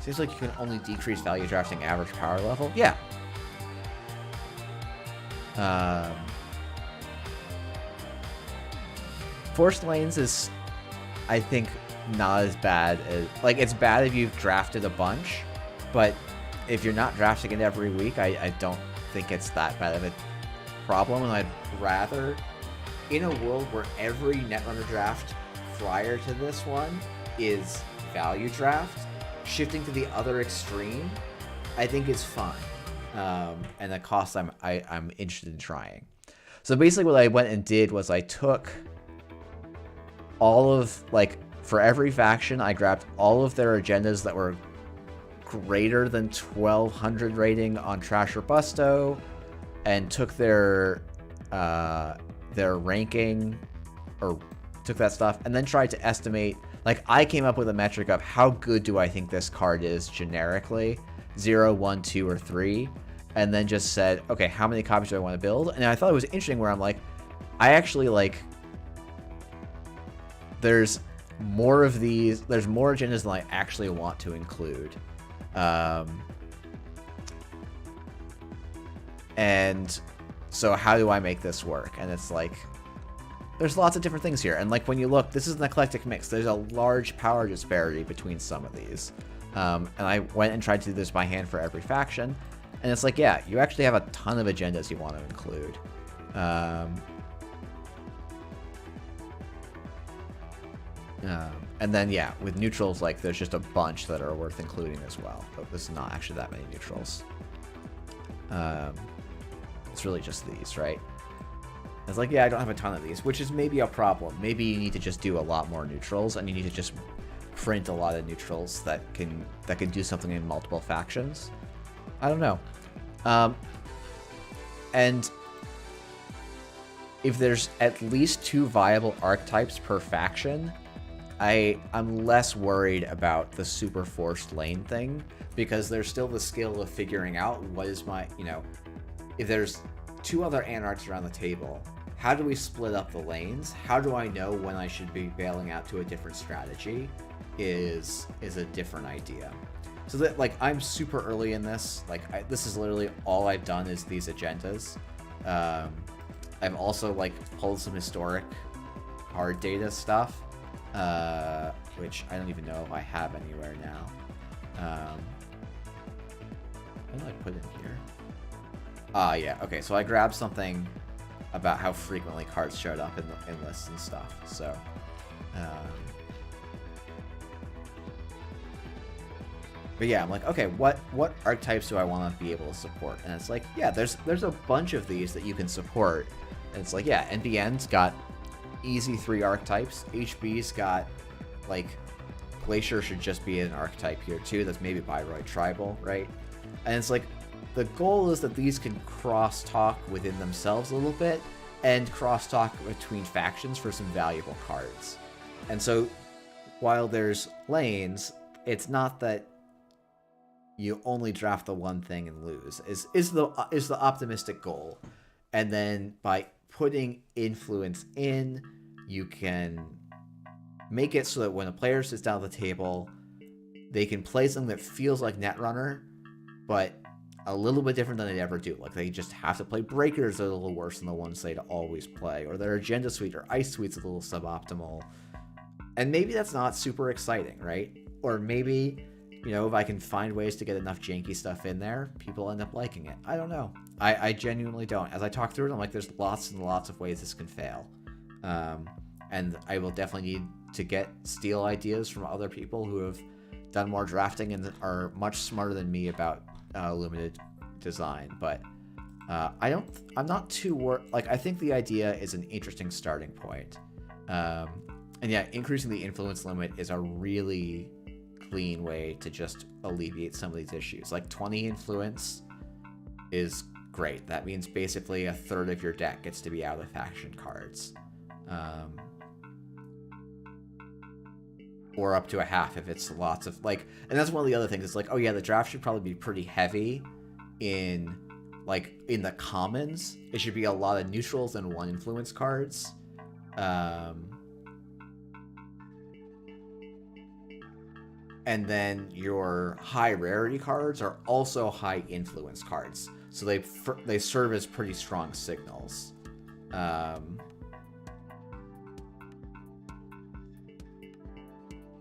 Seems like you can only decrease value drafting average power level. Yeah. Forced lanes is, I think, not as bad as... Like, it's bad if you've drafted a bunch, but if you're not drafting it every week, I don't think it's that bad of a problem, and I'd rather, in a world where every Netrunner draft prior to this one is value draft, shifting to the other extreme, I think is fun. And the cost I'm interested in trying. So basically what I went and did was I took all of, like, for every faction, I grabbed all of their agendas that were greater than 1200 rating on Trash or Busto, and took their ranking, or took that stuff, and then tried to estimate, like, I came up with a metric of how good do I think this card is generically, 0, 1, 2, or 3, and then just said, okay, how many copies do I want to build? And I thought it was interesting where I'm like, I actually, like, there's more of these, there's more agendas than I actually want to include. And so how do I make this work? And it's like, there's lots of different things here. And like, when you look, this is an eclectic mix. There's a large power disparity between some of these. And I went and tried to do this by hand for every faction. And it's like, yeah, you actually have a ton of agendas you want to include. And then, yeah, with neutrals, like, there's just a bunch that are worth including as well. But this is not actually that many neutrals. It's really just these, right? It's like, yeah, I don't have a ton of these, which is maybe a problem. Maybe you need to just do a lot more neutrals, and you need to just print a lot of neutrals that can do something in multiple factions. I don't know. And if there's at least 2 viable archetypes per faction, I'm less worried about the super forced lane thing, because there's still the skill of figuring out what is my, you know, if there's 2 other anarchs around the table, how do we split up the lanes? How do I know when I should be bailing out to a different strategy is a different idea. So that, like, I'm super early in this. Like, this is literally all I've done is these agendas. I've also, like, pulled some historic hard data stuff, which I don't even know if I have anywhere now. What did I put in here? Yeah, okay, so I grabbed something about how frequently cards showed up in lists and stuff, so... But yeah, I'm like, okay, what archetypes do I want to be able to support? And it's like, yeah, there's a bunch of these that you can support. And it's like, yeah, NBN's got easy 3 archetypes. HB's got, like, Glacier should just be an archetype here too. That's maybe Byroid Tribal, right? And it's like, the goal is that these can cross-talk within themselves a little bit, and cross-talk between factions for some valuable cards. And so, while there's lanes, it's not that you only draft the one thing and lose, is the optimistic goal. And then by putting influence in, you can make it so that when a player sits down at the table, they can play something that feels like Netrunner, but a little bit different than they'd ever do. Like, they just have to play breakers that are a little worse than the ones they'd always play, or their agenda suite or ice suite's a little suboptimal. And maybe that's not super exciting, right? Or maybe, you know, if I can find ways to get enough janky stuff in there, people end up liking it. I don't know. I genuinely don't. As I talk through it, I'm like, there's lots and lots of ways this can fail. And I will definitely need to steal ideas from other people who have done more drafting and are much smarter than me about limited design. But I'm not too worried. Like, I think the idea is an interesting starting point. And yeah, increasing the influence limit is a really clean way to just alleviate some of these issues. Like, 20 influence is great. That means basically a third of your deck gets to be out of faction cards. Or up to a half if it's lots of, like, and that's one of the other things. It's like, oh yeah, the draft should probably be pretty heavy in the commons. It should be a lot of neutrals and 1 influence cards. And then your high rarity cards are also high influence cards. So they serve as pretty strong signals.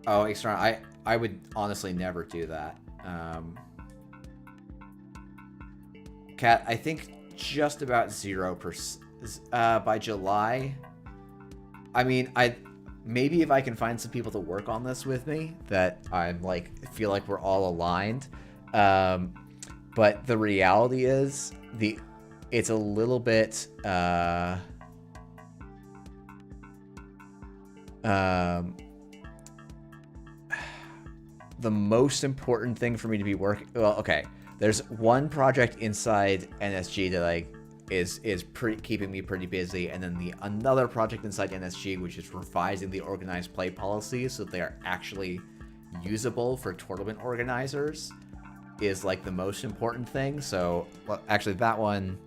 Oh, extra. I would honestly never do that. Cat, I think just about 0%. By July, I mean, maybe if I can find some people to work on this with me, that I'm like feel like we're all aligned. But the reality is it's a little bit the most important thing for me to be working. Well, okay, there's one project inside NSG that is keeping me pretty busy, and then another project inside NSG which is revising the organized play policies so that they are actually usable for tournament organizers is like the most important thing. So, well, actually, that one,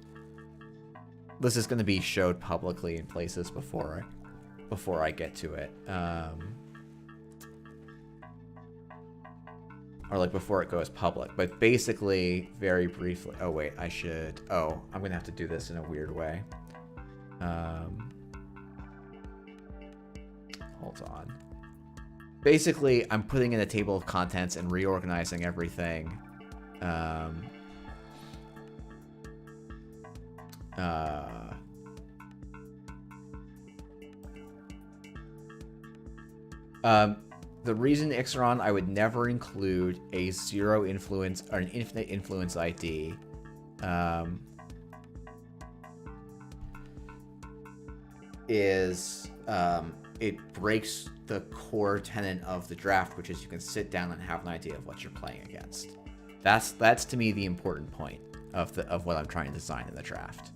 this is going to be showed publicly in places before I get to it. Or like before it goes public. But basically, very briefly, oh wait, I'm gonna have to do this in a weird way. Hold on. Basically, I'm putting in a table of contents and reorganizing everything. The reason Ixaron, I would never include a zero influence or an infinite influence ID. It breaks the core tenet of the draft, which is you can sit down and have an idea of what you're playing against. That's to me the important point of what I'm trying to design in the draft.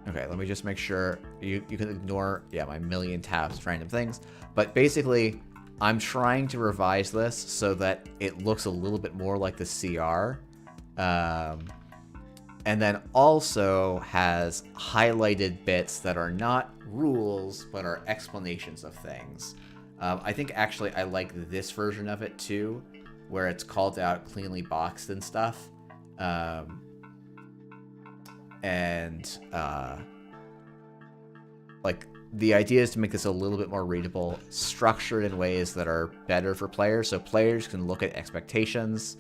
Okay, let me just make sure you can ignore my million tabs of random things. But basically, I'm trying to revise this so that it looks a little bit more like the CR. And then also has highlighted bits that are not rules, but are explanations of things. I think actually I like this version of it too, where it's called out cleanly boxed and stuff. Like the idea is to make this a little bit more readable, structured in ways that are better for players. So players can look at expectations,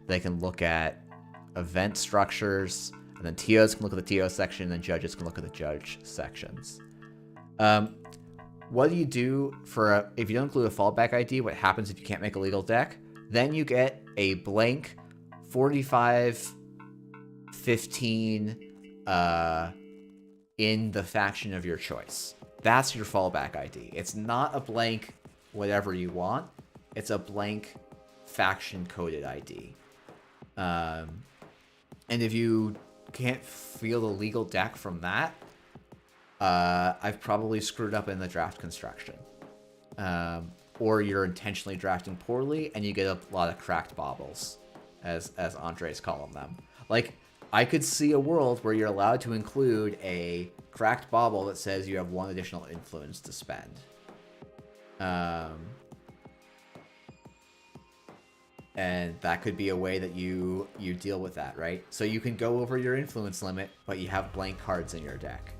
they can look at event structures, and then TOs can look at the TO section, and judges can look at the judge sections. What do you do if you don't include a fallback ID? What happens if you can't make a legal deck? Then you get a blank 45-15 in the faction of your choice. That's your fallback ID. It's not a blank whatever you want. It's a blank faction coded ID. And if you can't field a legal deck from that, I've probably screwed up in the draft construction. Or you're intentionally drafting poorly and you get a lot of cracked baubles, as Andres calling them. Like, I could see a world where you're allowed to include a cracked bauble that says you have one additional influence to spend. And that could be a way that you deal with that, right? So you can go over your influence limit, but you have blank cards in your deck.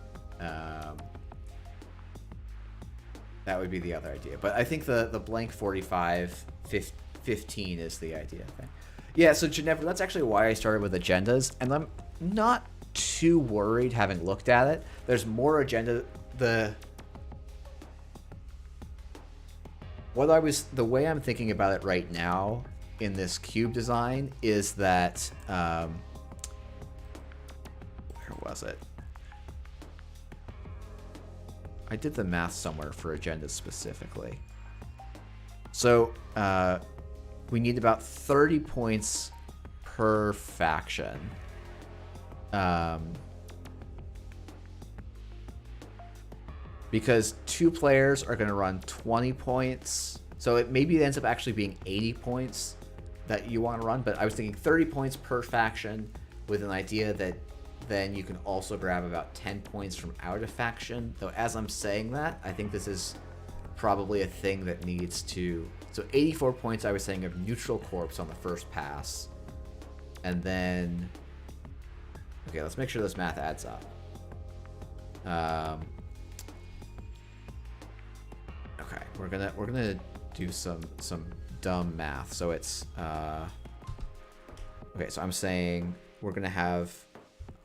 That would be the other idea. But I think the blank 45-15 is the idea thing. Yeah, so Ginevra, that's actually why I started with agendas, and I'm not too worried having looked at it. There's more agenda. The way I'm thinking about it right now in this cube design is that where was it? I did the math somewhere for agendas specifically. So we need about 30 points per faction. Because two players are going to run 20 points. So it ends up actually being 80 points that you want to run. But I was thinking 30 points per faction with an idea that then you can also grab about 10 points from out of faction. Though as I'm saying that, I think this is probably a thing that needs to... So 84 points, I was saying, of neutral corpse on the first pass. And then... Okay, let's make sure this math adds up. Okay, we're gonna do some dumb math. So it's Okay, so I'm saying we're gonna have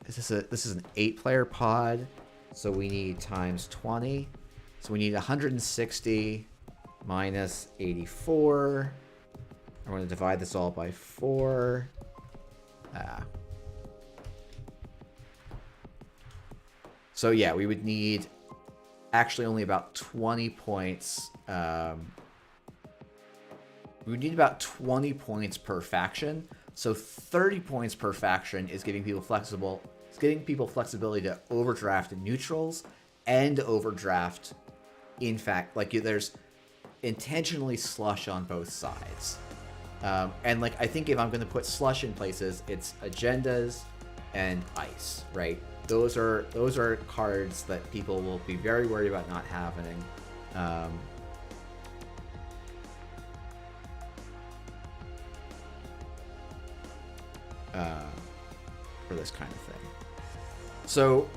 this is an 8-player pod, so we need times 20. So we need 160 minus 84. I'm going to divide this all by 4. So yeah, we would need actually only about 20 points. We would need about 20 points per faction. So 30 points per faction is giving people flexibility to overdraft neutrals and overdraft. In fact, like there's intentionally slush on both sides. And like I think if I'm going to put slush in places, it's agendas and ice, right? Those are cards that people will be very worried about not having. For this kind of thing. So,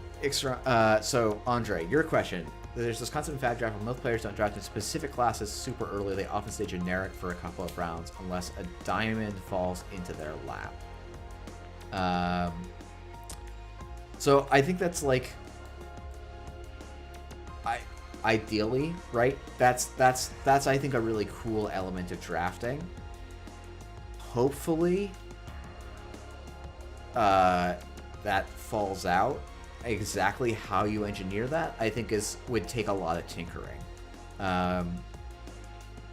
so Andre, your question. There's this concept in Fat Draft where most players don't draft in specific classes super early. They often stay generic for a couple of rounds unless a diamond falls into their lap. So I think that's like, ideally, right? That's I think a really cool element of drafting. Hopefully, that falls out. Exactly how you engineer that, I think, would take a lot of tinkering.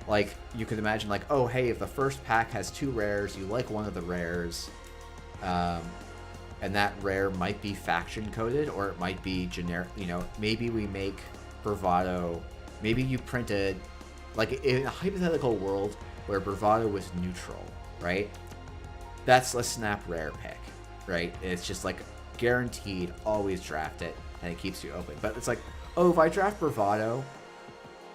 Like, you could imagine, like, oh, hey, if the first pack has 2 rares, you like one of the rares, and that rare might be faction coded, or it might be generic. You know, maybe we make Bravado. Maybe you printed, like, in a hypothetical world where Bravado was neutral, right? That's a snap rare pick, right? It's just like guaranteed, always draft it, and it keeps you open. But it's like, oh, if I draft Bravado,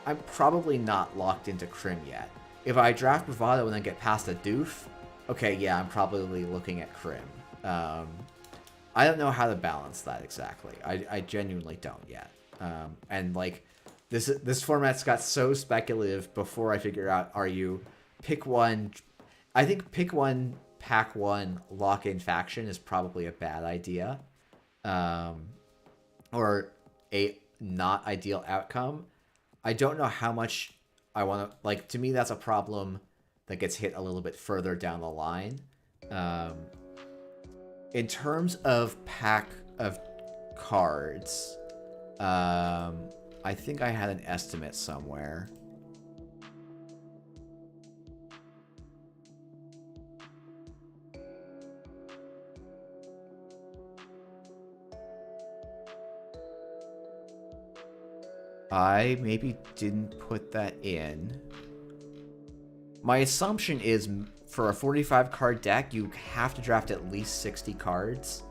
I'm probably not locked into Crim yet. If I draft Bravado and then get past a doof, okay, yeah, I'm probably looking at Crim. I don't know how to balance that exactly. I genuinely don't yet. And like, this format's got so speculative before I figure out, are you pick one? I think pick one, pack one, lock in faction is probably a bad idea. Or a not ideal outcome. I don't know how much I want to, like, to me that's a problem that gets hit a little bit further down the line. In terms of pack of cards, I think I had an estimate somewhere. I maybe didn't put that in. My assumption is for a 45 card deck, you have to draft at least 60 cards.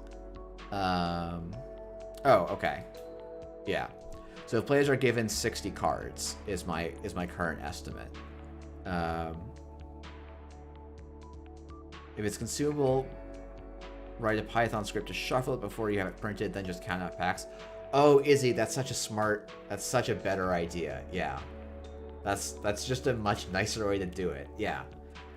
Oh, okay. Yeah. So if players are given 60 cards is my current estimate. If it's consumable, write a Python script to shuffle it before you have it printed, then just count out packs. Oh, Izzy, that's such a better idea. Yeah. That's just a much nicer way to do it. Yeah.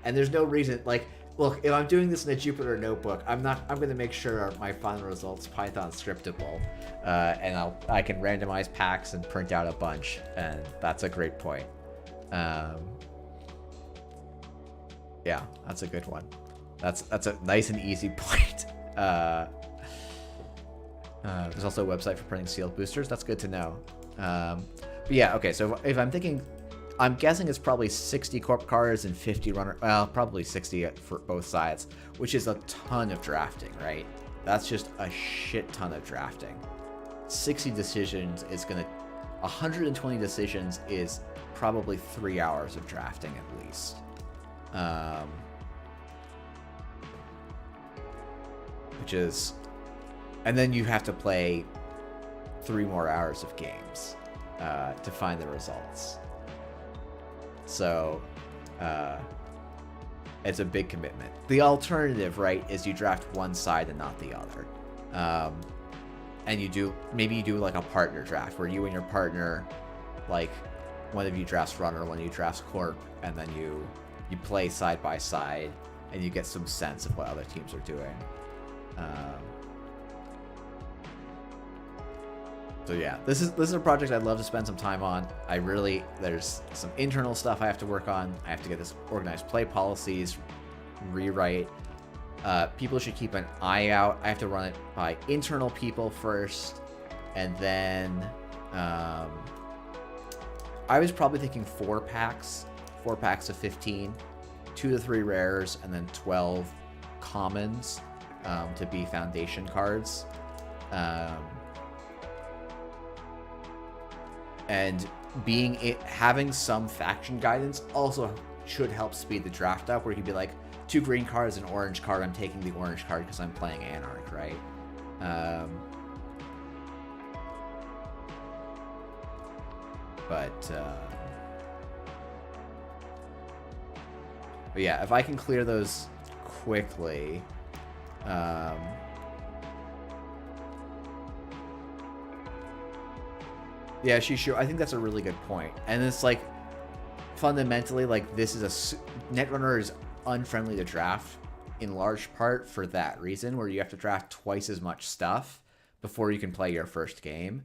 And there's no reason, like, look, if I'm doing this in a Jupyter notebook, I'm going to make sure my final result's Python scriptable, and I can randomize packs and print out a bunch, and that's a great point. Yeah, that's a good one. That's a nice and easy point. There's also a website for printing sealed boosters. That's good to know. But yeah, okay, so if I'm thinking, I'm guessing it's probably 60 corp cards and 50 runner. Well, probably 60 for both sides, which is a ton of drafting, right? That's just a shit ton of drafting. 60 decisions is gonna, 120 decisions is probably 3 hours of drafting at least. Which is, and then you have to play 3 more hours of games to find the results. So, it's a big commitment. The alternative, right, is you draft one side and not the other. And maybe you do like a partner draft where you and your partner, like, one of you drafts runner, one of you drafts corp, and then you play side by side. and you get some sense of what other teams are doing. So yeah, this is a project I'd love to spend some time on. There's some internal stuff I have to work on. I have to get this organized play policies rewrite. People should keep an eye out. I have to run it by internal people first, and then I was probably thinking 4 packs of 15, 2 to 3 rares, and then 12 commons to be foundation cards. And having some faction guidance also should help speed the draft up, where you could be like, 2 green cards, an orange card. I'm taking the orange card because I'm playing Anarch, right? But yeah, if I can clear those quickly, yeah, sure. I think that's a really good point. And it's like, fundamentally, like, this is Netrunner is unfriendly to draft in large part for that reason, where you have to draft twice as much stuff before you can play your first game.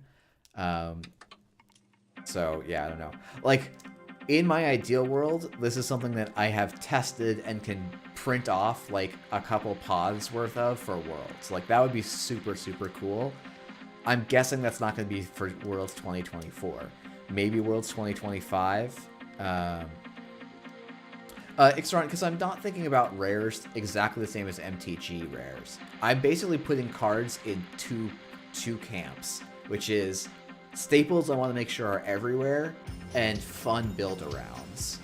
So yeah, I don't know. Like, in my ideal world, this is something that I have tested and can print off like a couple pods worth of for Worlds. Like, that would be super, super cool. I'm guessing that's not going to be for Worlds 2024. Maybe Worlds 2025. Because I'm not thinking about rares exactly the same as MTG rares. I'm basically putting cards in two camps, which is staples I want to make sure are everywhere, and fun build-arounds.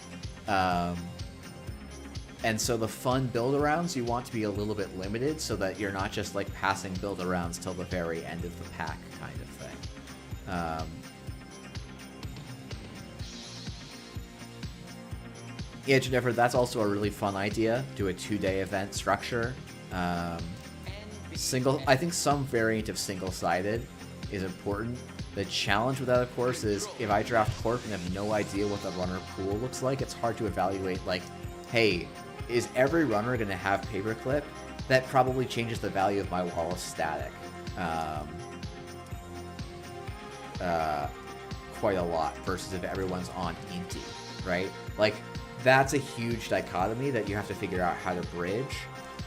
And so the fun build-arounds you want to be a little bit limited so that you're not just like passing build-arounds till the very end of the pack kind of thing. Yeah, Jennifer, that's also a really fun idea. Do a 2-day event structure. I think some variant of single-sided is important. The challenge with that, of course, is if I draft Corp and have no idea what the runner pool looks like, it's hard to evaluate, like, hey, is every runner going to have Paperclip? That probably changes the value of my Wallace static quite a lot versus if everyone's on Inti, right? Like, that's a huge dichotomy that you have to figure out how to bridge.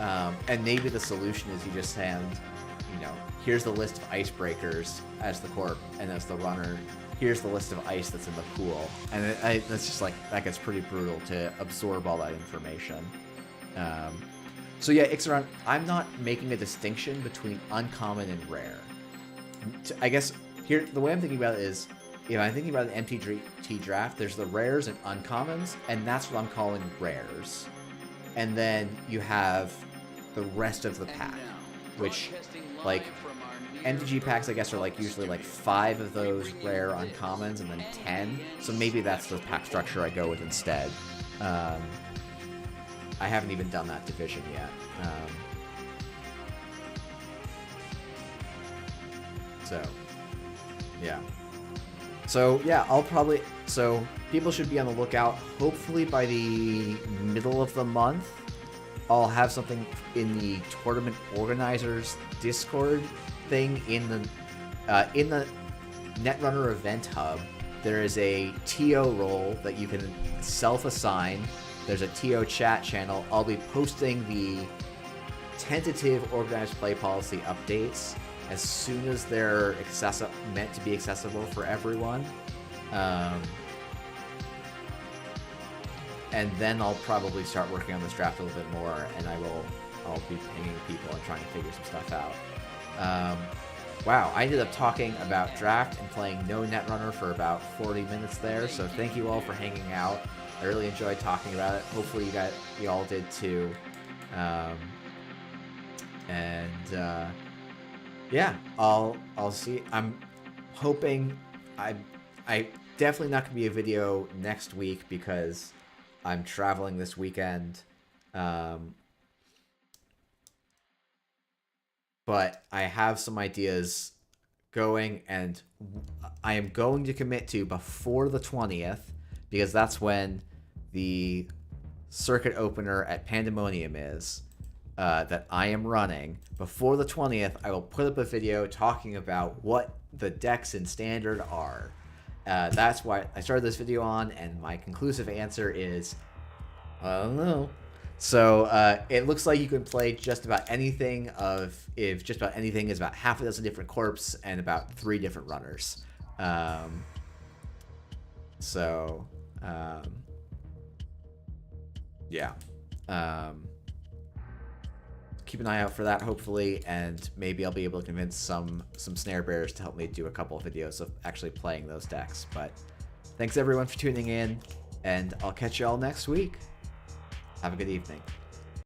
And maybe the solution is you just send, here's the list of icebreakers as the Corp, and as the runner, here's the list of ice that's in the pool. And that's just like, that gets pretty brutal to absorb all that information. So yeah, Ixaron, I'm not making a distinction between uncommon and rare. I guess here, the way I'm thinking about it is, if I'm thinking about an MTG draft, there's the rares and uncommons, and that's what I'm calling rares. And then you have the rest of the pack, which, like, MTG packs, I guess, are like usually like 5 of those rare uncommons and then 10. So maybe that's the pack structure I go with instead. I haven't even done that division yet. So, yeah. So, yeah, so people should be on the lookout. Hopefully by the middle of the month, I'll have something in the tournament organizers Discord thing in the Netrunner event hub. There is a TO role that you can self-assign. There's a TO chat channel. I'll be posting the tentative organized play policy updates as soon as they're meant to be accessible for everyone. And then I'll probably start working on this draft a little bit more, and I'll be pinging people and trying to figure some stuff out. Wow, I ended up talking about draft and playing no Netrunner for about 40 minutes there, so thank you all for hanging out. I really enjoyed talking about it. Hopefully you all did too. Yeah, I'll see. I'm hoping I definitely not gonna be a video next week because I'm traveling this weekend. But I have some ideas going, and I am going to commit to before the 20th, because that's when the circuit opener at Pandemonium is that I am running. Before the 20th, I will put up a video talking about what the decks in Standard are. That's why I started this video on, and my conclusive answer is, I don't know. So it looks like you can play just about anything if just about anything is about half a dozen different corps and about 3 different runners. Yeah. Keep an eye out for that, hopefully, and maybe I'll be able to convince some snare bearers to help me do a couple of videos of actually playing those decks. But thanks everyone for tuning in, and I'll catch you all next week. Have a good evening.